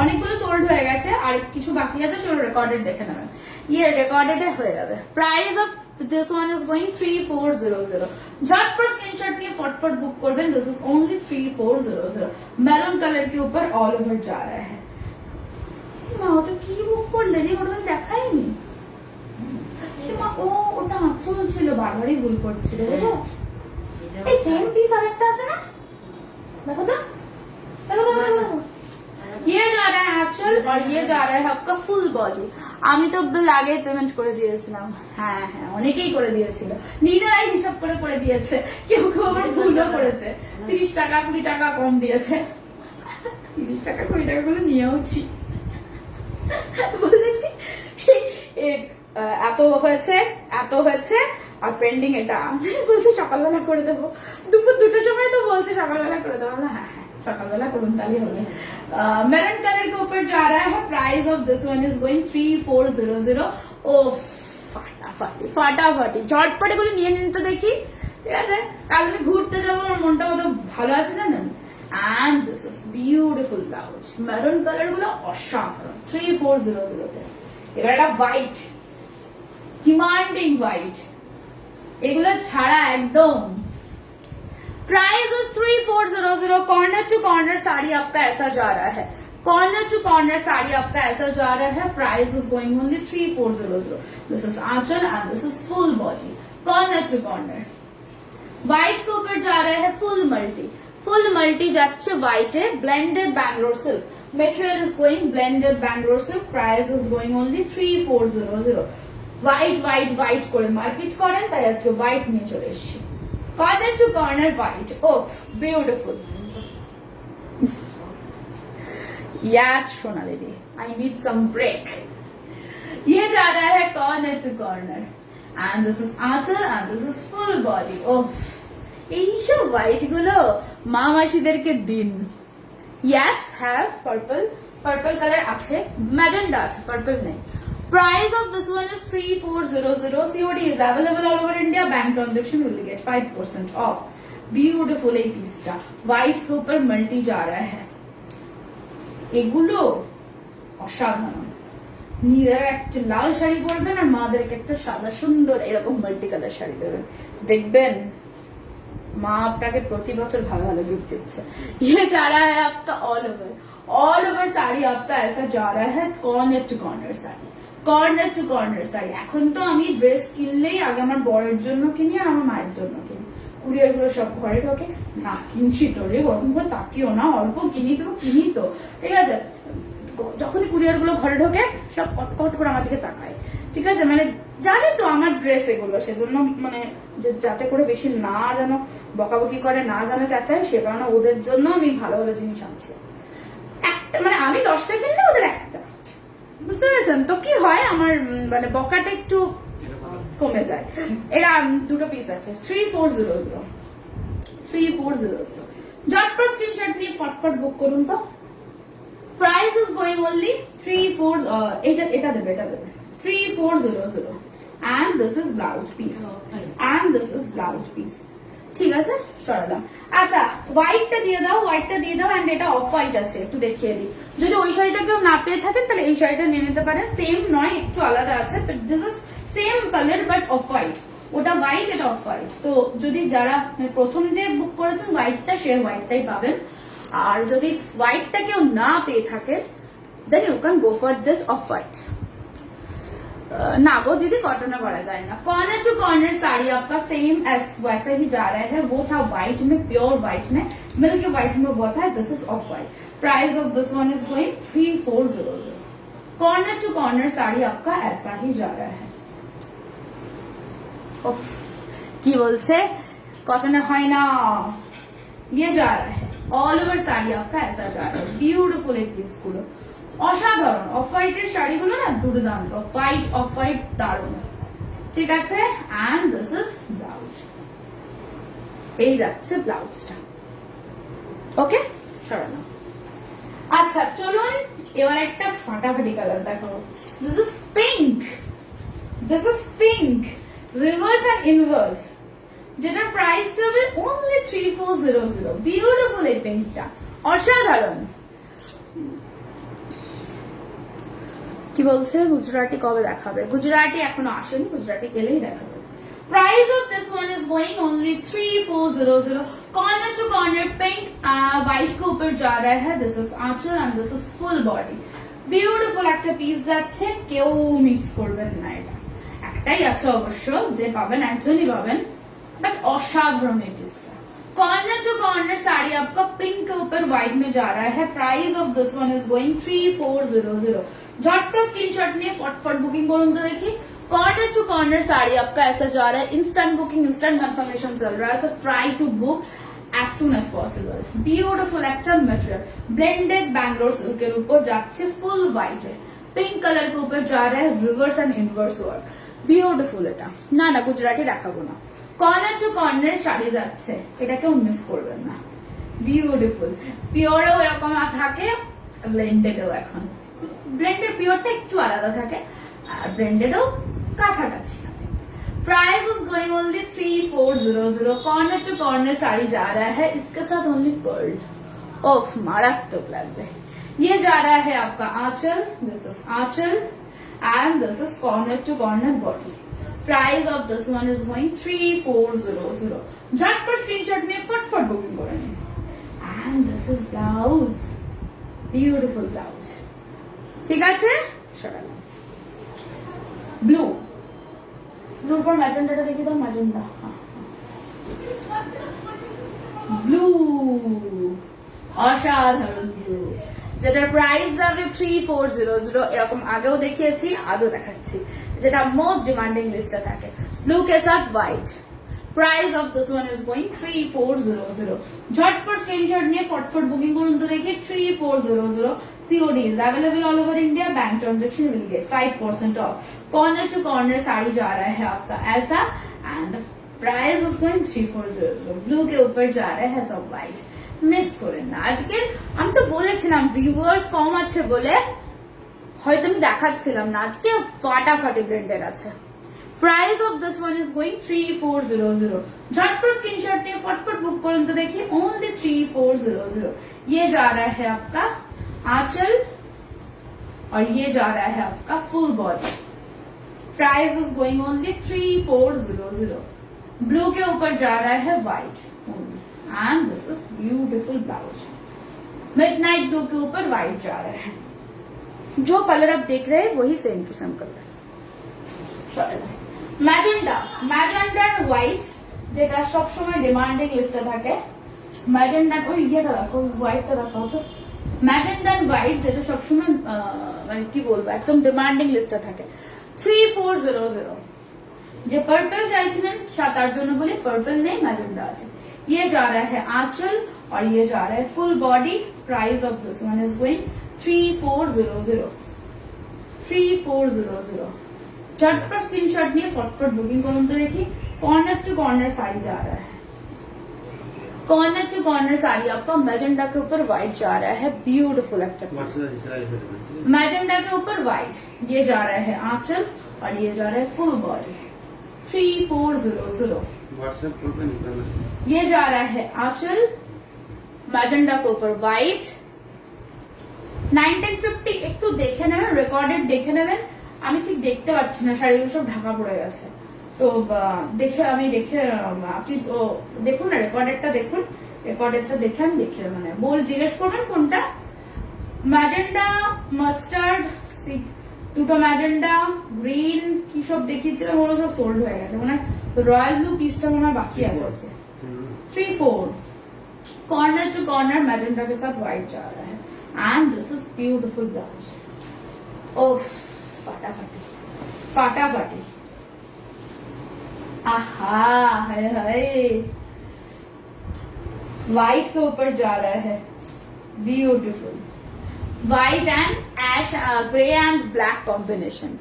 অনেকগুলো সোল্ড হয়ে গেছে আর কিছু বাকি আছে, সেগুলো রেকর্ডেড দেখে নেবেন। ইয়ে রেকর্ডেড হয়ে যাবে। Price of this one is going 3400। झटपट स्क्रीनशॉट নিয়ে फटफट बुक করবেন। This is only 3400। Maroon colour के ऊपर ऑल ओवर जा रहा है। মা ওটা কি বুক করলে রে, ওটা দেখাইনি। মা ও ওটা আসল ছিল, বারবারই ভুল করছিল। দেখো এই সেম পিস আরেকটা আছে না, देखो तो देखो। ये जा रहा है आंचल और ये जा रहा है आपका ফুল বডি। আমি তো বিল আগে পেমেন্ট করে দিয়েছিলাম। হ্যাঁ হ্যাঁ অনেকেই করে দিয়েছিল, নিজেরাই হিসাব করে করে দিয়েছে, কেউ কেউ আবার ভুলও করেছে। 30 টাকা 20 টাকা কম দিয়েছে। 30 টাকা 20 টাকা করে নিয়েওছি, বলেছি এত হয়েছে এত হয়েছে আর পেন্ডিং এটা। বলছে সকালবেলা করে দেবো, দুপুর 2টোর সময় তো বলছে সকালবেলা করে দেবো। হ্যাঁ হ্যাঁ সকালবেলা করুন তাহলে হবে। मैरून कलर के ऊपर जा रहा है। Price of this one is going 3400। ও ফাটাফাটি ফাটাফাটি ঝটপট এগুলো নিয়ে নিন তো দেখি, ঠিক আছে? কাল আমি ঘুরতে যাবো, আমার মনটা কত ভালো আছে জানেন। and this is beautiful blouse। Maroon colour গুলো অসাধারণ। 3400 তে এবার একটা হোয়াইট, ডিমান্ডিং হোয়াইট, এগুলো ছাড়া একদম। Price is 3400। Corner to corner sari आपका ऐसा जा रहा है, कॉर्नर टू कॉर्नर साड़ी आपका ऐसा जा रहा है। Price is going only 3400। This is Aanchal and this is full body, corner to corner. White के ऊपर जा रहा है फुल मल्टी, फुल मल्टी যাচ্ছে হোয়াইটে। Blended Bangalore silk material is going blended Bangalore silk. Price is going only 3400। White white white করে market করেন, তাই আজকে হোয়াইট নিয়ে চলে এসেছি। कॉर्नर टू कॉर्नर व्हाइट, ओफ ब्यूटीफुल। यस सोना दीदी, आई नीड सम ब्रेक। ये जा रहा है corner to corner and this is Aanchal and this is full body. ओफ এই সব হোয়াইট গুলো মা মাসিদেরকে দিন। Yes have purple, purple colour আছে, ম্যাজেন্ডা আছে, পার্পল নেই। Price of this one is 3400. COD is available all over India. Bank transaction will get 5% off. Beautiful এই পিসটা হোয়াইট के ऊपर मल्टी जा रहा है। এগুলো অসাধারণ। নিজেরা একটা লাল শাড়ি পরবেন আর মাদেরকে একটা সাদা সুন্দর এরকম মাল্টি কালার শাড়ি দেবেন, দেখবেন মা আপনাকে প্রতি বছর ভালো ভালো गिफ्ट দিচ্ছে। ये जा रहा है आपका ऑल ओवर साड़ी आपका ऐसा जा रहा है। Corner to corner sari, corner to corner side. এখন তো আমি ড্রেস কিনলেই আগে আমার বরের জন্য কিনি আর আমার মায়ের জন্য কিনি। কুরিয়ার গুলো সব ঘরে ঢোকে, না কিনছি তো রে ওরকম করে তাকিও না, অল্প কিনি তো ঠিক আছে। যখনই কুরিয়ার গুলো ঘরে ঢোকে সব কট কট করে আমার দিকে তাকায়, ঠিক আছে? মানে জানি তো আমার ড্রেস এগুলো, সেজন্য মানে যাতে করে বেশি না যেন বকাবকি করে, না যেন চাচাই, সে কারণে ওদের জন্য আমি ভালো ভালো জিনিস আনছি। একটা মানে আমি 10টা কিনলে ওদের একটা, বুঝতে পেরেছেন তো? কি হয় আমার মানে বকাটা একটু কমে যায়। এরা দুটো পিস আছে 3400। 3400 ঝটপট স্ক্রিনশট দিয়ে ফটফট বুক করুন তো। Price is going only 34। এটা দেবে 3400 and this is blouse piece and this is blouse piece। ঠিক আছে সরালাম। আচ্ছা হোয়াইটটা দিয়ে দাও, হোয়াইটটা দিয়ে দাও এন্ড এটা অফ হোয়াইট আছে, একটু দেখিয়ে দিই। যদি ওই শাড়িটা কেউ না পেয়ে থাকেন তাহলে এই শাড়িটা নিয়ে নিতে পারেন। সেম নয়, একটু আলাদা আছে, but this is same colour but off white. ওটা হোয়াইট, এটা অফ হোয়াইট। তো যদি যারা প্রথম যে বুক করেছেন হোয়াইটটা, সে হোয়াইটটাই পাবেন। আর যদি হোয়াইটটা কেউ না পেয়ে থাকে then you can go for this off white. ना वो दीदी कॉटन में पड़ा जाए ना. कॉर्नर टू कॉर्नर साड़ी आपका सेम वैसा ही जा रहा है. वो था व्हाइट में, प्योर व्हाइट में, मिल्क व्हाइट में वो था. This is off white. Price of this one is going 3400. Corner to corner sari आपका ऐसा ही जा रहा है. কি বলছে কটনে হয় না, ये जा रहा है. ऑल ओवर साड़ी आपका ऐसा जा रहा है. ब्यूटीफुल এই পিস গুলো অসাধারণ. অফ হোয়াইটের শাড়িগুলো না দুর্দান্ত. হোয়াইট অফ হোয়াইট দারুণ. ঠিক আছে. And this is blouse. পেয়ে যাচ্ছে ব্লাউজটা. ওকে সরানো. আচ্ছা চলুন এবার একটা ফাটাফাটি কালার দেখো. This is pink. This is pink reverse and inverse, যেটার প্রাইস হবে only 3400. বিউটিফুল এই পিঙ্কটা, অসাধারণ. কি বলছে গুজরাটি কবে দেখাবে? গুজরাটি এখনো আসেনি, গুজরাটি গেলেই দেখাবে. Price of this one is going only 3400. Corner to corner pink white के ऊपर जा रहा है. This is aanchal and this is full body. Beautiful একটা পিস যাচ্ছে, কেউ মিস করবেন না. এটা একটাই আছে অবশ্য, যে পাবেন একজনই পাবেন, बट असाधारण है पिसका. कॉर्नर टू कॉर्नर साड़ी आपका पिंक के ऊपर व्हाइट में जा रहा है. Price of this one is going 3400. झटपट स्क्रीनशॉट लिए फटफट बुकिंग करूँ तो देखिए. कॉर्नर टू कॉर्नर साड़ी आपका ऐसा जा रहा है. इंस्टेंट बुकिंग, इंस्टेंट कंफर्मेशन चल रहा है. So try to book as soon as possible. Beautiful একটা material. Blended Bangalore silk के ऊपर जाচ্ছে full white है. पिंक कलर के ऊपर जा रहा है reverse and inverse work. Beautiful এটা না না গুজরাটি দেখাবো না. কর্নার টু কর্নার শাড়ি যাচ্ছে, এটা কেউ মিস করবেন না. বিউটিফুল. পিওরও এরকম থাকে, ব্লেন্ডেডও. এখন ব্লেন্ডেড পিওরটা একটু আলাদা থাকে, আর ব্লেন্ডেডও কাছাকাছি. Price is going only 3400. Corner to corner sari जा रहा है. इसके साथ ओनली पर्ल. ओफ मारात्मक लगता है. ये जा रहा है आपका आंचल. This is Aanchal and this is corner to corner body. Price of this one is going 3400. झटपट स्क्रीनशॉट में फटफट बुकिंग करें. And this is blouse. Beautiful blouse. ठीक আছে সরালাম. ব্লু ব্লুর পর ম্যাজেন্ডাটা দেখি দাও. ম্যাজেন্ডা, ব্লু, অসাধারণ ব্লু, যেটার প্রাইস যাবে 3400. এরকম আগেও দেখিয়েছি, আজও দেখাচ্ছি, যেটা মোস্ট ডিমান্ডিং লিস্টে থাকে. ব্লু के साथ white. Price of this one is going 3400. झटपट स्क्रीनशॉट लिए फटफट बुकिंग করুন তো দেখি. 3400. COD is available all over India. Bank transaction will get 5% off. Corner to corner sari जा रहा है आपका ऐसा. And price is going 3400. Blue के ऊपर जा रहा है सब व्हाइट. মিস করেন না. আজকে আমি তো বলেছিলাম ভিউয়ার্স কম আছে বলে হয়তো আমি দেখাচ্ছিলাম না. আজকে ফাটাফাটি ব্লেন্ডেড আছে. Price of this one is going 3400. झटपट स्क्रीनशॉट लिए फटफट बुक करूँ तो देखिए ओनली 3400. ये जा रहा है आपका आंचल और ये जा रहा है आपका full body. Price is going only 3400. Blue के ऊपर जा रहा है white and this is beautiful blouse. Midnight blue के ऊपर व्हाइट जा रहा है. जो कलर आप देख रहे हैं वही same to same colour. Magenta, ম্যাজেন্ডার হোয়াইট, যেটা সবসময় ডিমান্ডিং লিস্টে থাকে. ম্যাজেন্ডার ওই ইয়েটা দেখো, হোয়াইটটা দেখো তো. ম্যাজেন্ডার হোয়াইট যেটা সবসময় মানে কি বলবো একদম ডিমান্ডিং লিস্টে থাকে. 3400. যে पर्पल চাইছিলেন তার জন্য বলি पर्पल নেই, ম্যাজেন্ডা আছে. ये जा रहा है आंचल और ये जा रहा है full body. Price of this one is going 3400. 3400. झटपट स्क्रीनशॉट लिए फटफट बुकिंग करूँ तो देखिए. कॉर्नर टू कॉर्नर साड़ी जा रहा है. कॉर्नर टू कॉर्नर साड़ी आपका मैजेंडा के ऊपर व्हाइट जा रहा है. ब्यूटीफुल एक्टर मैजेंडा के ऊपर व्हाइट. ये जा रहा है आंचल और ये जा रहा है फुल बॉडी. 3400. ये जा रहा है आंचल, मैजेंडा के ऊपर व्हाइट. 1950. একটু দেখে নেবেন, রেকর্ডেড দেখে নেবেন. আমি ঠিক দেখতে পাচ্ছি না, শাড়িগুলো সব ঢাকা পড়ে গেছে. তো দেখে আপনি দেখুন না, রেকর্ডেডটা দেখুন. রেকর্ডেডটা দেখে আমি দেখে মানে জিজ্ঞেস করবেন কোনটা ম্যাজেন্ডা, মাস্টার্ড, দুটো ম্যাজেন্ডা, গ্রিন, কি সব দেখিয়েছিলাম ওগুলো সব সোল্ড হয়ে গেছে, মানে রয়্যাল ব্লু পিসটা মনে হয় বাকি আছে আজকে। 3-4 कॉर्नर टू कॉर्नर मैजेंटा के साथ व्हाइट जा रहा है and this is beautiful blouse. ओफ फटाफटी फटाफटी, आहा हाय हाय, व्हाइट के ऊपर जा रहा है, beautiful white and ash grey and black combination.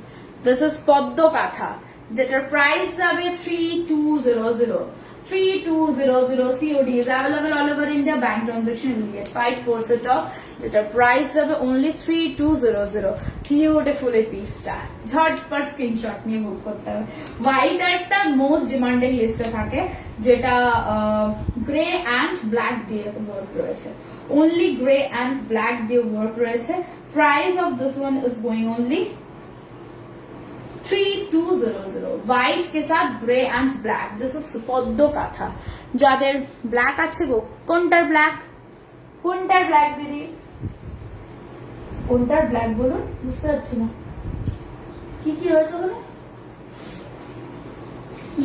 This is Padma Katha যেটার প্রাইস যাবে 3200। 3200 COD is available all over India, bank transaction will get 5 set off, যেটার প্রাইস যাবে only 3200। বিউটিফুল এই পিসটা ঝটপট স্ক্রিনশট নিয়ে বুক করতে হবে। হোয়াইট একটা মোস্ট ডিমান্ডিং লিস্টে থাকে, যেটা গ্রে অ্যান্ড ব্ল্যাক দিয়ে ওয়ার্ক রয়েছে, only গ্রে অ্যান্ড ব্ল্যাক দিয়ে ওয়ার্ক রয়েছে। Price of this one is going only 3200 white के साथ grey and black. This is Padma Katha, যাদের ব্ল্যাক আছে গো, কোনটার ব্ল্যাক, কোনটার ব্ল্যাক দিদি, কোনটার ব্ল্যাক বলুন, বুঝতে পারছি না কি কি রয়েছে ওখানে।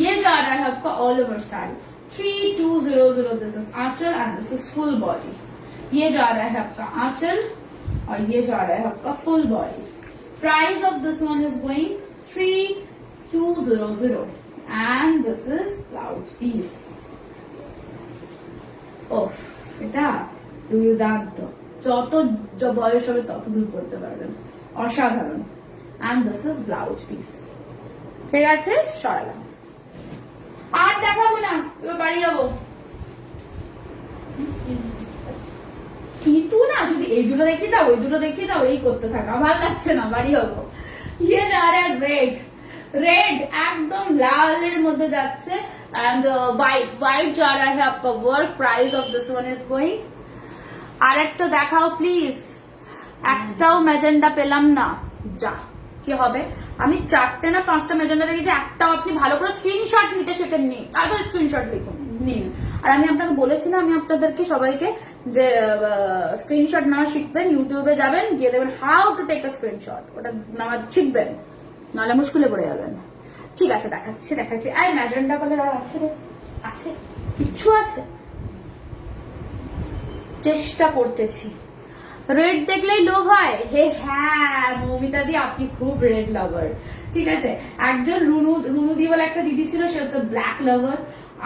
ये जा रहा है आपका all over sari 3200। This is Aanchal and this is full body. ये जा रहा है आपका आंचल और ये जा रहा है आपका full body. Price of this one is going 3200 and this is blouse piece। ওহ এটা দুর্দান্ত, যত বয়স হবে তত দূর করতে পারবেন, অসাধারণ। and this is blouse piece। ঠিক আছে, সরালাম, আর দেখাবো না, এবার বাড়ি যাবো। কিন্তু না শুধু এই দুটো দেখিয়ে দাও, ওই দুটো দেখিয়ে দাও, এই করতে থাকা ভালো লাগছে না, বাড়ি যাবো। ये जा रहा है रेड, रेड एकदम लाल मध्य जाच्छे एंड व्हाइट, व्हाइट जा रहा है आपका work. Price of this one is going, আর একটা দেখাও প্লিজ, একটাও ম্যাজেন্ডা পেলাম না, যা কি হবে। আমি 4টে না 5টা ম্যাজেন্ডা দেখেছি, একটাও আপনি ভালো করে স্ক্রিনশট নিতে শেখেননি, তাড়াতাড়ি স্ক্রিনশট লিখুন নিন। আর আমি আপনাকে বলেছি না, আমি আপনাদেরকে সবাইকে যে স্ক্রিনশট নেওয়া শিখবেন, ইউটিউবে যাবেন, গিয়ে দেবেন how to take a screenshot, ওটা নেওয়া শিখবেন, নাহলে মুশকিলে পড়ে যাবেন। ঠিক আছে, দেখাচ্ছি দেখাচ্ছি। আর ম্যাজেন্ডা কালার আর আছে রে, আছে কিচ্ছু আছে, চেষ্টা করতেছি। রেড দেখলেই লোভ হয়, হে হ্যাঁ মৌমিতা দি আপনি খুব রেড লাভার। ঠিক আছে, একজন রুনু দি বলে একটা দিদি ছিল, সে হচ্ছে ব্ল্যাক লাভার,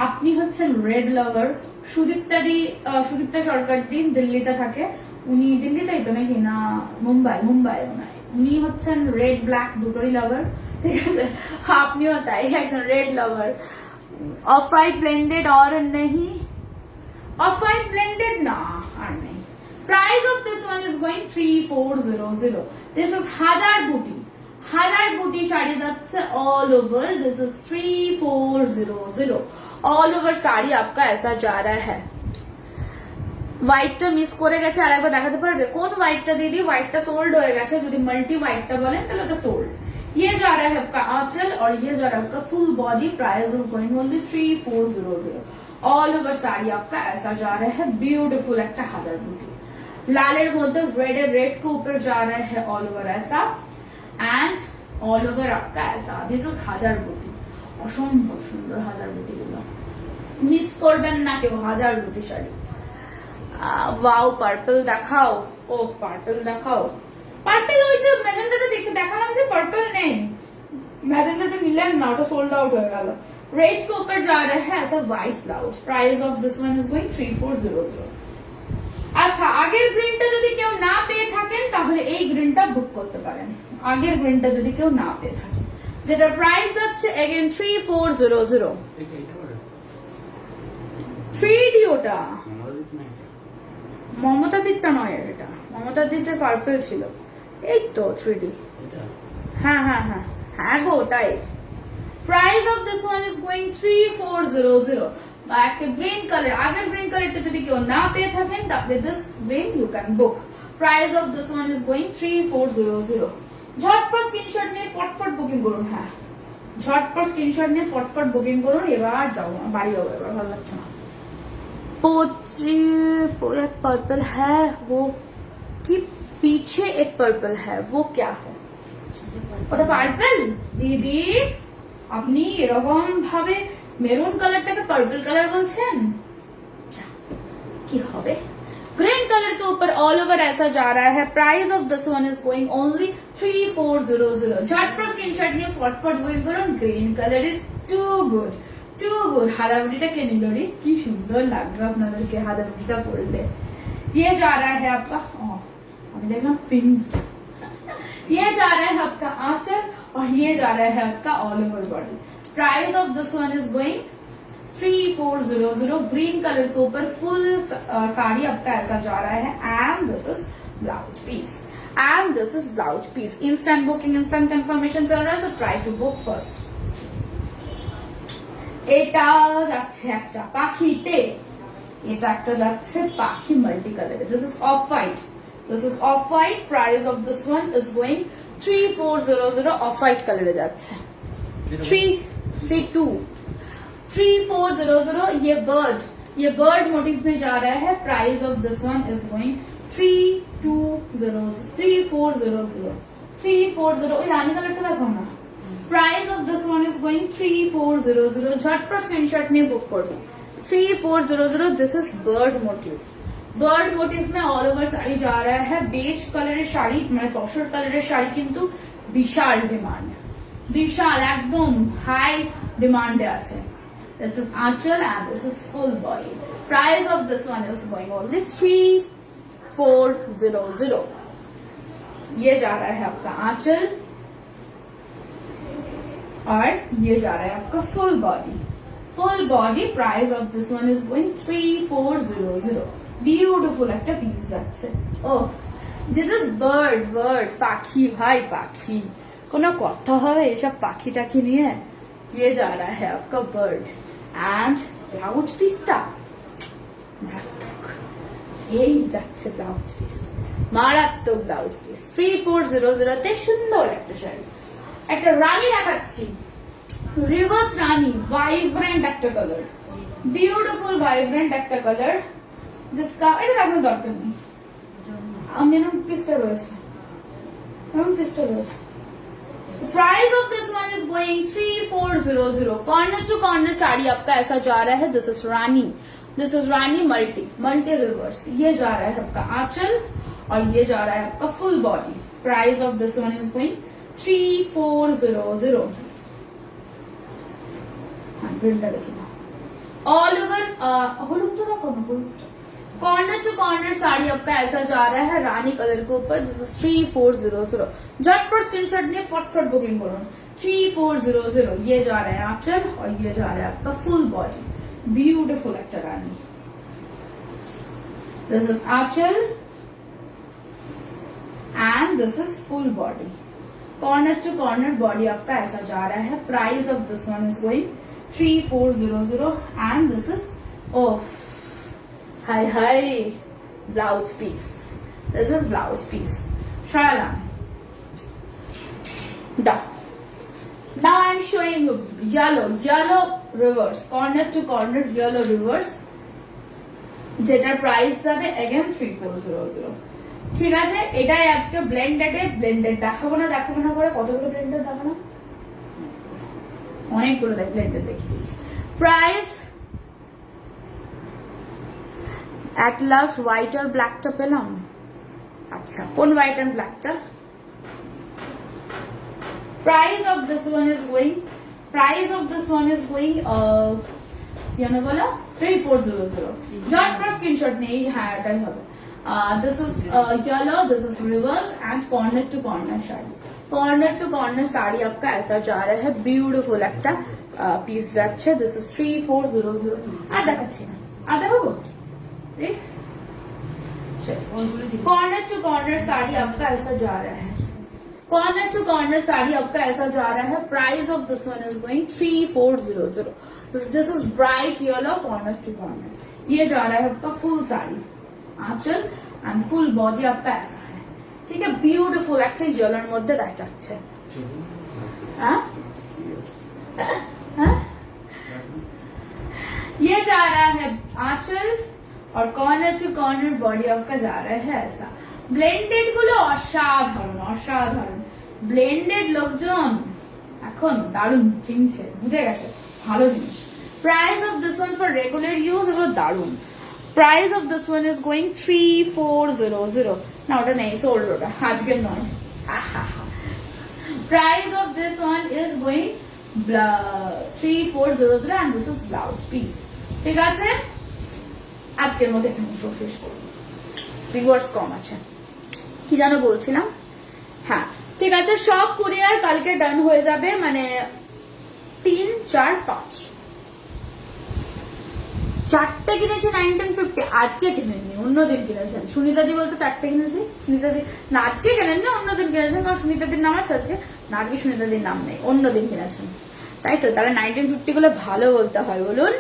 আপনি হচ্ছেন রেড লাভার। সুদীপ্তা সরকার দি দিল্লিতে থাকে, উনি দিল্লিতেই তো নাকি না মুম্বাই মনে হয়, উনি হচ্ছেন রেড ব্ল্যাক দুটোরই লাভার। ঠিক আছে, আপনিও তাই একদম রেড লাভার। অফ হোয়াইট ব্লেন্ডেড और नहीं, ऑफ व्हाइट ब्लेंडेड ना और नहीं। Price of this one is going 3400। This is हजार बूटी শাড়ি যাচ্ছে all over. This is 3400 all over sari आपका ऐसा जा रहा है। হোয়াইটটা মিস করে গেছে, আর একবার দেখাতে পারবে কোন হোয়াইটটা দিদি? হোয়াইটটা সোল্ড হয়ে গেছে, যদি মাল্টি হোয়াইটটা বলেন তাহলে ওটা সোল্ড। ये जा रहा है आपका आंचल और ये जा रहा है आपका full body. Price is going only 3400। All over sari आपका ऐसा जा रहा है, ब्यूटीफुल एक हजार बूटी लालेर मध्य रेड के ऊपर जा रहा है ऑल ओवर ऐसा एंड ऑल ओवर आपका ऐसा। दिस इज हजार बूटी, असम्भव सुंदर हजार बूटी गुलो मिस करबेन ना केउ, हजार बूटी शाड़ी। वाओ पार्पल देखाओ, ओह पार्पल देखाओ, পার্পল ওই যে ম্যাজেন্টাটা দেখে দেখালাম যে পার্পল নেই, ম্যাজেন্টাটা নিলেন না, ওটা সোল্ড আউট হয়ে গেল। रेड के ऊपर जा रहा है ऐसा white blouse. Price of this one is going 3400। আচ্ছা, আগের গ্রিনটা যদি কেউ না পেয়ে থাকেন তাহলে এই গ্রিনটা বুক করতে পারেন, আগের গ্রিনটা যদি কেউ না পেয়ে থাকেন, যেটা প্রাইস যাচ্ছে अगेन 3400। 3D ওটা মমতা দিকটা নয়, এটা মমতা দিকটা পার্পল ছিল, এই তো 3D। হ্যাঁ হ্যাঁ হ্যাঁ হ্যাঁ গো ওটাই। Price of this one is going 3400। একটা গ্রিন কালার, আগের গ্রিন কালারটা যদি কেউ না পেয়ে থাকেন তাহলে this green you can book. Price of this one is going 3400। ঝটপট স্ক্রিনশট নিয়ে ফটফট বুকিং করুন। হ্যাঁ ঝটপট স্ক্রিনশট নিয়ে ফটফট বুকিং করুন, এবার যাও বাড়ি যাবো, এবার ভালো লাগছে না। पार्पल है वो की पीछे एक पर्पल है, वो क्या है? ওটা পার্পল দিদি, আপনি এরকম ভাবে মেরুন কালারটাকে পার্পল কালার বলছেন? কি হবে? ग्रीन कलर के ऊपर ऑल ओवर ऐसा जा रहा है। Price of this one is going only 3400। झटपट स्क्रीनशॉट নিয়ে फटफट বুকিং করুন। Green colour is too good, too good. হাদারুটিটা কে নিল রে? কি সুন্দর লাগবে আপনাদেরকে হাদারুটিটা পরলে। ये जा रहा है आपका, अभी देखना पिंक, ये जा रहा है आपका आंचल और ये जा रहा है आपका all over body. Price of this one is going 3400। Green colour के ऊपर फुल साड़ी आपका ऐसा जा रहा है। And this is blouse piece, and this is blouse piece. Instant booking, instant confirmation चल रहा है, so try to book fast. এটা যাচ্ছে একটা পাখিতে, এটা একটা যাচ্ছে পাখি মাল্টি কালারে। This is off white, this is off white. Price of this one is going 3400। Off white কালারে যাচ্ছে 3400। ये बर्ड मोटिव में जा रहा है। Price of this one is going 3400। ওই রানী কালারটা দেখো না। Price of this one is going 3400। झटपट स्क्रीनशॉट নিয়ে বুক করবে। 3400। This is bird motive. Bird motive में ऑल ओवर साड़ी जा रहा है। बेज कलर শাড়ি মানে তসর কালারের শাড়ি কিন্তু বিশাল ডিমান্ড, বিশাল একদম হাই ডিমান্ডে আছে। This is aanchal and this is full body. Price of this one is going only 3400। ये जा रहा है आपका आंचल और ये जा रहा है आपका full body, full body. Price of this one is going 3400। Beautiful একটা পিস যাচ্ছে। ওহ, দিস ইজ বার্ড, পাখি ভাই পাখি, কোনো কথা হবে এসব পাখি টাখি নিয়ে? ये जा रहा है आपका बर्ड एंड ब्लाउज পিসটা এই যাচ্ছে ব্লাউজ পিস, মারাত্মক ব্লাউজ পিস। 3400 তে সুন্দর একটা শাড়ি। একটা রানী দেখাচ্ছি, রিভার্স রানী, ভাইব্রেন্ট একটা কালার, বিউটিফুল ভাইব্রেন্ট একটা কালার, जिसका এটা দেখানোর দরকার নেই। আমি এরকম পিসটা রয়েছে, এরকম পিসটা রয়েছে। Price of this one is going 3400। Corner to corner sari आपका ऐसा जा रहा है। This is rani, this is rani multi reverse. ये जा रहा है आपका आंचल और ये जा रहा है आपका full body. Price of this one is going 3400। All over हलुद तो ना कॉर्नर टू कॉर्नर साड़ी आपका ऐसा जा रहा है रानी कलर के ऊपर। This is 3400। झटपट स्क्रीनशॉट लिए फटफट बुकिंग करो। 3400। ये जा रहा है आंचल और ये जा रहा है आपका फुल बॉडी, ब्यूटीफुल একটা রানী। This is Aanchal and this is full body. Corner to corner body आपका ऐसा जा रहा है। Price of this one is going 3400 and this is ऑफ हाय हाय blouse piece. This is blouse piece. Sharan. Now I am showing you yellow reverse, corner to corner yellow reverse, যেটার price যাবে again 3400। ঠিক আছে, এটাই আজকে ব্লেন্ডেড দেখাবো না করে কতগুলো ব্লেন্ডেড দেখাবো না, অনেকগুলো ব্লেন্ডেড দেখিয়ে দিচ্ছি। প্রাইস at last white আর ব্ল্যাকটা পেলাম। আচ্ছা, কোন হোয়াইট এন্ড ব্ল্যাকটা? Price of this one is going জানো বলো 3400। झटपट स्क्रीनशॉट নেই, হ্যাঁ এটাই হবে। This is yellow, this is reverse and corner to corner sari. Corner to corner sari आपका ऐसा जा रहा है। ब्यूटीफुल একটা পিস যাচ্ছে। This is 3400। আর দেখাচ্ছি না, আর দেখাবো। कॉर्नर टू कॉर्नर साड़ी आपका ऐसा जा रहा है। कॉर्नर टू कॉर्नर साड़ी आपका ऐसा जा रहा है। Price of this one is going 3400। This is bright yellow corner to corner. ये जा रहा है आपका full sari, aanchal and full body आपका ऐसा है। ठीक है, ब्यूटीफुल একটা येलोর মধ্যে দেখাচ্ছে। ये जा रहा है आंचल और कॉर्नर टू कॉर्नर बॉडी आपका जा रहा है ऐसा। ব্লেন্ডেড গুলো অসাধারণ অসাধারণ, ব্লেন্ডেড লোকজন এখন দারুণ চিনছে, বুঝে গেছে ভালো জিনিস। Price of this one for regular use, এগুলো দারুণ। Price of this one is going 3400, না ওটা নেই, সোল্ড ওটা, আজকের নয়। Price of this one is going 3400 and this is blouse piece, ঠিক আছে। আজকের মধ্যে এখানে শেষ করব, ভিউয়ার্স কম আছে, কি যেন বলছিলাম, হ্যাঁ ঠিক আছে। সব কুরিয়ার কালকে ডান হয়ে যাবে, মানে 3, 4, 5 চারটে কিনেছি 1950, আজকে কিনেননি, অন্যদিন কিনেছেন। সুনিতাদি বলছে চারটে কিনেছি, সুনিতাদি না আজকে কেনেননি, অন্যদিন কিনেছেন, কারণ সুনিতাদির নাম আছে আজকে, না আজকে সুনিতাদির নাম নেই, অন্যদিন কিনেছেন, তাই তো। তাহলে 1950 গুলো ভালো বলতে হয়, বলুন।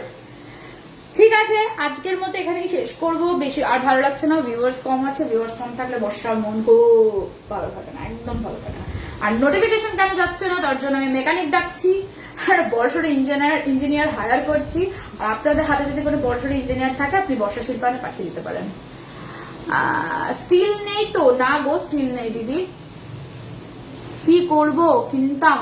ঠিক আছে, আজকের মতো এখানেই শেষ করব, বেশি আর ভালো লাগছে না, ভিউয়ার্স কম আছে। ভিউয়ার্স কম থাকলে বর্ষার মন খুব ভালো থাকে না, একদম ভালো থাকে না। আর নোটিফিকেশন কেন যাচ্ছে না, তার জন্য আমি মেকানিক ডাকছি আর বর্ষার ইঞ্জিনিয়ার হায়ার করছি। আর আপনাদের হাতে যদি কোনো বর্ষার ইঞ্জিনিয়ার থাকে, আপনি বর্ষা শিল্পানে পাঠিয়ে দিতে পারেন। স্টিল নেই তো, না গো স্টিল নেই দিদি, কি করব, কিনতাম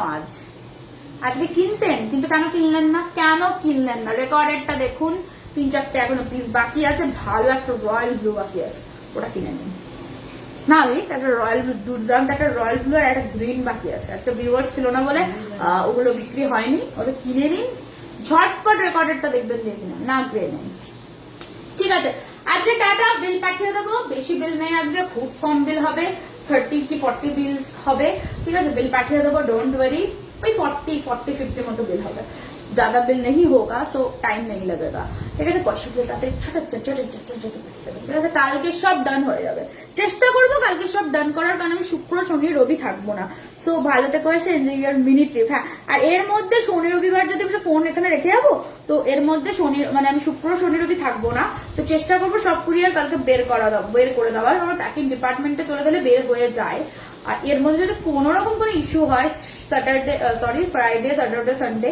আজকে কিনতেন, কিন্তু কেন কিনলেন না, কেন কিনলেন না? রেকর্ডেরটা দেখুন, 3-4টে এখনো পিস বাকি আছে, ভালো একটা রয়্যাল ব্লু বাকি আছে, ওটা কিনে নিন। না একটা রয়্যাল ব্লু, দুর্দান্ত একটা রয়্যাল ব্লু আর একটা গ্রিন বাকি আছে। আজকে ভিউয়ার্স ছিল না বলে ওগুলো বিক্রি হয়নি, ওটা কিনে নিন ঝটপট। রেকর্ডেরটা দেখবেন দিয়ে কিনা, না গ্রে নেই, ঠিক আছে। আজকে টাটা, বিল পাঠিয়ে দেবো, বেশি বিল নেই আজকে, খুব কম বিল হবে, 30 কি 40 বিলস হবে, ঠিক আছে। बिल पाठिए देबो, डोंट वरी, वही 40-50 মতো বিল হবে, ज्यादा बिल नहीं होगा, सो टाइम नहीं लगेगा, ঠিক আছে। পয়সাগুলো তাতে ছোট ছোট ছোট ছোট ছোট ঠিক আছে। কালকে সব ডান হয়ে যাবে, চেষ্টা করবো কালকে সব ডান করার, কারণ আমি শুক্র শনি রবি থাকবো না। সো ভালো থেকে এসে এনজয় ইয়ার মিনি ট্রিপ। হ্যাঁ, আর এর মধ্যে শনি রবিবার যদি আমি ফোন এখানে রেখে যাবো, তো এর মধ্যে শনি মানে আমি শুক্র শনি রবি থাকবো না, তো চেষ্টা করবো সব কুরিয়ার কালকে বের করে দেওয়ার। আমার প্যাকিং ডিপার্টমেন্টে চলে গেলে বের হয়ে যায়। আর এর মধ্যে যদি কোনো রকম কোনো ইস্যू হয়, फ्राइडे सैटरडे संडे,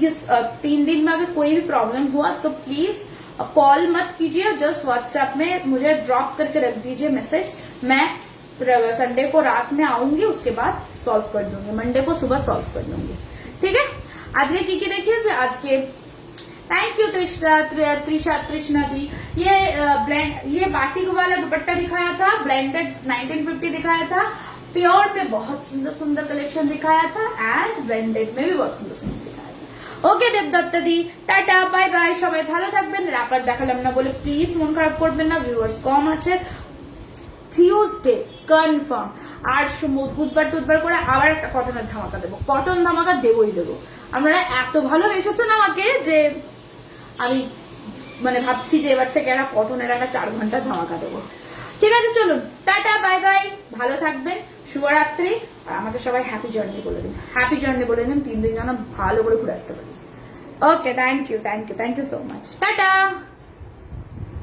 इस 3 दिन में अगर कोई भी प्रॉब्लम हुआ तो प्लीज कॉल मत कीजिए, जस्ट व्हाट्सएप में मुझे ड्रॉप करके रख दीजिए मैसेज, मैं संडे को रात में आऊंगी, उसके बाद सॉल्व कर दूंगी, मंडे को सुबह सॉल्व कर दूंगी, ठीक है। आज की देखिए, आज के थैंक यू तृष्णा दी। ये बाटिक वाला दुपट्टा दिखाया था, ब्लेंडेड 1950 दिखाया था, प्योर पे बहुत सुंदर सुंदर कलेक्शन दिखाया था, एंड ब्लेंडेड में भी बहुत सुंदर सुंदर दिखाया था। ओके देवदत्ता दी, टाटा बाय बाय, সবাই ভালো থাকবেন। র্যাপার দেখালাম না বলে প্লিজ মন খারাপ করবেন না, ভিউয়ার্স কম আছে। টিউসডে কনফার্ম, আর বুধবার করে আবার একটা কটনের ধামাকা দেবো, কটন ধামাকা দেবই দেবো। আপনারা এত ভালোবেসেছেন আমাকে যে আমি মানে ভাবছি যে এবার থেকে একটা কটনের একটা 4 ঘন্টা ধামাকা দেবো, ঠিক আছে। চলুন টাটা বাই বাই, ভালো থাকবেন, শুভরাত্রি। আর আমাকে সবাই হ্যাপি জার্নি বলে দিন, হ্যাপি জার্নি বলে দিন, 3 দিন যেন ভালো করে ঘুরে আসতে পারি। Okay, thank you so much, tata.